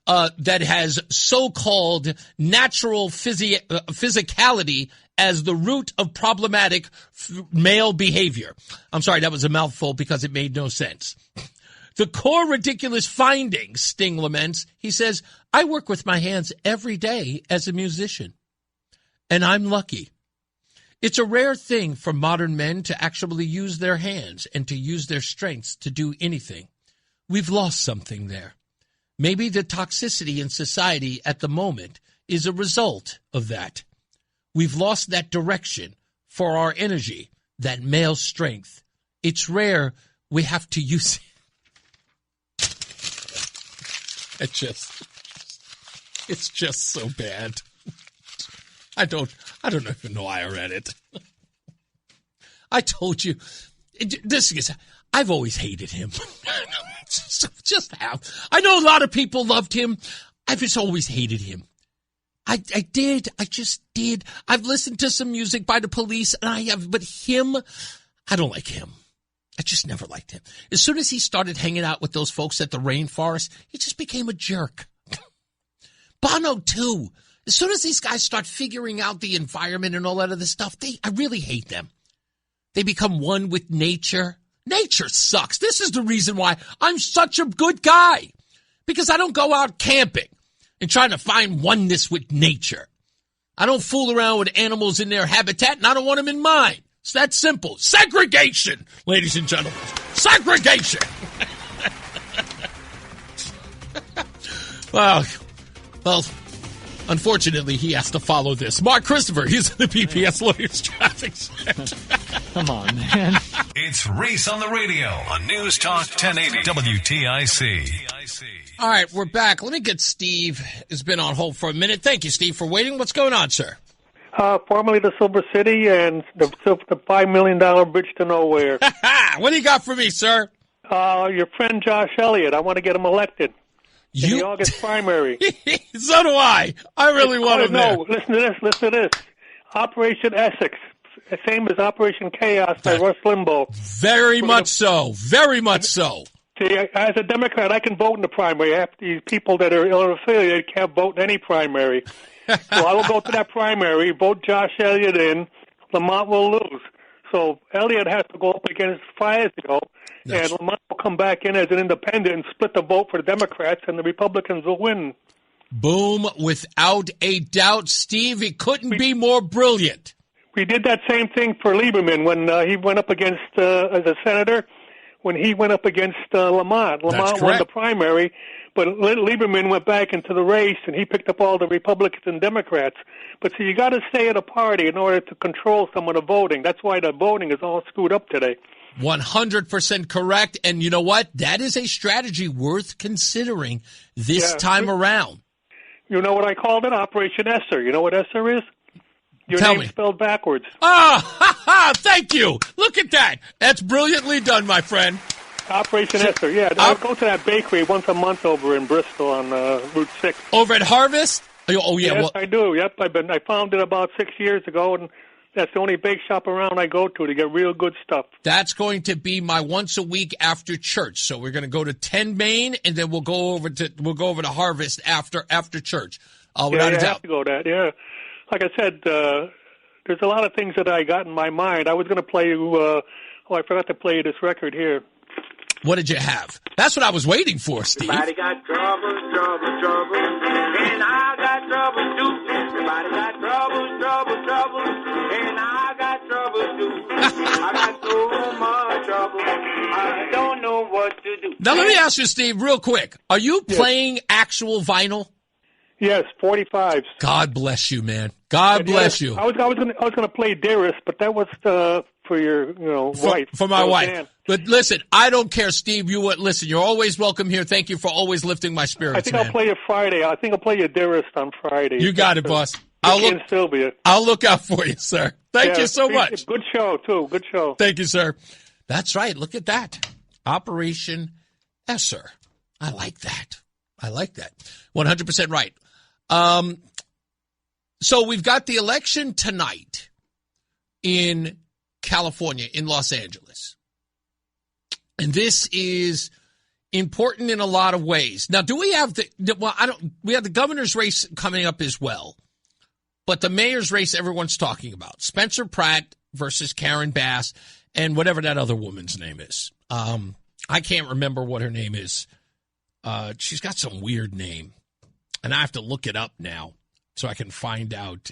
that has so-called natural physicality as the root of problematic male behavior. I'm sorry, that was a mouthful because it made no sense. The core ridiculous findings, Sting laments. He says, I work with my hands every day as a musician, and I'm lucky. It's a rare thing for modern men to actually use their hands and to use their strengths to do anything. We've lost something there. Maybe the toxicity in society at the moment is a result of that. We've lost that direction for our energy, that male strength. It's rare we have to use it. It's just so bad. I don't even know why I read it. I told you, I've always hated him. just have. I know a lot of people loved him. I've just always hated him. I did. I just did. I've listened to some music by the Police, and but him, I don't like him. I just never liked him. As soon as he started hanging out with those folks at the rainforest, he just became a jerk. Bono, too. As soon as these guys start figuring out the environment and all that other stuff, I really hate them. They become one with nature. Nature sucks. This is the reason why I'm such a good guy. Because I don't go out camping and trying to find oneness with nature. I don't fool around with animals in their habitat, and I don't want them in mine. It's that simple. Segregation, ladies and gentlemen. Segregation. Well, unfortunately, he has to follow this. Mark Christopher, he's in the PPS Lawyers Traffic Center. Come on, man. It's Reese on the radio on NewsTalk 1080 WTIC. All right, we're back. Let me get Steve. Has been on hold for a minute. Thank you, Steve, for waiting. What's going on, sir? Formerly the Silver City and the $5 million bridge to nowhere. What do you got for me, sir? Your friend Josh Elliott. I want to get him elected in the August primary. So do I. I really want him there. No, listen to this. Operation Essex. Same as Operation Chaos by Rush Limbaugh. Very much so. Very much so. See, as a Democrat, I can vote in the primary. Half these people that are unaffiliated can't vote in any primary. So I will go to that primary, vote Josh Elliott in. Lamont will lose. So Elliott has to go up against Fiasco, and Lamont will come back in as an independent and split the vote for the Democrats, and the Republicans will win. Boom, without a doubt. Steve, it couldn't be more brilliant. We did that same thing for Lieberman when he went up against, as a senator, when he went up against Lamont. Lamont won the primary, but Lieberman went back into the race, and he picked up all the Republicans and Democrats. But see, you got to stay at a party in order to control some of the voting. That's why the voting is all screwed up today. 100% correct. And you know what? That is a strategy worth considering this time around. You know what I called it? Operation Esser. You know what Esser is? Your Tell name's me. spelled backwards. Thank you. Look at that. That's brilliantly done, my friend. Operation Esser, yeah. I go to that bakery once a month over in Bristol on Route 6. Over at Harvest? Oh, yeah. Yes, I do. Yep, I found it about 6 years ago, and that's the only bake shop around I go to get real good stuff. That's going to be my once a week after church. So we're going to go to 10 Main, and then we'll go over to Harvest after church. Without a doubt. Have to go that. Yeah. Like I said, there's a lot of things that I got in my mind. I was going to play you. I forgot to play you this record here. What did you have? That's what I was waiting for, Steve. Everybody got trouble, and I got trouble too. Everybody got trouble, and I got trouble too. I got so much trouble, I don't know what to do. Now let me ask you, Steve, real quick. Are you playing actual vinyl? Yes, 45s. God bless you, man. God bless you. I was going to play Dearest, but that was for your wife. For my wife. Dan. But listen, I don't care, Steve. Listen, you're always welcome here. Thank you for always lifting my spirits, I think man. I'll play you Friday. I think I'll play you Dearest on Friday. You got it, boss. Sylvia. I'll look out for you, sir. Thank you so much. Good show, too. Good show. Thank you, sir. That's right. Look at that. Operation Esser. I like that. 100% right. So we've got the election tonight in California, in Los Angeles. And this is important in a lot of ways. Now, do we have we have the governor's race coming up as well. But the mayor's race everyone's talking about. Spencer Pratt versus Karen Bass and whatever that other woman's name is. I can't remember what her name is. She's got some weird name. And I have to look it up now so I can find out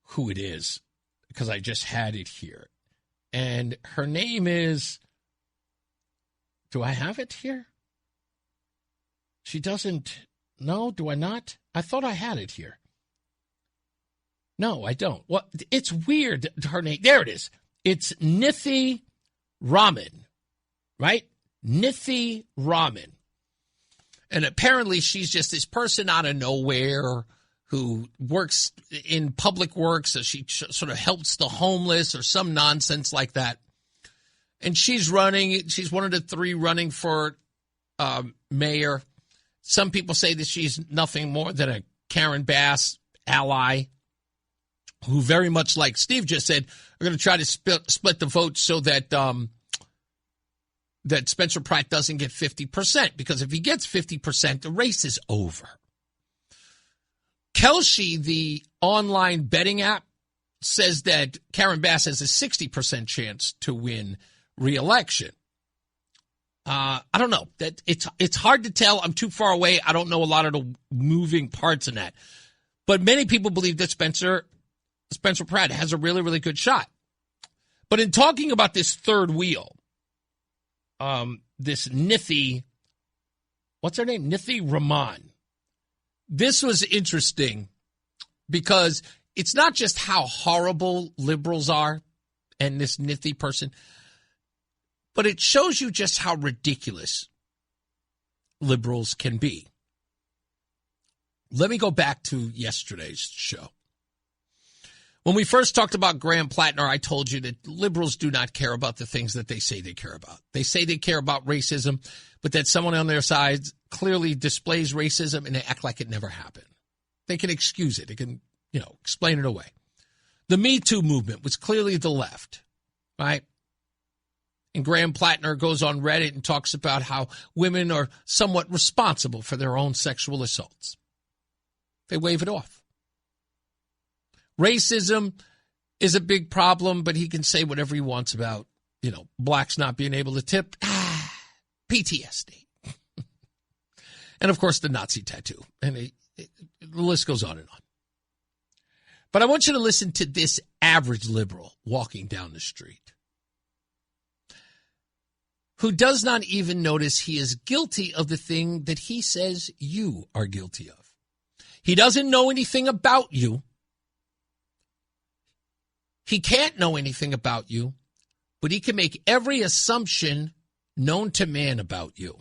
who it is, because I just had it here. And her name is, do I have it here? She doesn't, no, do I not? I thought I had it here. No, I don't. Well, it's weird, her name. There it is. It's Nithi Raman, right? Nithi Raman. And apparently she's just this person out of nowhere who works in public works. So she sort of helps the homeless or some nonsense like that. And she's running. She's one of the three running for mayor. Some people say that she's nothing more than a Karen Bass ally who very much, like Steve just said, are going to try to split the vote so that that Spencer Pratt doesn't get 50%, because if he gets 50%, the race is over. Kelshi, the online betting app, says that Karen Bass has a 60% chance to win re-election. I don't know. That it's hard to tell. I'm too far away. I don't know a lot of the moving parts in that. But many people believe that Spencer Pratt has a really, really good shot. But in talking about this third wheel, this Nithi, what's her name? Nithi Raman. This was interesting because it's not just how horrible liberals are and this Nithi person, but it shows you just how ridiculous liberals can be. Let me go back to yesterday's show. When we first talked about Graham Platner, I told you that liberals do not care about the things that they say they care about. They say they care about racism, but that someone on their side clearly displays racism and they act like it never happened. They can excuse it. They can, explain it away. The Me Too movement was clearly the left, right? And Graham Platner goes on Reddit and talks about how women are somewhat responsible for their own sexual assaults. They wave it off. Racism is a big problem, but he can say whatever he wants about, blacks not being able to tip. PTSD. And, of course, the Nazi tattoo. And the list goes on and on. But I want you to listen to this average liberal walking down the street who does not even notice he is guilty of the thing that he says you are guilty of. He doesn't know anything about you. He can't know anything about you, but he can make every assumption known to man about you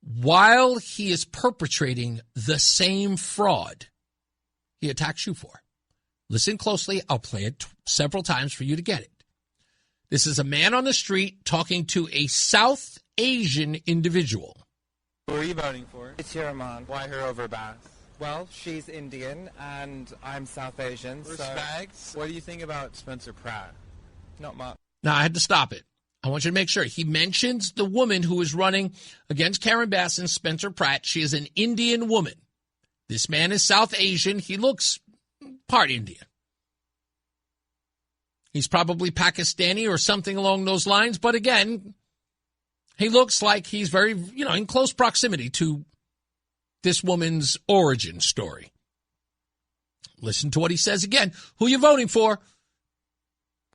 while he is perpetrating the same fraud he attacks you for. Listen closely. I'll play it several times for you to get it. This is a man on the street talking to a South Asian individual. Who are you voting for? It's Yaraman. Why her over Bass? Well, she's Indian, and I'm South Asian. Respect. What do you think about Spencer Pratt? Not much. Now, I had to stop it. I want you to make sure. He mentions the woman who is running against Karen Bass and Spencer Pratt. She is an Indian woman. This man is South Asian. He looks part Indian. He's probably Pakistani or something along those lines. But again, he looks like he's very, in close proximity to this woman's origin story. Listen to what he says again. Who are you voting for?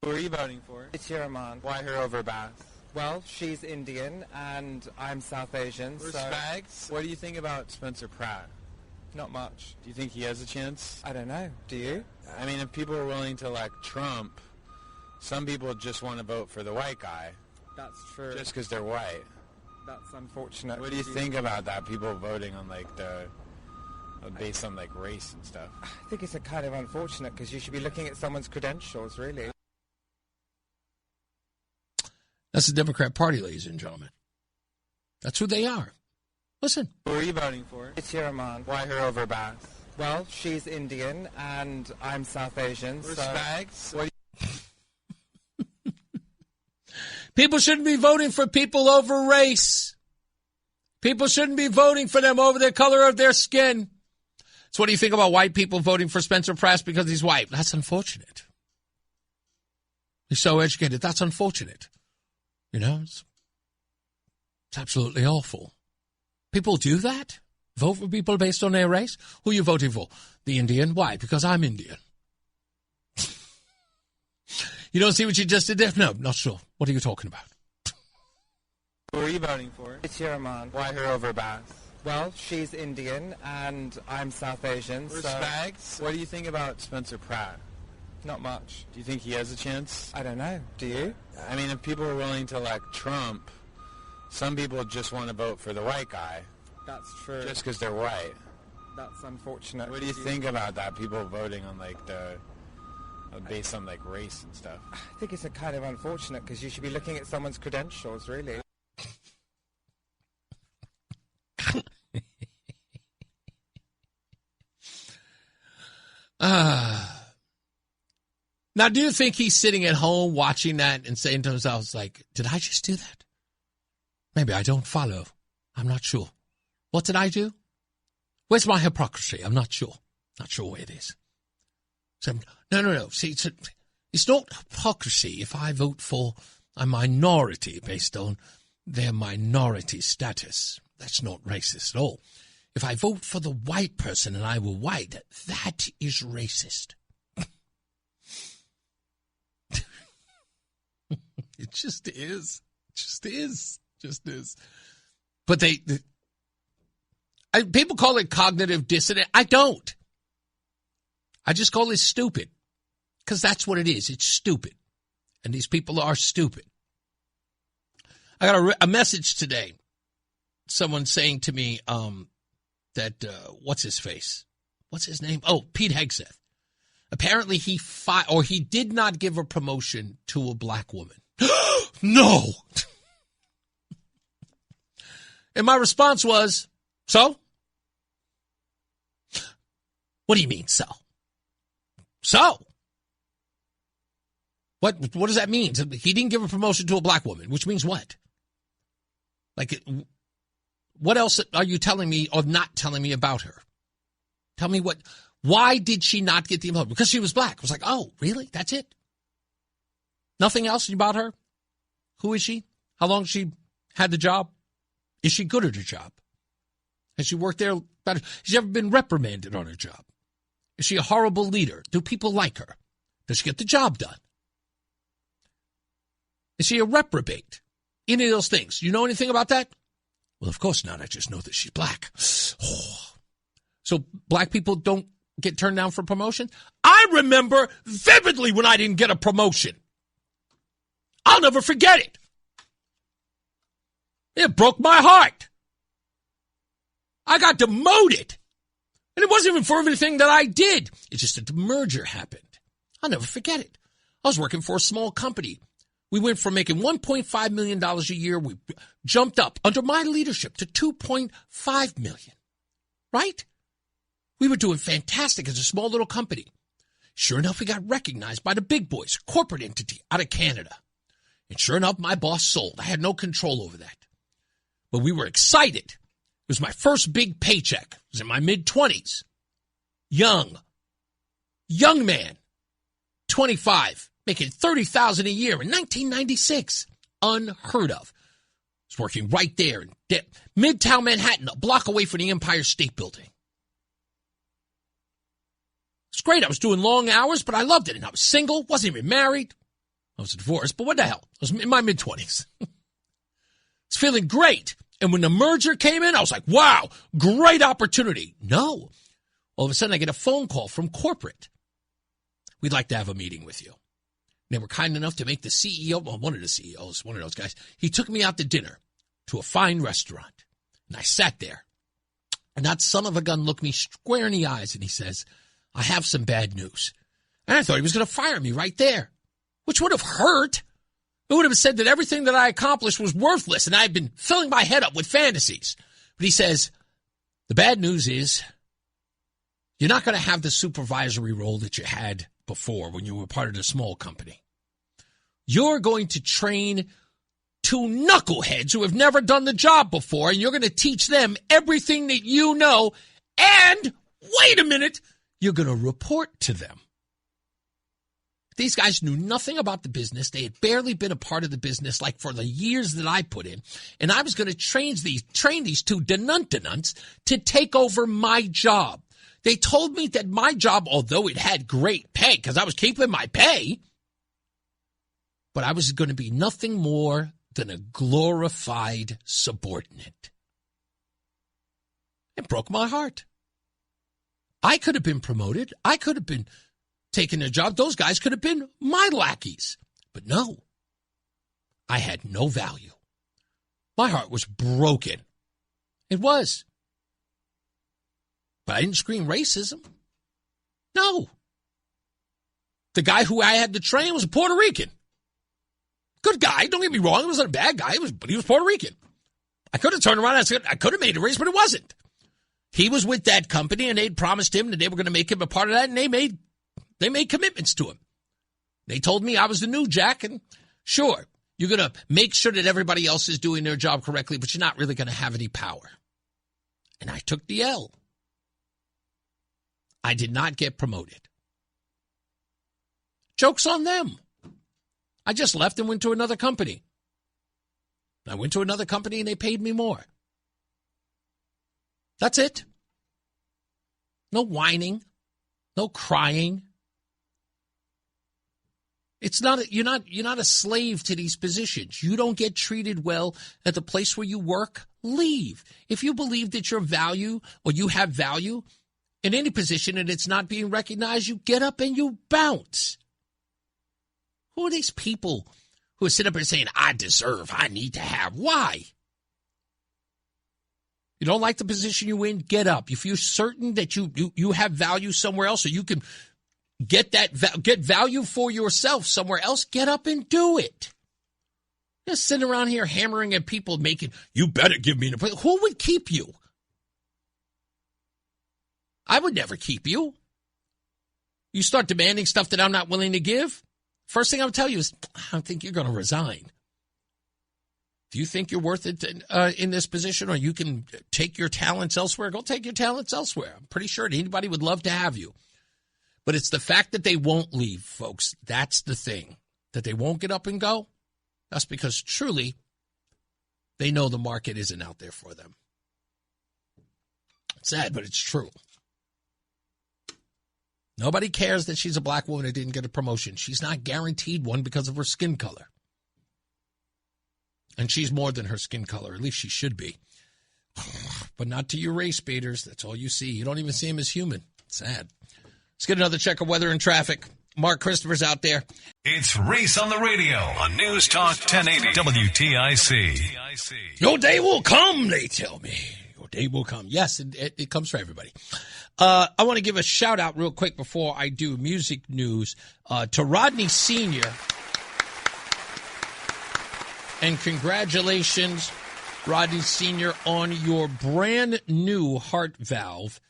Who are you voting for? It's Yaraman. Why her over Bass? Well, she's Indian, and I'm South Asian. Respect. What do you think about Spencer Pratt? Not much. Do you think he has a chance? I don't know. Do you? I mean, if people are willing to elect Trump, some people just want to vote for the white guy. That's true. Just because they're white. That's unfortunate. What do you think about that? People voting on based on race and stuff. I think it's a kind of unfortunate because you should be looking at someone's credentials, really. That's the Democrat Party, ladies and gentlemen. That's who they are. Listen. Who are you voting for? It's Yaraman. Why her over Bass? Well, she's Indian and I'm South Asian. Respect. People shouldn't be voting for people over race. People shouldn't be voting for them over the color of their skin. So what do you think about white people voting for Spencer Pratt because he's white? That's unfortunate. He's so educated. That's unfortunate. It's absolutely awful. People do that? Vote for people based on their race? Who are you voting for? The Indian? Why? Because I'm Indian. You don't see what you just did there? No, not sure. What are you talking about? Who are you voting for? It's Yaraman. Why her over Bass? Well, she's Indian, and I'm South Asian. Respect. What do you think about Spencer Pratt? Not much. Do you think he has a chance? I don't know. Do you? I mean, if people are willing to elect Trump, some people just want to vote for the white guy. That's true. Just because they're white. That's unfortunate. What do you think about that? People voting on based on like race and stuff. I think it's a kind of unfortunate because you should be looking at someone's credentials, really. Now, do you think he's sitting at home watching that and saying to himself, like, did I just do that? Maybe I don't follow. I'm not sure. What did I do? Where's my hypocrisy? I'm not sure. Not sure where it is. So, no. See, it's not hypocrisy if I vote for a minority based on their minority status. That's not racist at all. If I vote for the white person and I were white, that is racist. It just is. Just is. But people call it cognitive dissonance. I don't. I just call it stupid. Because that's what it is. It's stupid. And these people are stupid. I got a message today. Someone saying to me that, what's his face? What's his name? Oh, Pete Hegseth. Apparently he did not give a promotion to a black woman. No! And my response was, so? What do you mean, so? So? What does that mean? He didn't give a promotion to a black woman, which means what? Like, what else are you telling me or not telling me about her? Tell me why did she not get the promotion? Because she was black. I was like, oh, really? That's it? Nothing else about her? Who is she? How long she had the job? Is she good at her job? Has she worked there better? Has she ever been reprimanded on her job? Is she a horrible leader? Do people like her? Does she get the job done? Is she a reprobate? Any of those things. You know anything about that? Well, of course not. I just know that she's black. Oh. So black people don't get turned down for promotion? I remember vividly when I didn't get a promotion. I'll never forget it. It broke my heart. I got demoted. And it wasn't even for anything that I did. It's just that the merger happened. I'll never forget it. I was working for a small company. We went from making $1.5 million a year. We jumped up under my leadership to $2.5 million. Right? We were doing fantastic as a small little company. Sure enough, we got recognized by the big boys, a corporate entity out of Canada. And sure enough, my boss sold. I had no control over that. But we were excited. It was my first big paycheck. I was in my mid-20s. Young man, 25, making $30,000 a year in 1996. Unheard of. I was working right there in Midtown Manhattan, a block away from the Empire State Building. It's great. I was doing long hours, but I loved it. And I was single, wasn't even married. I was divorced, but what the hell? I was in my mid-20s. I was feeling great. And when the merger came in, I was like, wow, great opportunity. No. All of a sudden, I get a phone call from corporate. We'd like to have a meeting with you. And they were kind enough to make the CEO, well, one of the CEOs, one of those guys, he took me out to dinner to a fine restaurant. And I sat there. And that son of a gun looked me square in the eyes, and he says, I have some bad news. And I thought he was going to fire me right there, which would have hurt. It would have said that everything that I accomplished was worthless, and I had been filling my head up with fantasies. But he says, the bad news is you're not going to have the supervisory role that you had before when you were part of the small company. You're going to train two knuckleheads who have never done the job before, and you're going to teach them everything that you know, and, wait a minute, you're going to report to them. These guys knew nothing about the business. They had barely been a part of the business like for the years that I put in. And I was going to train these two denunts to take over my job. They told me that my job, although it had great pay, because I was keeping my pay, but I was going to be nothing more than a glorified subordinate. It broke my heart. I could have been promoted. I could have been taking a job. Those guys could have been my lackeys. But no, I had no value. My heart was broken. It was. But I didn't scream racism. No. The guy who I had to train was a Puerto Rican. Good guy. Don't get me wrong. He wasn't a bad guy. But he was Puerto Rican. I could have turned around and said, I could have made a raise, but it wasn't. He was with that company, and they'd promised him that they were going to make him a part of that, and they made commitments to him. They told me I was the new Jack, and sure, you're going to make sure that everybody else is doing their job correctly, but you're not really going to have any power. And I took the L. I did not get promoted. Joke's on them. I just left and went to another company. I went to another company and they paid me more. That's it. No whining, no crying. You're not a slave to these positions. You don't get treated well at the place where you work, leave. If you believe that your value or you have value in any position and it's not being recognized, you get up and you bounce. Who are these people who sit up and saying, I need to have? Why? You don't like the position you're in? Get up. If you're certain that you have value somewhere else, or you can get value for yourself somewhere else, get up and do it. Just sitting around here hammering at people, you better give me an. Who would keep you? I would never keep you. You start demanding stuff that I'm not willing to give, first thing I would tell you is, I don't think you're going to resign. Do you think you're worth it in this position, or you can take your talents elsewhere? Go take your talents elsewhere. I'm pretty sure anybody would love to have you. But it's the fact that they won't leave, folks. That's the thing. That they won't get up and go. That's because truly they know the market isn't out there for them. It's sad, but it's true. Nobody cares that she's a black woman who didn't get a promotion. She's not guaranteed one because of her skin color. And she's more than her skin color. At least she should be. But not to your race baiters. That's all you see. You don't even see him as human. Sad. Let's get another check of weather and traffic. Mark Christopher's out there. It's Reese on the radio on News Talk 1080 WTIC. Your day will come, they tell me. Your day will come. Yes, it comes for everybody. I want to give a shout out real quick before I do music news to Rodney Sr. And congratulations, Rodney Sr., on your brand new heart valve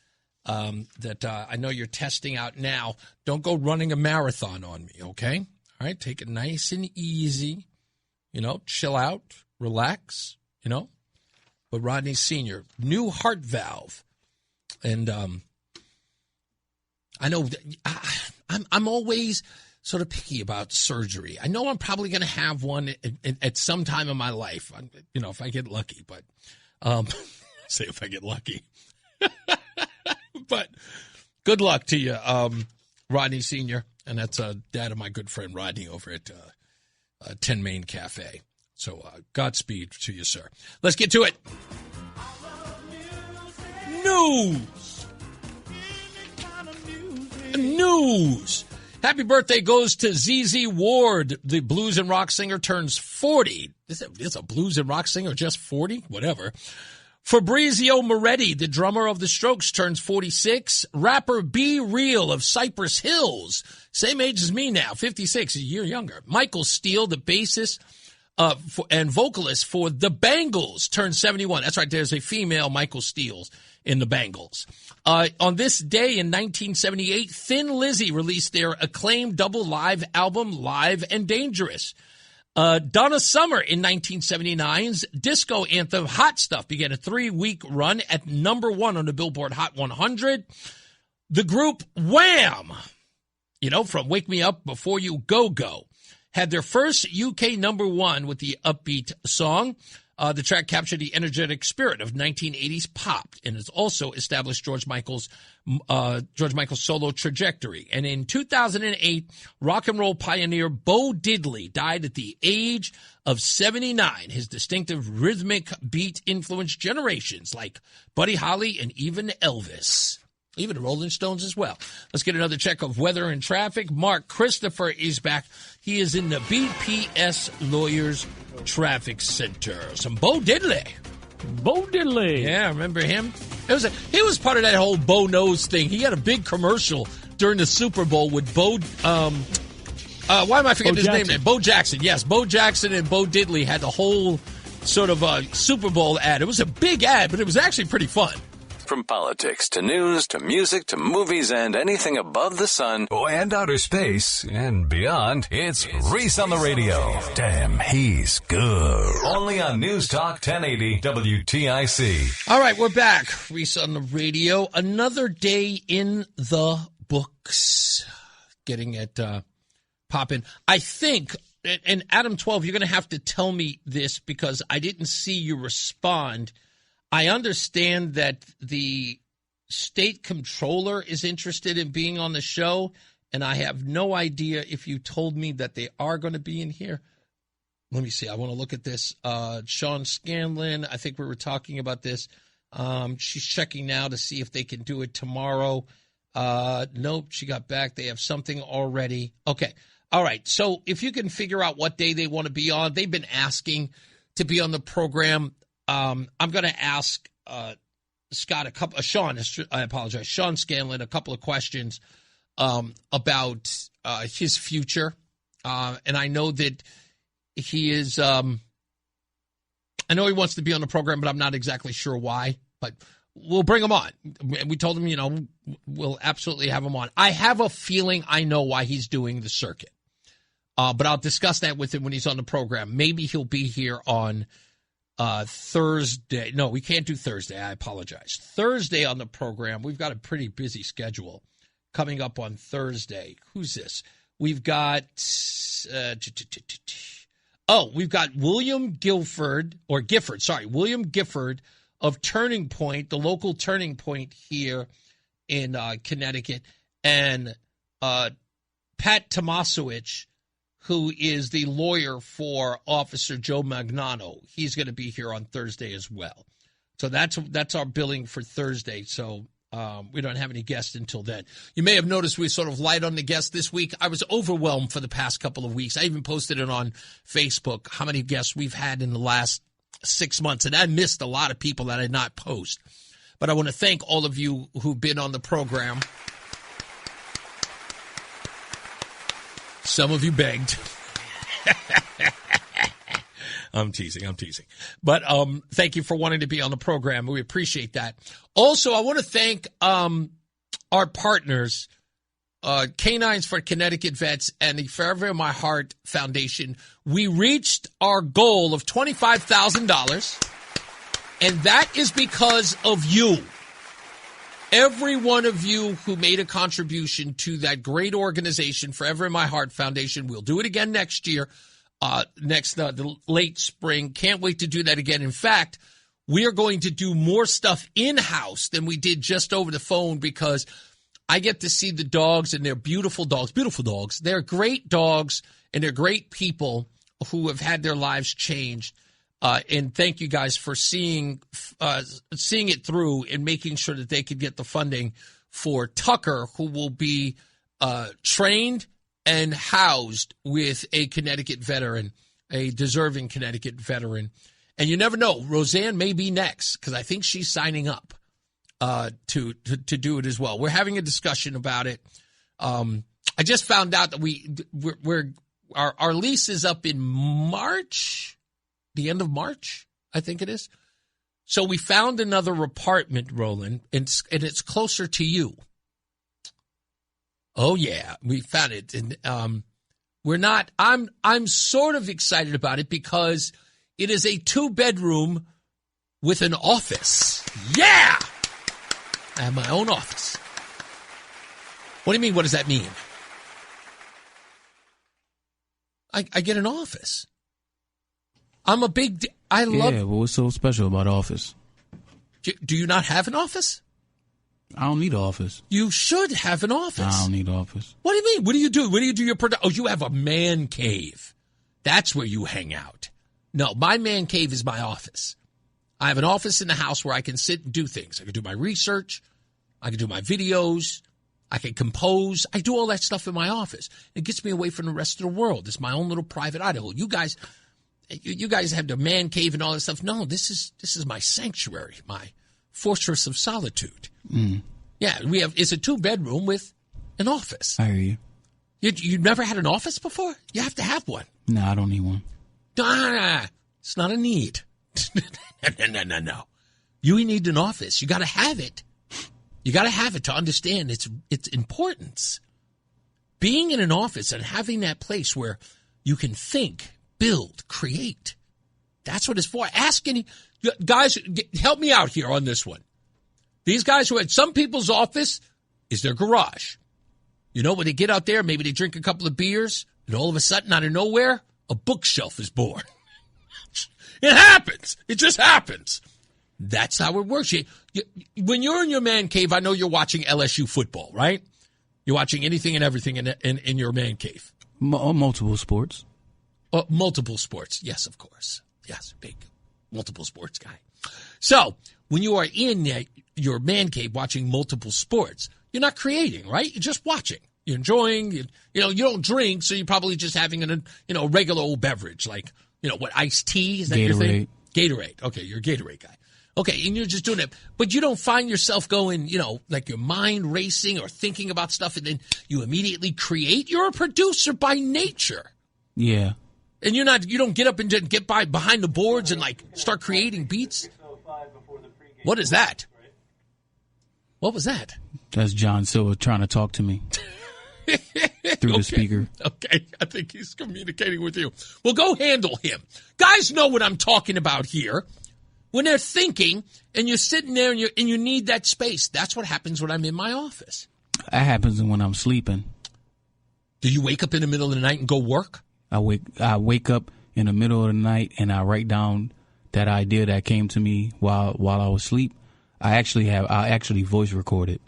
that I know you're testing out now. Don't go running a marathon on me, okay? All right, take it nice and easy. Chill out, relax, But Rodney Sr., new heart valve. And I know I'm always sort of picky about surgery. I know I'm probably going to have one at some time in my life, if I get lucky. But say if I get lucky. But good luck to you, Rodney Sr. And that's dad of my good friend Rodney over at 10 Main Cafe. So Godspeed to you, sir. Let's get to it. News. Happy birthday goes to ZZ Ward. The blues and rock singer turns 40. Is a blues and rock singer just 40? Whatever. Fabrizio Moretti, the drummer of the Strokes, turns 46. Rapper B Real of Cypress Hills, same age as me now, 56, a year younger. Michael Steele, the bassist and vocalist for the Bangles, turns 71. That's right, there's a female Michael Steele in the Bangles. On this day in 1978, Thin Lizzy released their acclaimed double live album, Live and Dangerous. Donna Summer in 1979's disco anthem Hot Stuff began a 3-week run at number 1 on the Billboard Hot 100. The group Wham, from Wake Me Up Before You Go Go, had their first UK number 1 with the upbeat song. The track captured the energetic spirit of 1980s pop and has also established George Michael's solo trajectory. And in 2008, rock and roll pioneer Bo Diddley died at the age of 79. His distinctive rhythmic beat influenced generations like Buddy Holly and even Elvis. Even the Rolling Stones as well. Let's get another check of weather and traffic. Mark Christopher is back. He is in the BPS Lawyers Traffic Center. Some Bo Diddley. Bo Diddley. Yeah, remember him? He was part of that whole Bo Knows thing. He had a big commercial during the Super Bowl with Bo. Why am I forgetting his name? Bo Jackson. Yes, Bo Jackson and Bo Diddley had the whole sort of Super Bowl ad. It was a big ad, but it was actually pretty fun. From politics to news to music to movies and anything above the sun and outer space and beyond, it's Reese on the radio. Damn, he's good. Only on News Talk 1080 WTIC. All right, we're back. Reese on the radio. Another day in the books. Getting it popping. I think, and Adam 12, you're going to have to tell me this because I didn't see you respond. I understand that the state comptroller is interested in being on the show, and I have no idea if you told me that they are going to be in here. Let me see. I want to look at this. Sean Scanlon, I think we were talking about this. She's checking now to see if they can do it tomorrow. Nope, she got back. They have something already. Okay. All right. So if you can figure out what day they want to be on, they've been asking to be on the program. I'm going to ask Sean Scanlon a couple of questions about his future. And I know that he is I know he wants to be on the program, but I'm not exactly sure why. But we'll bring him on. We told him, we'll absolutely have him on. I have a feeling I know why he's doing the circuit. But I'll discuss that with him when he's on the program. Maybe he'll be here on Thursday. No, we can't do Thursday. I apologize. Thursday on the program, we've got a pretty busy schedule coming up on Thursday. Who's this? We've got we've got William Gifford of Turning Point, the local Turning Point here in Connecticut, and Pat Tomasowicz, who is the lawyer for Officer Joe Magnano. He's going to be here on Thursday as well. So that's our billing for Thursday. So we don't have any guests until then. You may have noticed we sort of light on the guests this week. I was overwhelmed for the past couple of weeks. I even posted it on Facebook, how many guests we've had in the last 6 months. And I missed a lot of people that I did not post. But I want to thank all of you who've been on the program. Some of you begged. I'm teasing. But thank you for wanting to be on the program. We appreciate that. Also, I want to thank our partners, Canines for Connecticut Vets and the Forever in My Heart Foundation. We reached our goal of $25,000, and that is because of you. Every one of you who made a contribution to that great organization, Forever in My Heart Foundation. We'll do it again next year, the late spring. Can't wait to do that again. In fact, we are going to do more stuff in-house than we did just over the phone because I get to see the dogs, and they're beautiful dogs. Beautiful dogs. They're great dogs, and they're great people who have had their lives changed. And thank you guys for seeing it through and making sure that they could get the funding for Tucker, who will be trained and housed with a Connecticut veteran, a deserving Connecticut veteran. And you never know, Roseanne may be next because I think she's signing up to do it as well. We're having a discussion about it. I just found out that our lease is up in March. The end of March, I think it is. So we found another apartment, Roland, and it's closer to you. Oh yeah, we found it, and we're not. I'm sort of excited about it because it is a 2-bedroom with an office. Yeah, I have my own office. What do you mean? What does that mean? I get an office. I love. Yeah, well, what's so special about office? Do you not have an office? I don't need an office. You should have an office. I don't need an office. What do you mean? What do you do? What do you do your production? Oh, you have a man cave. That's where you hang out. No, my man cave is my office. I have an office in the house where I can sit and do things. I can do my research. I can do my videos. I can compose. I do all that stuff in my office. It gets me away from the rest of the world. It's my own little private Idaho. You guys have the man cave and all that stuff. No, this is my sanctuary, my fortress of solitude. Mm. Yeah, it's a 2-bedroom with An office. I hear you. You never had an office before? You have to have one. No, I don't need one. It's not a need. No. You need an office. You got to have it. You got to have it to understand its importance. Being in an office and having that place where you can think, build, create. That's what it's for. Ask any guys, help me out here on this one. These guys who at some people's office is their garage. You know, when they get out there, maybe they drink a couple of beers, and all of a sudden, out of nowhere, a bookshelf is born. It happens. It just happens. That's how it works. When you're in your man cave, I know you're watching LSU football, right? You're watching anything and everything in your man cave. Multiple sports. Multiple sports. Yes, of course. Yes, big multiple sports guy. So when you are in your man cave watching multiple sports, you're not creating, right? You're just watching. You're enjoying. You don't drink, so you're probably just having a regular old beverage like, what, iced tea? Is that Gatorade. Your thing? Gatorade. Okay, you're a Gatorade guy. Okay, and you're just doing it. But you don't find yourself going, like your mind racing or thinking about stuff, and then you immediately create. You're a producer by nature. Yeah. And you don't get up and just get behind the boards and like start creating beats. What is that? What was that? That's John Silver trying to talk to me through the speaker. Okay, I think he's communicating with you. Well, go handle him. Guys know what I'm talking about here. When they're thinking and you're sitting there and you need that space, that's what happens when I'm in my office. That happens when I'm sleeping. Do you wake up in the middle of the night and go work? I wake up in the middle of the night and I write down that idea that came to me while I was asleep. I actually voice record it.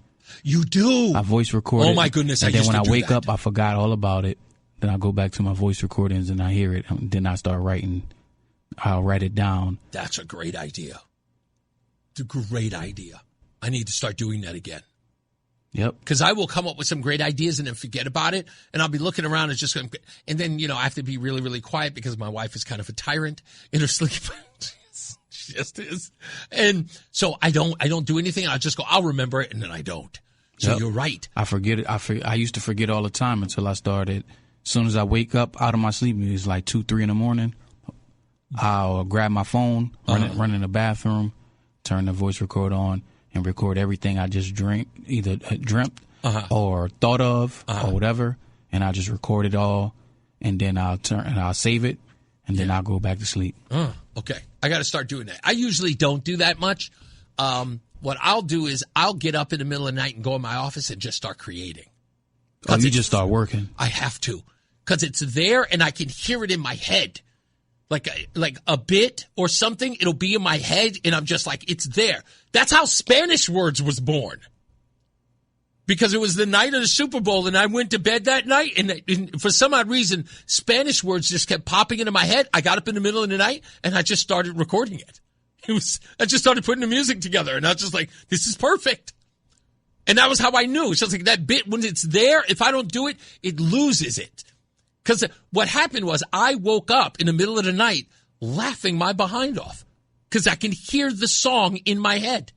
You do? I voice record it. Oh my goodness! And then when I wake up, I forgot all about it. Then I go back to my voice recordings and I hear it. And then I start writing. I'll write it down. That's a great idea. It's a great idea. I need to start doing that again. Yep. Because I will come up with some great ideas and then forget about it. And I'll be looking around and just going, and then, I have to be really, really quiet because my wife is kind of a tyrant in her sleep. She just is. And so I don't do anything. I'll just go, I'll remember it. And then I don't. So Yep. You're right. I forget it. I used to forget all the time until I started. As soon as I wake up out of my sleep, it's like 2, 3 in the morning. I'll grab my phone, run in the bathroom, turn the voice record on, and record everything I just either dreamt or thought of or whatever, and I'll just record it all, and then I'll save it, and then I'll go back to sleep. Okay. I got to start doing that. I usually don't do that much. What I'll do is I'll get up in the middle of the night and go in my office and just start creating. Oh, you just start working? I have to, because it's there and I can hear it in my head. Like a bit or something, it'll be in my head, and I'm just like, it's there. That's how Spanish Words was born. Because it was the night of the Super Bowl, and I went to bed that night, and for some odd reason, Spanish Words just kept popping into my head. I got up in the middle of the night, and I just started recording it. I just started putting the music together, and I was just like, this is perfect. And that was how I knew. It's just like that bit, when it's there, if I don't do it, it loses it. Because what happened was I woke up in the middle of the night laughing my behind off because I can hear the song in my head.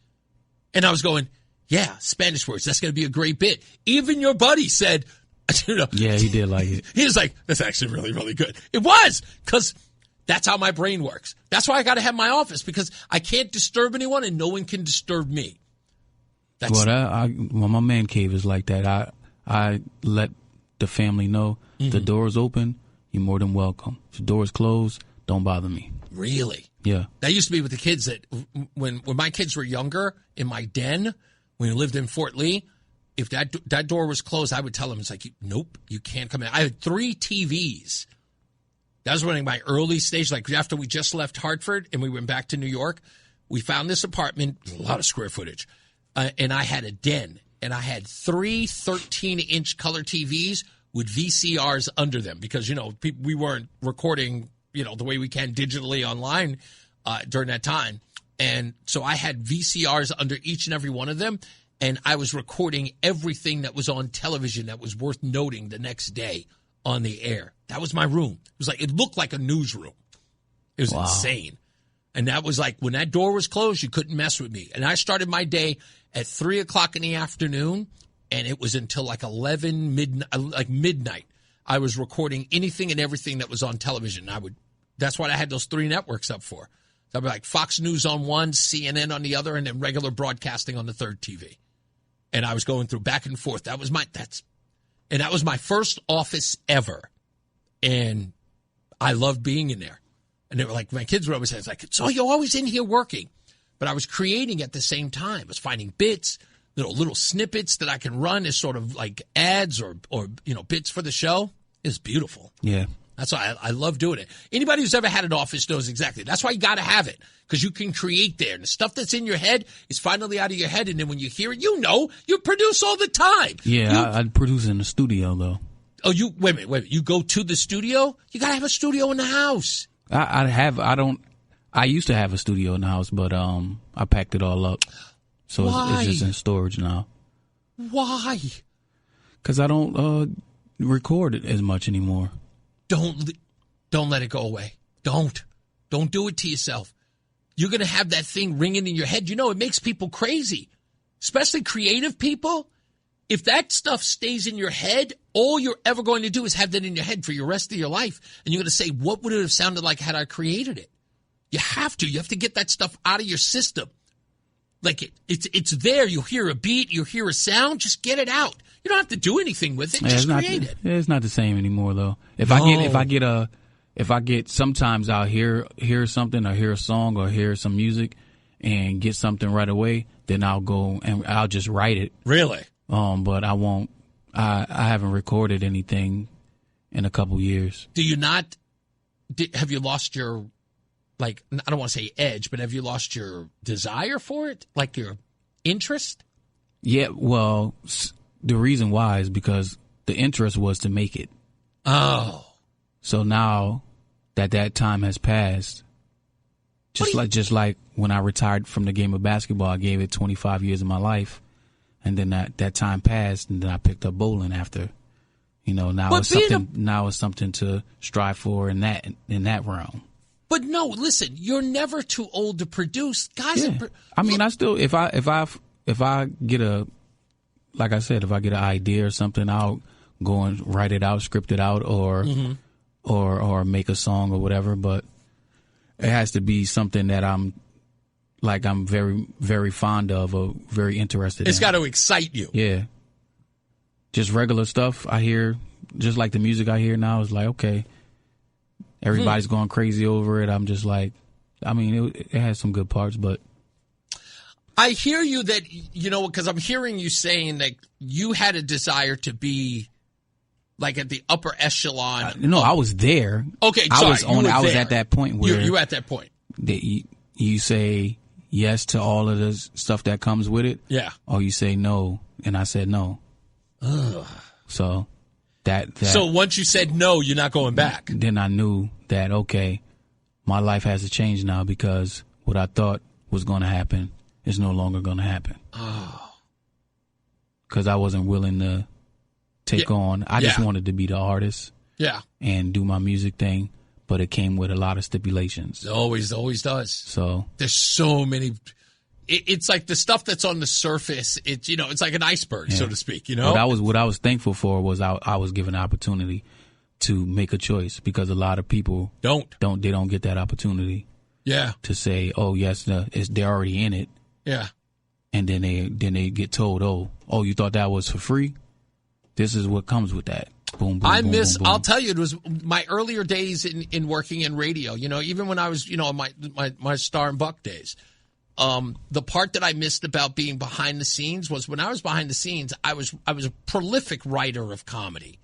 And I was going, yeah, Spanish Words, that's going to be a great bit. Even your buddy said, Yeah, he did like it. He was like, that's actually really, really good. It was, because that's how my brain works. That's why I got to have my office, because I can't disturb anyone and no one can disturb me. Well, my man cave is like that. I let the family know. The door is open, you're more than welcome. If the door is closed, don't bother me. Really? Yeah. That used to be with the kids that when my kids were younger, in my den, when we lived in Fort Lee, if that door was closed, I would tell them, it's like, nope, you can't come in. I had 3 TVs. That was when in my early stage, like after we just left Hartford and we went back to New York, we found this apartment, a lot of square footage, and I had a den, and I had 3 13-inch color TVs with VCRs under them because, we weren't recording, the way we can digitally online during that time. And so I had VCRs under each and every one of them, and I was recording everything that was on television that was worth noting the next day on the air. That was my room. It looked like a newsroom. It was insane. And that was like, when that door was closed, you couldn't mess with me. And I started my day at 3 o'clock in the afternoon And it was until like midnight. I was recording anything and everything that was on television. That's what I had those 3 networks up for. So I'd be like Fox News on one, CNN on the other, and then regular broadcasting on the third TV. And I was going through back and forth. That was my first office ever. And I loved being in there. And they were like, my kids would always say, it's like, so you're always in here working. But I was creating at the same time. I was finding bits, little snippets that I can run as sort of like ads or bits for the show. It's beautiful. Yeah. That's why I love doing it. Anybody who's ever had an office knows exactly. That's why you got to have it, because you can create there. And the stuff that's in your head is finally out of your head. And then when you hear it, you produce all the time. Yeah, I produce in the studio, though. Oh, wait a minute. You go to the studio? You got to have a studio in the house. I used to have a studio in the house, but I packed it all up. So it's just in storage now. Why? Because I don't record it as much anymore. Don't let it go away. Don't do it to yourself. You're going to have that thing ringing in your head. It makes people crazy, especially creative people. If that stuff stays in your head, all you're ever going to do is have that in your head for your rest of your life. And you're going to say, what would it have sounded like had I created it? You have to. You have to get that stuff out of your system. Like it's there. You'll hear a beat. You'll hear a sound. Just get it out. You don't have to do anything with it. Just create it. It's not the same anymore, though. If I get sometimes I'll hear something or hear a song or hear some music and get something right away, then I'll go and I'll just write it. Really? But I won't. I haven't recorded anything in a couple years. Do you not? Have you lost your, I don't want to say edge, but have you lost your desire for it? Like your interest? Yeah. Well, the reason why is because the interest was to make it. Oh. So now that time has passed, just like when I retired from the game of basketball, I gave it 25 years of my life. And then that time passed, and then I picked up bowling after. Now it's something to strive for in that realm. But no, listen, you're never too old to produce, guys. Yeah. I still if I get like I said, if I get an idea or something, I'll go and write it out, script it out, or make a song or whatever. But it has to be something that I'm very, very fond of or very interested in. It's got to excite you. Yeah. Just regular stuff I hear, just like the music I hear now is like, okay, everybody's going crazy over it. I'm just like, it has some good parts, but. I hear you that, because I'm hearing you saying that you had a desire to be like at the upper echelon. No, I was there. Okay, sorry. I was at that point where. You were at that point. You say yes to all of the stuff that comes with it. Yeah. Or you say no, and I said no. Ugh. So So once you said no, you're not going back. Then I knew that, okay, my life has to change now because what I thought was going to happen is no longer going to happen. Oh. Because I wasn't willing to take on. I just wanted to be the artist. Yeah. And do my music thing. But it came with a lot of stipulations. It always does. So there's so many. It's like the stuff that's on the surface. It's it's like an iceberg, so to speak. What I was thankful for was I was given an opportunity to make a choice, because a lot of people don't get that opportunity. Yeah. To say, oh yes, they're already in it. Yeah. And then they get told, oh, you thought that was for free? This is what comes with that. Boom, boom, boom, boom, boom. I'll tell you, it was my earlier days in working in radio, even when I was, my Star and Buck days. The part that I missed about being behind the scenes was when I was behind the scenes, I was a prolific writer of comedy.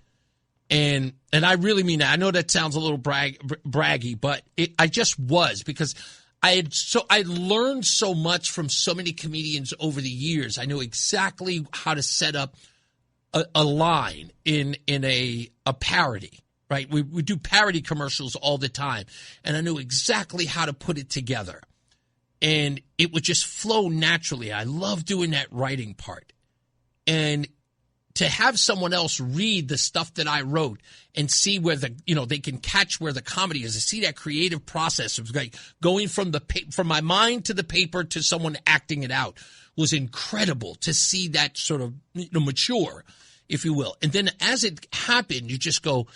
And I really mean that. I know that sounds a little braggy, but I just was, because I learned so much from so many comedians over the years. I knew exactly how to set up a line in a parody, right? We do parody commercials all the time, and I knew exactly how to put it together, and it would just flow naturally. I love doing that writing part, and to have someone else read the stuff that I wrote and see where they can catch where the comedy is, to see that creative process of like going from my mind to the paper to someone acting it out was incredible to see that sort of mature, if you will. And then as it happened, you just go,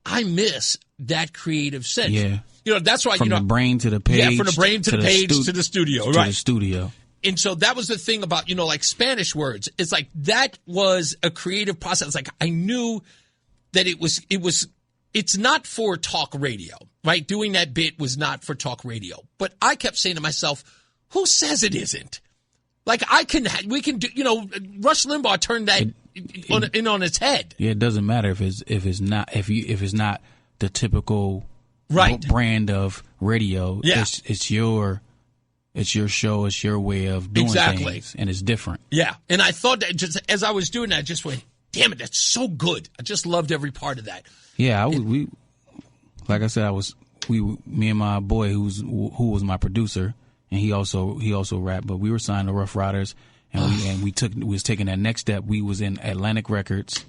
I miss that creative sense. Yeah. That's why, from the brain to the page. Yeah, from the brain to the page to the studio. To right. the studio. And so that was the thing about, like Spanish words. It's like that was a creative process. Like I knew that it's not for talk radio, right? Doing that bit was not for talk radio. But I kept saying to myself, who says it isn't? Like we can do, Rush Limbaugh turned that on its head. Yeah, it doesn't matter if it's not the typical brand of radio. Yeah. It's your show, it's your way of doing things, and it's different. Yeah, and I thought that just as I was doing that, I just went, damn it, that's so good. I just loved every part of that. Yeah, we like I said, me and my boy who was my producer, and he also rapped, but we were signed to Rough Riders, and we was taking that next step. We was in Atlantic Records,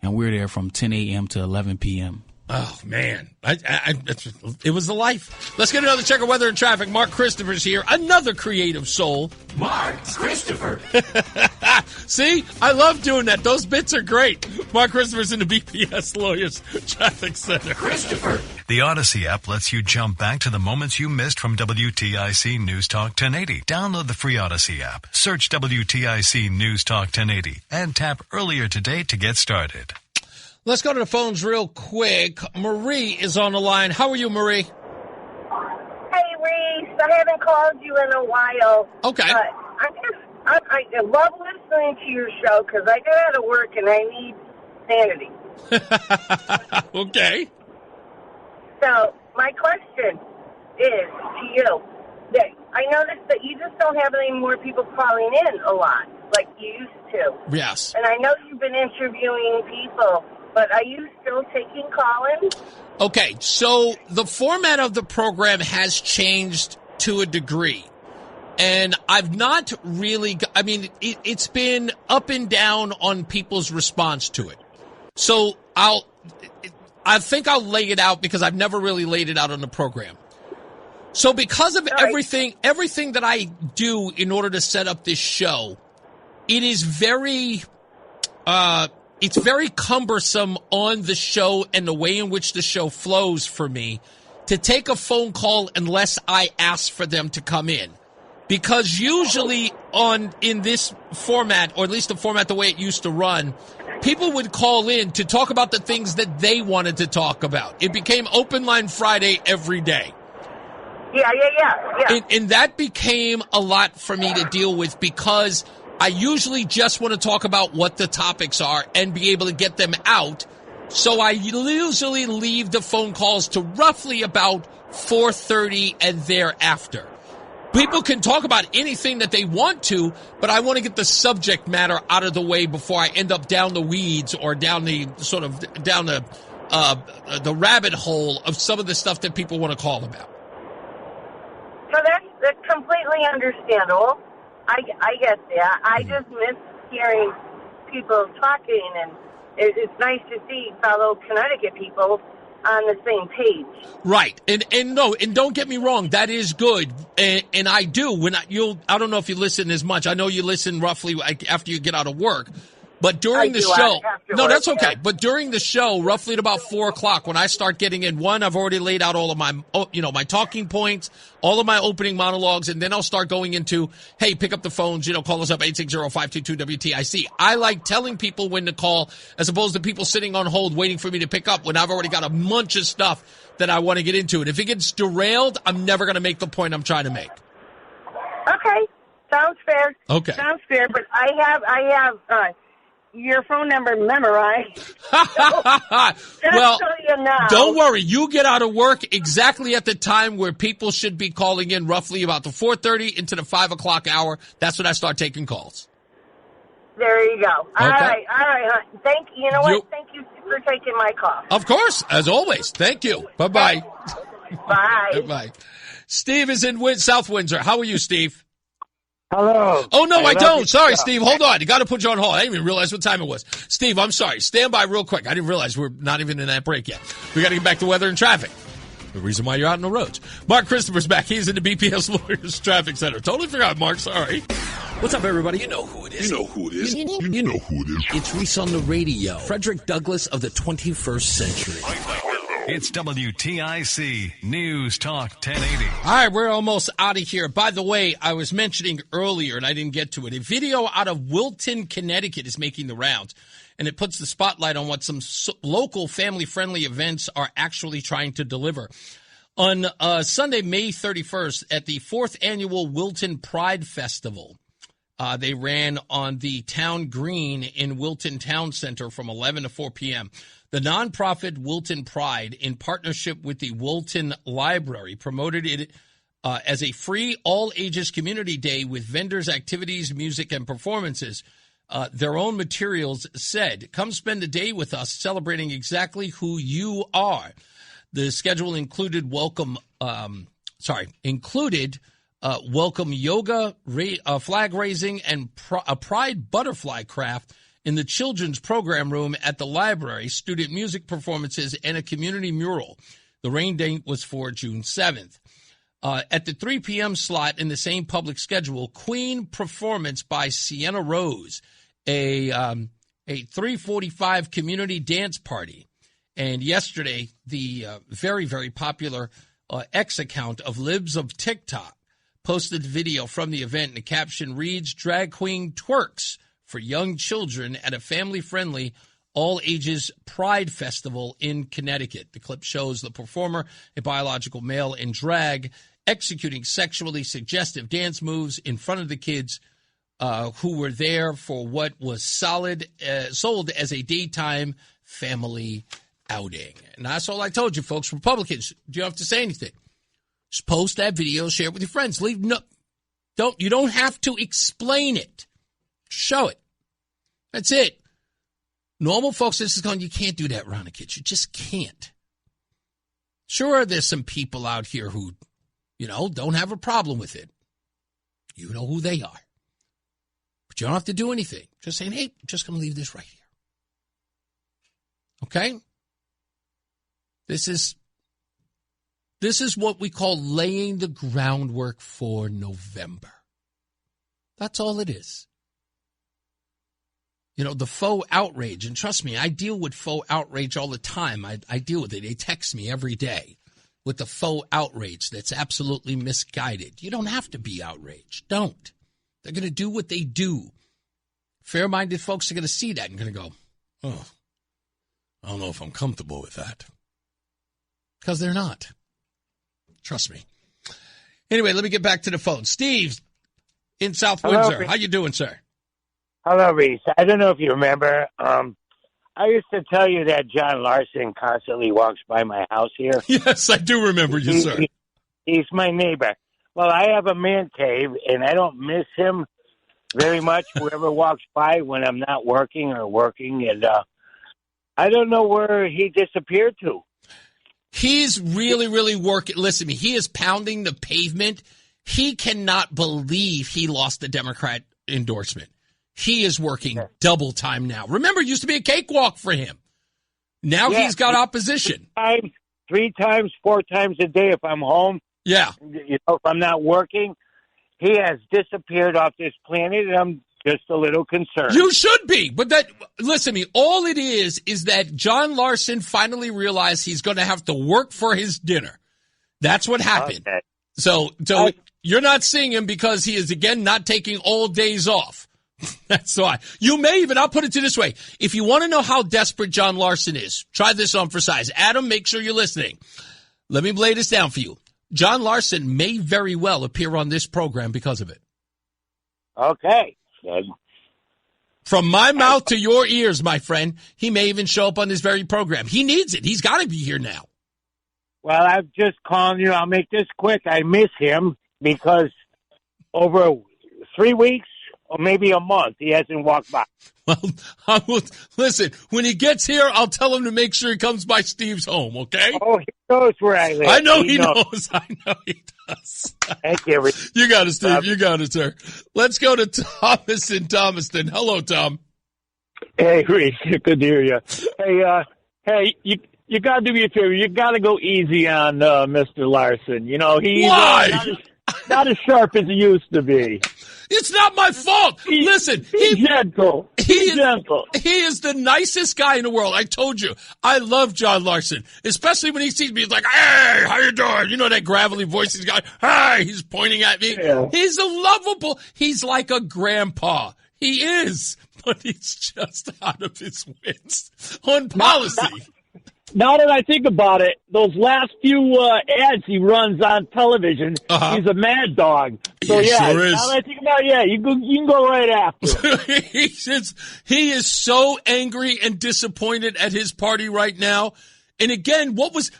and we were there from 10 a.m. to 11 p.m. Oh, man. It was the life. Let's get another check of weather and traffic. Mark Christopher's here. Another creative soul. Mark Christopher. See? I love doing that. Those bits are great. Mark Christopher's in the BPS Lawyers Traffic Center. Christopher. The Odyssey app lets you jump back to the moments you missed from WTIC News Talk 1080. Download the free Odyssey app. Search WTIC News Talk 1080 and tap earlier today to get started. Let's go to the phones real quick. Marie is on the line. How are you, Marie? Hey, Reese. I haven't called you in a while. Okay. But I love listening to your show because I get out of work and I need sanity. Okay. So my question is to you. That I noticed that you just don't have any more people calling in a lot like you used to. Yes. And I know you've been interviewing people. But are you still taking call-ins? Okay, so the format of the program has changed to a degree. And I've not really, it's been up and down on people's response to it. So I think I'll lay it out because I've never really laid it out on the program. So because of everything that I do in order to set up this show, it is very, it's very cumbersome on the show and the way in which the show flows for me to take a phone call unless I ask for them to come in. Because usually in this format, or at least the format the way it used to run, people would call in to talk about the things that they wanted to talk about. It became Open Line Friday every day. Yeah. And that became a lot for me to deal with because I usually just want to talk about what the topics are and be able to get them out. So I usually leave the phone calls to roughly about 4:30 and thereafter. People can talk about anything that they want to, but I want to get the subject matter out of the way before I end up down the weeds or down the rabbit hole of some of the stuff that people want to call about. So that's completely understandable. I get that. I just miss hearing people talking, and it's nice to see fellow Connecticut people on the same page. Right. And don't get me wrong, that is good. And I do. I don't know if you listen as much. I know you listen roughly after you get out of work. But during the show, no, that's okay. Yeah. But during the show, roughly at about 4:00, when I start getting in, I've already laid out all of my, my talking points, all of my opening monologues, and then I'll start going into, hey, pick up the phones, call us up 860-522-WTIC. I like telling people when to call, as opposed to people sitting on hold waiting for me to pick up when I've already got a bunch of stuff that I want to get into. And if it gets derailed, I'm never going to make the point I'm trying to make. Okay, sounds fair. Okay, sounds fair. But I have your phone number memorized. Well, don't worry. You get out of work exactly at the time where people should be calling in, roughly about the 4:30 into the 5:00 hour. That's when I start taking calls. There you go. All right. Thank you. You know what? Thank you for taking my call. Of course, as always. Thank you. Bye-bye. Bye. Bye. Steve is in South Windsor. How are you, Steve? Hello. Oh, no, I don't. Sorry, Steve. Hold on. You got to put you on hold. I didn't even realize what time it was. Steve, I'm sorry. Stand by real quick. I didn't realize we're not even in that break yet. We got to get back to weather and traffic. The reason why you're out on the roads. Mark Christopher's back. He's in the BPS Lawyers Traffic Center. Totally forgot, Mark. Sorry. What's up, everybody? You know who it is. You know who it is. You know who it is. It's Reese on the radio. Frederick Douglass of the 21st century. It's WTIC News Talk 1080. All right, we're almost out of here. By the way, I was mentioning earlier, and I didn't get to it, a video out of Wilton, Connecticut is making the rounds, and it puts the spotlight on what some local family-friendly events are actually trying to deliver. On Sunday, May 31st, at the 4th Annual Wilton Pride Festival, they ran on the town green in Wilton Town Center from 11 to 4 p.m. The nonprofit Wilton Pride, in partnership with the Wilton Library, promoted it as a free all-ages community day with vendors, activities, music, and performances. Their own materials said, "Come spend a day with us celebrating exactly who you are." The schedule included welcome yoga, flag raising, and a pride butterfly craft in the children's program room at the library, student music performances, and a community mural. The rain date was for June 7th. At the 3 p.m. slot in the same public schedule, Queen performance by Sienna Rose, a 3:45 community dance party. And yesterday, the very, very popular X account of Libs of TikTok posted the video from the event, and the caption reads, "Drag Queen twerks for young children at a family-friendly, all-ages Pride Festival in Connecticut." The clip shows the performer, a biological male in drag, executing sexually suggestive dance moves in front of the kids who were there for what was sold as a daytime family outing. And that's all I told you, folks. Republicans, you don't have to say anything. Just post that video, share it with your friends. You don't have to explain it. Show it. That's it. Normal folks, this is going, you can't do that around the kids. You just can't. Sure, there's some people out here who, don't have a problem with it. You know who they are. But you don't have to do anything. Just saying, hey, I'm just going to leave this right here. Okay? This is what we call laying the groundwork for November. That's all it is. The faux outrage, and trust me, I deal with faux outrage all the time. I deal with it. They text me every day with the faux outrage that's absolutely misguided. You don't have to be outraged. Don't. They're going to do what they do. Fair-minded folks are going to see that and going to go, oh, I don't know if I'm comfortable with that. Because they're not. Trust me. Anyway, let me get back to the phone. Steve in South Windsor. How you doing, sir? Hello, Reese. I don't know if you remember. I used to tell you that John Larson constantly walks by my house here. Yes, I do remember you, sir. He's my neighbor. Well, I have a man cave, and I don't miss him very much. Whoever walks by when I'm not working, and I don't know where he disappeared to. He's really, really working. Listen to me. He is pounding the pavement. He cannot believe he lost the Democrat endorsement. He is working double time now. Remember, it used to be a cakewalk for him. Now he's got opposition. 3 times, 4 times a day if I'm home. Yeah. If I'm not working, he has disappeared off this planet, and I'm just a little concerned. You should be. But listen to me, all it is that John Larson finally realized he's going to have to work for his dinner. That's what happened. Okay. So you're not seeing him because he is, again, not taking all days off. That's why. You may even, I'll put it to this way. If you want to know how desperate John Larson is, try this on for size. Adam, make sure you're listening. Let me lay this down for you. John Larson may very well appear on this program because of it. Okay. From my mouth to your ears, my friend, he may even show up on this very program. He needs it. He's got to be here now. Well, I've just called you. I'll make this quick. I miss him because over 3 weeks or maybe a month, he hasn't walked by. Well, listen, when he gets here, I'll tell him to make sure he comes by Steve's home, okay? Oh, he knows where I live. I know he knows. I know he does. Thank you. You got it, Steve. You got it, sir. Let's go to Thomas in Thomaston. Hello, Tom. Hey, Reese. Good to hear you. Hey, you got to do me a favor. You got to go easy on Mr. Larson. He's Why? Not as sharp as he used to be. It's not my fault. Listen, he's gentle. He's gentle. He is the nicest guy in the world. I told you. I love John Larson, especially when he sees me. He's like, hey, how you doing? You know that gravelly voice he's got? Hey, he's pointing at me. Yeah. He's a lovable. He's like a grandpa. He is, but he's just out of his wits on policy. Now that I think about it, those last few ads he runs on television, he's a mad dog. So He yeah, sure is. now that I think about it, you can go right after him. He is so angry and disappointed at his party right now. And again,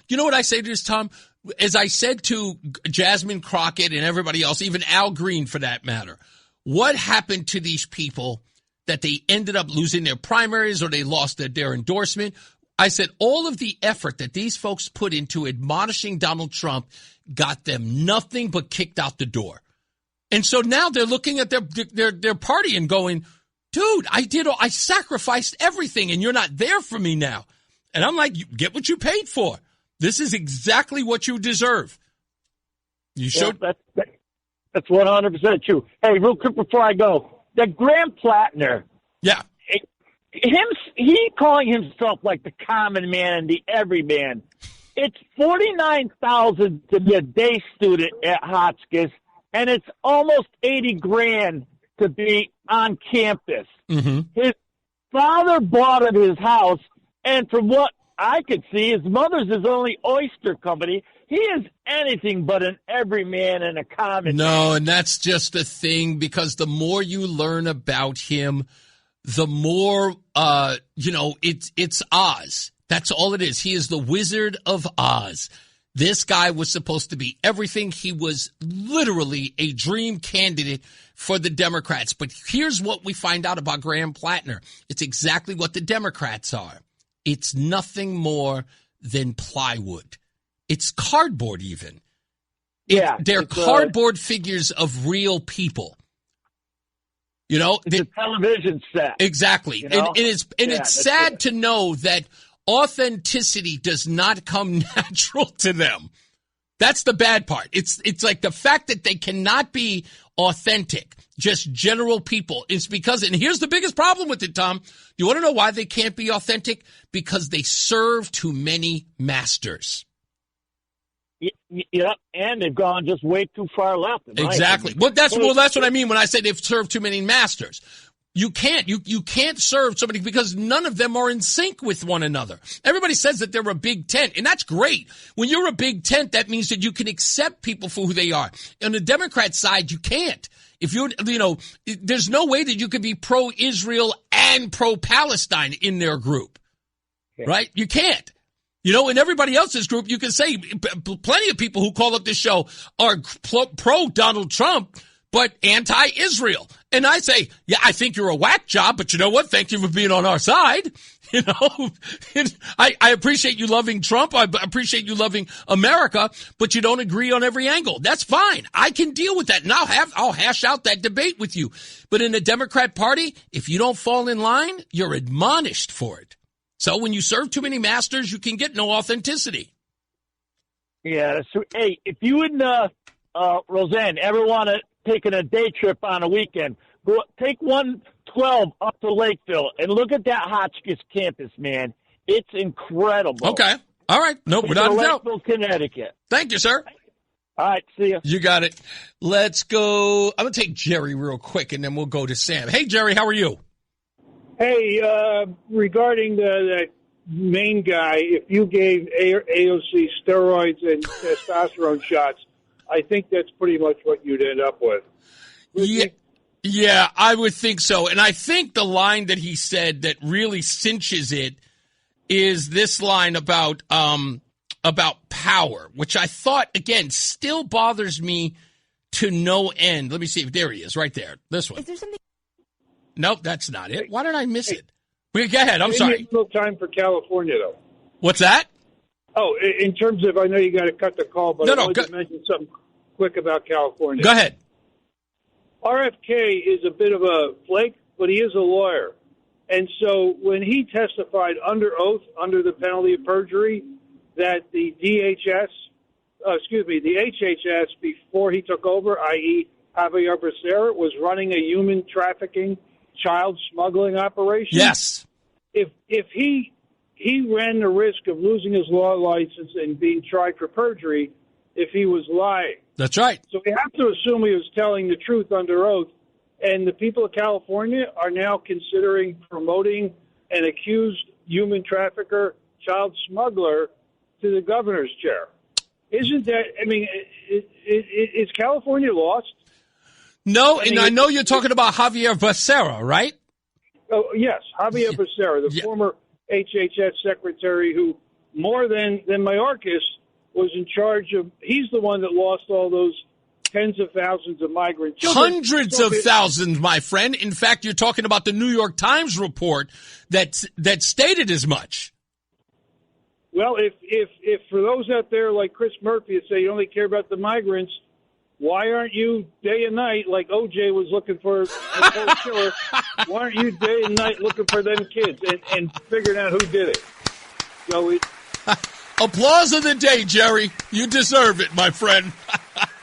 you know what I say to this, Tom? As I said to Jasmine Crockett and everybody else, even Al Green for that matter, what happened to these people that they ended up losing their primaries or they lost their endorsement? I said all of the effort that these folks put into admonishing Donald Trump got them nothing but kicked out the door. And so now they're looking at their party and going, dude, I sacrificed everything and you're not there for me now. And I'm like, you get what you paid for. This is exactly what you deserve. You showed. Yeah, that's 100% true. Hey, real quick before I go, that Graham Platner. Yeah. He calling himself like the common man and the everyman. It's $49,000 to be a day student at Hotchkiss, and it's almost $80,000 to be on campus. Mm-hmm. His father bought him his house, and from what I could see, his mother's his only oyster company. He is anything but an everyman and a common man. No, and that's just the thing, because the more you learn about him, the more, it's Oz. That's all it is. He is the Wizard of Oz. This guy was supposed to be everything. He was literally a dream candidate for the Democrats. But here's what we find out about Graham Platner. It's exactly what the Democrats are. It's nothing more than plywood. It's cardboard even. They're cardboard figures of real people. You know, it's a television set. Exactly. You know? And it's sad to know that authenticity does not come natural to them. That's the bad part. It's like the fact that they cannot be authentic, just general people. It's because, and here's the biggest problem with it, Tom. You want to know why they can't be authentic? Because they serve too many masters. Yep, and they've gone just way too far left. Exactly. That's what I mean when I say they've served too many masters. You can't serve somebody because none of them are in sync with one another. Everybody says that they're a big tent, and that's great. When you're a big tent, that means that you can accept people for who they are. On the Democrat side, you can't. If there's no way that you could be pro-Israel and pro-Palestine in their group, right? You can't. In everybody else's group, you can say plenty of people who call up this show are pro-Donald Trump, but anti-Israel. And I say, yeah, I think you're a whack job, but you know what? Thank you for being on our side. I appreciate you loving Trump. I appreciate you loving America, but you don't agree on every angle. That's fine. I can deal with that, and I'll hash out that debate with you. But in the Democrat Party, if you don't fall in line, you're admonished for it. So when you serve too many masters, you can get no authenticity. Yeah, that's true. Hey, if you and Roseanne ever want to take a day trip on a weekend, take 112 up to Lakeville and look at that Hotchkiss campus, man. It's incredible. Okay. All right. Nope, without a doubt. Lakeville, Connecticut. Thank you, sir. All right, see you. You got it. Let's go. I'm going to take Jerry real quick, and then we'll go to Sam. Hey, Jerry, how are you? Hey, regarding that main guy, if you gave AOC steroids and testosterone shots, I think that's pretty much what you'd end up with. Yeah, I would think so. And I think the line that he said that really cinches it is this line about power, which I thought, again, still bothers me to no end. Let me see if there he is, right there. This one. Is there something? Nope, that's not it. Why did I miss it? Go ahead. I'm sorry. No time for California, though. What's that? Oh, in terms of, I know you got to cut the call, but I wanted to mention something quick about California. Go ahead. RFK is a bit of a flake, but he is a lawyer. And so when he testified under oath, under the penalty of perjury, that the HHS, before he took over, i.e., Javier Becerra was running a human trafficking, child smuggling operation? Yes. If he ran the risk of losing his law license and being tried for perjury if he was lying. That's right. So we have to assume he was telling the truth under oath. And the people of California are now considering promoting an accused human trafficker, child smuggler to the governor's chair. Isn't that, I mean, is California lost? No, and I know you're talking about Javier Becerra, right? Oh, yes, Javier Becerra, the former HHS secretary who, more than Mayorkas, was in charge of, he's the one that lost all those tens of thousands of migrant children. Hundreds of thousands, my friend. In fact, you're talking about the New York Times report that stated as much. Well, if for those out there like Chris Murphy that say you only care about the migrants, why aren't you day and night, like OJ was looking for a killer, why aren't you day and night looking for them kids and figuring out who did it? So applause of the day, Jerry. You deserve it, my friend.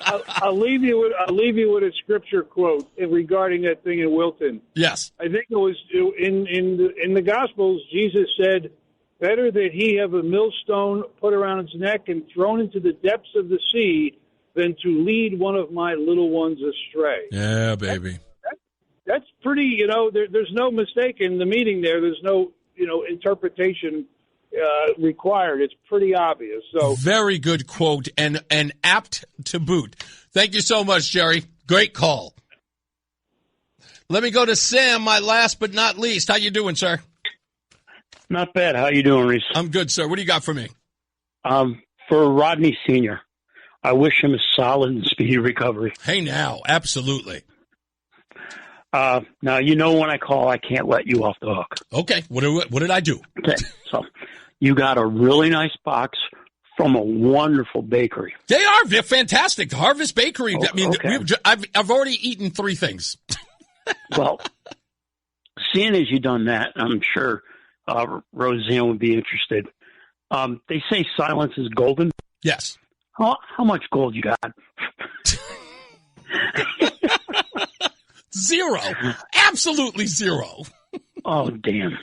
I'll leave you with a scripture quote regarding that thing in Wilton. Yes, I think it was in the Gospels. Jesus said, "Better that he have a millstone put around his neck and thrown into the depths of the sea than to lead one of my little ones astray." Yeah, baby. That's pretty. There's no mistake in the meaning there. There's no interpretation required. It's pretty obvious. So very good quote and apt to boot. Thank you so much, Jerry. Great call. Let me go to Sam, my last but not least. How you doing, sir? Not bad. How you doing, Reese? I'm good, sir. What do you got for me? For Rodney Sr., I wish him a solid and speedy recovery. Hey, now, absolutely. Now, when I call, I can't let you off the hook. Okay. What did I do? Okay. So you got a really nice box from a wonderful bakery. They're fantastic. Harvest Bakery. Okay. I mean, I've already eaten 3 things. Well, seeing as you've done that, I'm sure Roseanne would be interested. They say silence is golden. Yes. How much gold you got? 0. Absolutely 0. Oh, damn.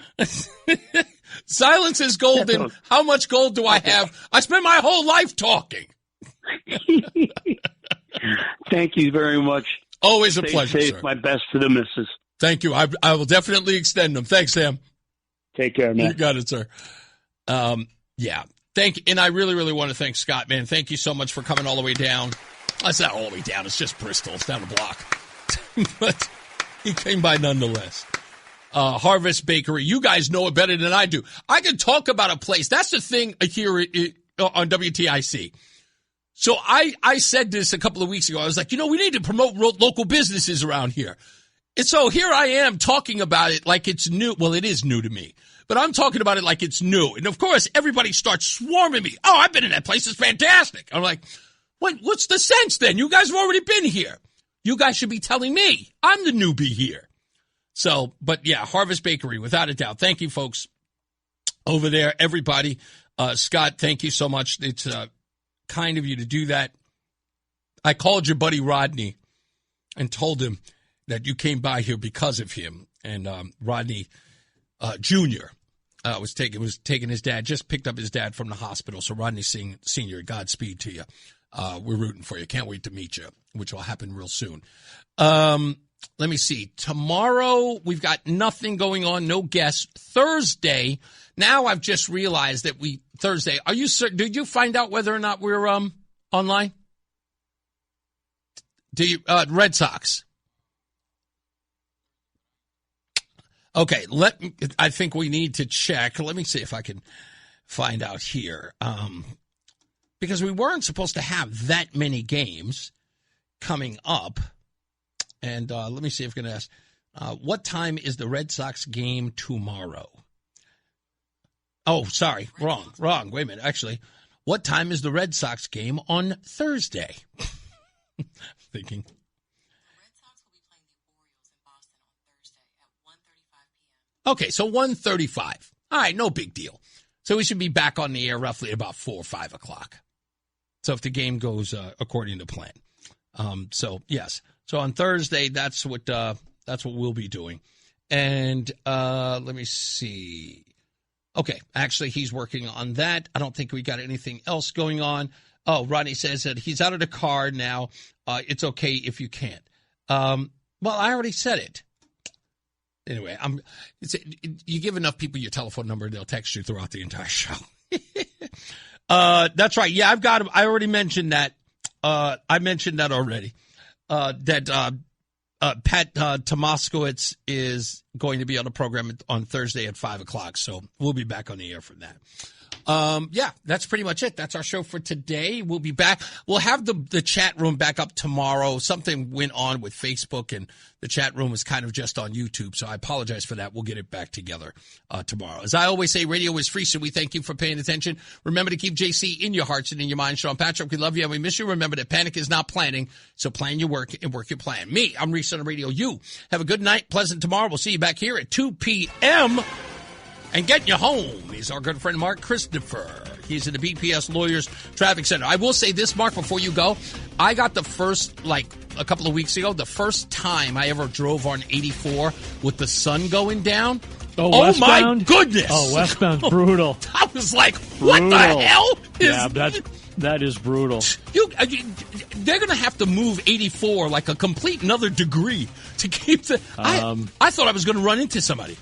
Silence is golden. How much gold do I have? I spent my whole life talking. Thank you very much. Always a pleasure, safe. Sir. My best to the missus. Thank you. I will definitely extend them. Thanks, Sam. Take care, man. You got it, sir. Yeah. And I really, really want to thank Scott, man. Thank you so much for coming all the way down. It's not all the way down. It's just Bristol. It's down the block. But he came by nonetheless. Harvest Bakery. You guys know it better than I do. I can talk about a place. That's the thing here on WTIC. So I said this a couple of weeks ago. I was like, we need to promote local businesses around here. And so here I am talking about it like it's new. Well, it is new to me. But I'm talking about it like it's new. And, of course, everybody starts swarming me. Oh, I've been in that place. It's fantastic. I'm like, what's the sense then? You guys have already been here. You guys should be telling me. I'm the newbie here. So, but, yeah, Harvest Bakery, without a doubt. Thank you, folks, over there, everybody. Scott, thank you so much. It's kind of you to do that. I called your buddy Rodney and told him that you came by here because of him. And Rodney Jr. was taking his dad, just picked up his dad from the hospital. So Rodney Sr., Godspeed to you. We're rooting for you. Can't wait to meet you, which will happen real soon. Let me see. Tomorrow, we've got nothing going on, no guests. Thursday, now I've just realized that Thursday, are you certain? Did you find out whether or not we're online? Do you, Red Sox? Okay, I think we need to check. Let me see if I can find out here. Because we weren't supposed to have that many games coming up. And let me see if I can ask, what time is the Red Sox game tomorrow? Oh, sorry, wrong. Wait a minute. Actually, what time is the Red Sox game on Thursday? Thinking. Okay, so 1:35. All right, no big deal. So we should be back on the air roughly about 4 or 5 o'clock. So if the game goes according to plan. So, yes, So on Thursday, that's what we'll be doing. And let me see. Okay, actually, he's working on that. I don't think we got anything else going on. Oh, Rodney says that he's out of the car now. It's okay if you can't. Well, I already said it. Anyway, you give enough people your telephone number, they'll text you throughout the entire show. That's right. Yeah, I've got him. I already mentioned that. I mentioned that already. That Pat Tomaskowitz is going to be on the program on Thursday at 5 o'clock. So we'll be back on the air from that. Yeah, that's pretty much it. That's our show for today. We'll be back. We'll have the chat room back up tomorrow. Something went on with Facebook, and the chat room is kind of just on YouTube, so I apologize for that. We'll get it back together tomorrow. As I always say, radio is free, so we thank you for paying attention. Remember to keep JC in your hearts and in your mind. Sean Patrick, we love you and we miss you. Remember that panic is not planning, so plan your work and work your plan. Me, I'm Reese on the radio. You have a good night, pleasant tomorrow. We'll see you back here at 2 p.m., and getting you home is our good friend Mark Christopher. He's in the BPS Lawyers Traffic Center. I will say this, Mark, before you go. I got the first, a couple of weeks ago, the first time I ever drove on 84 with the sun going down. Oh, my goodness. Oh, westbound's brutal. I was like, what the hell? That is brutal. They're going to have to move 84 like a complete another degree to keep the... I thought I was going to run into somebody.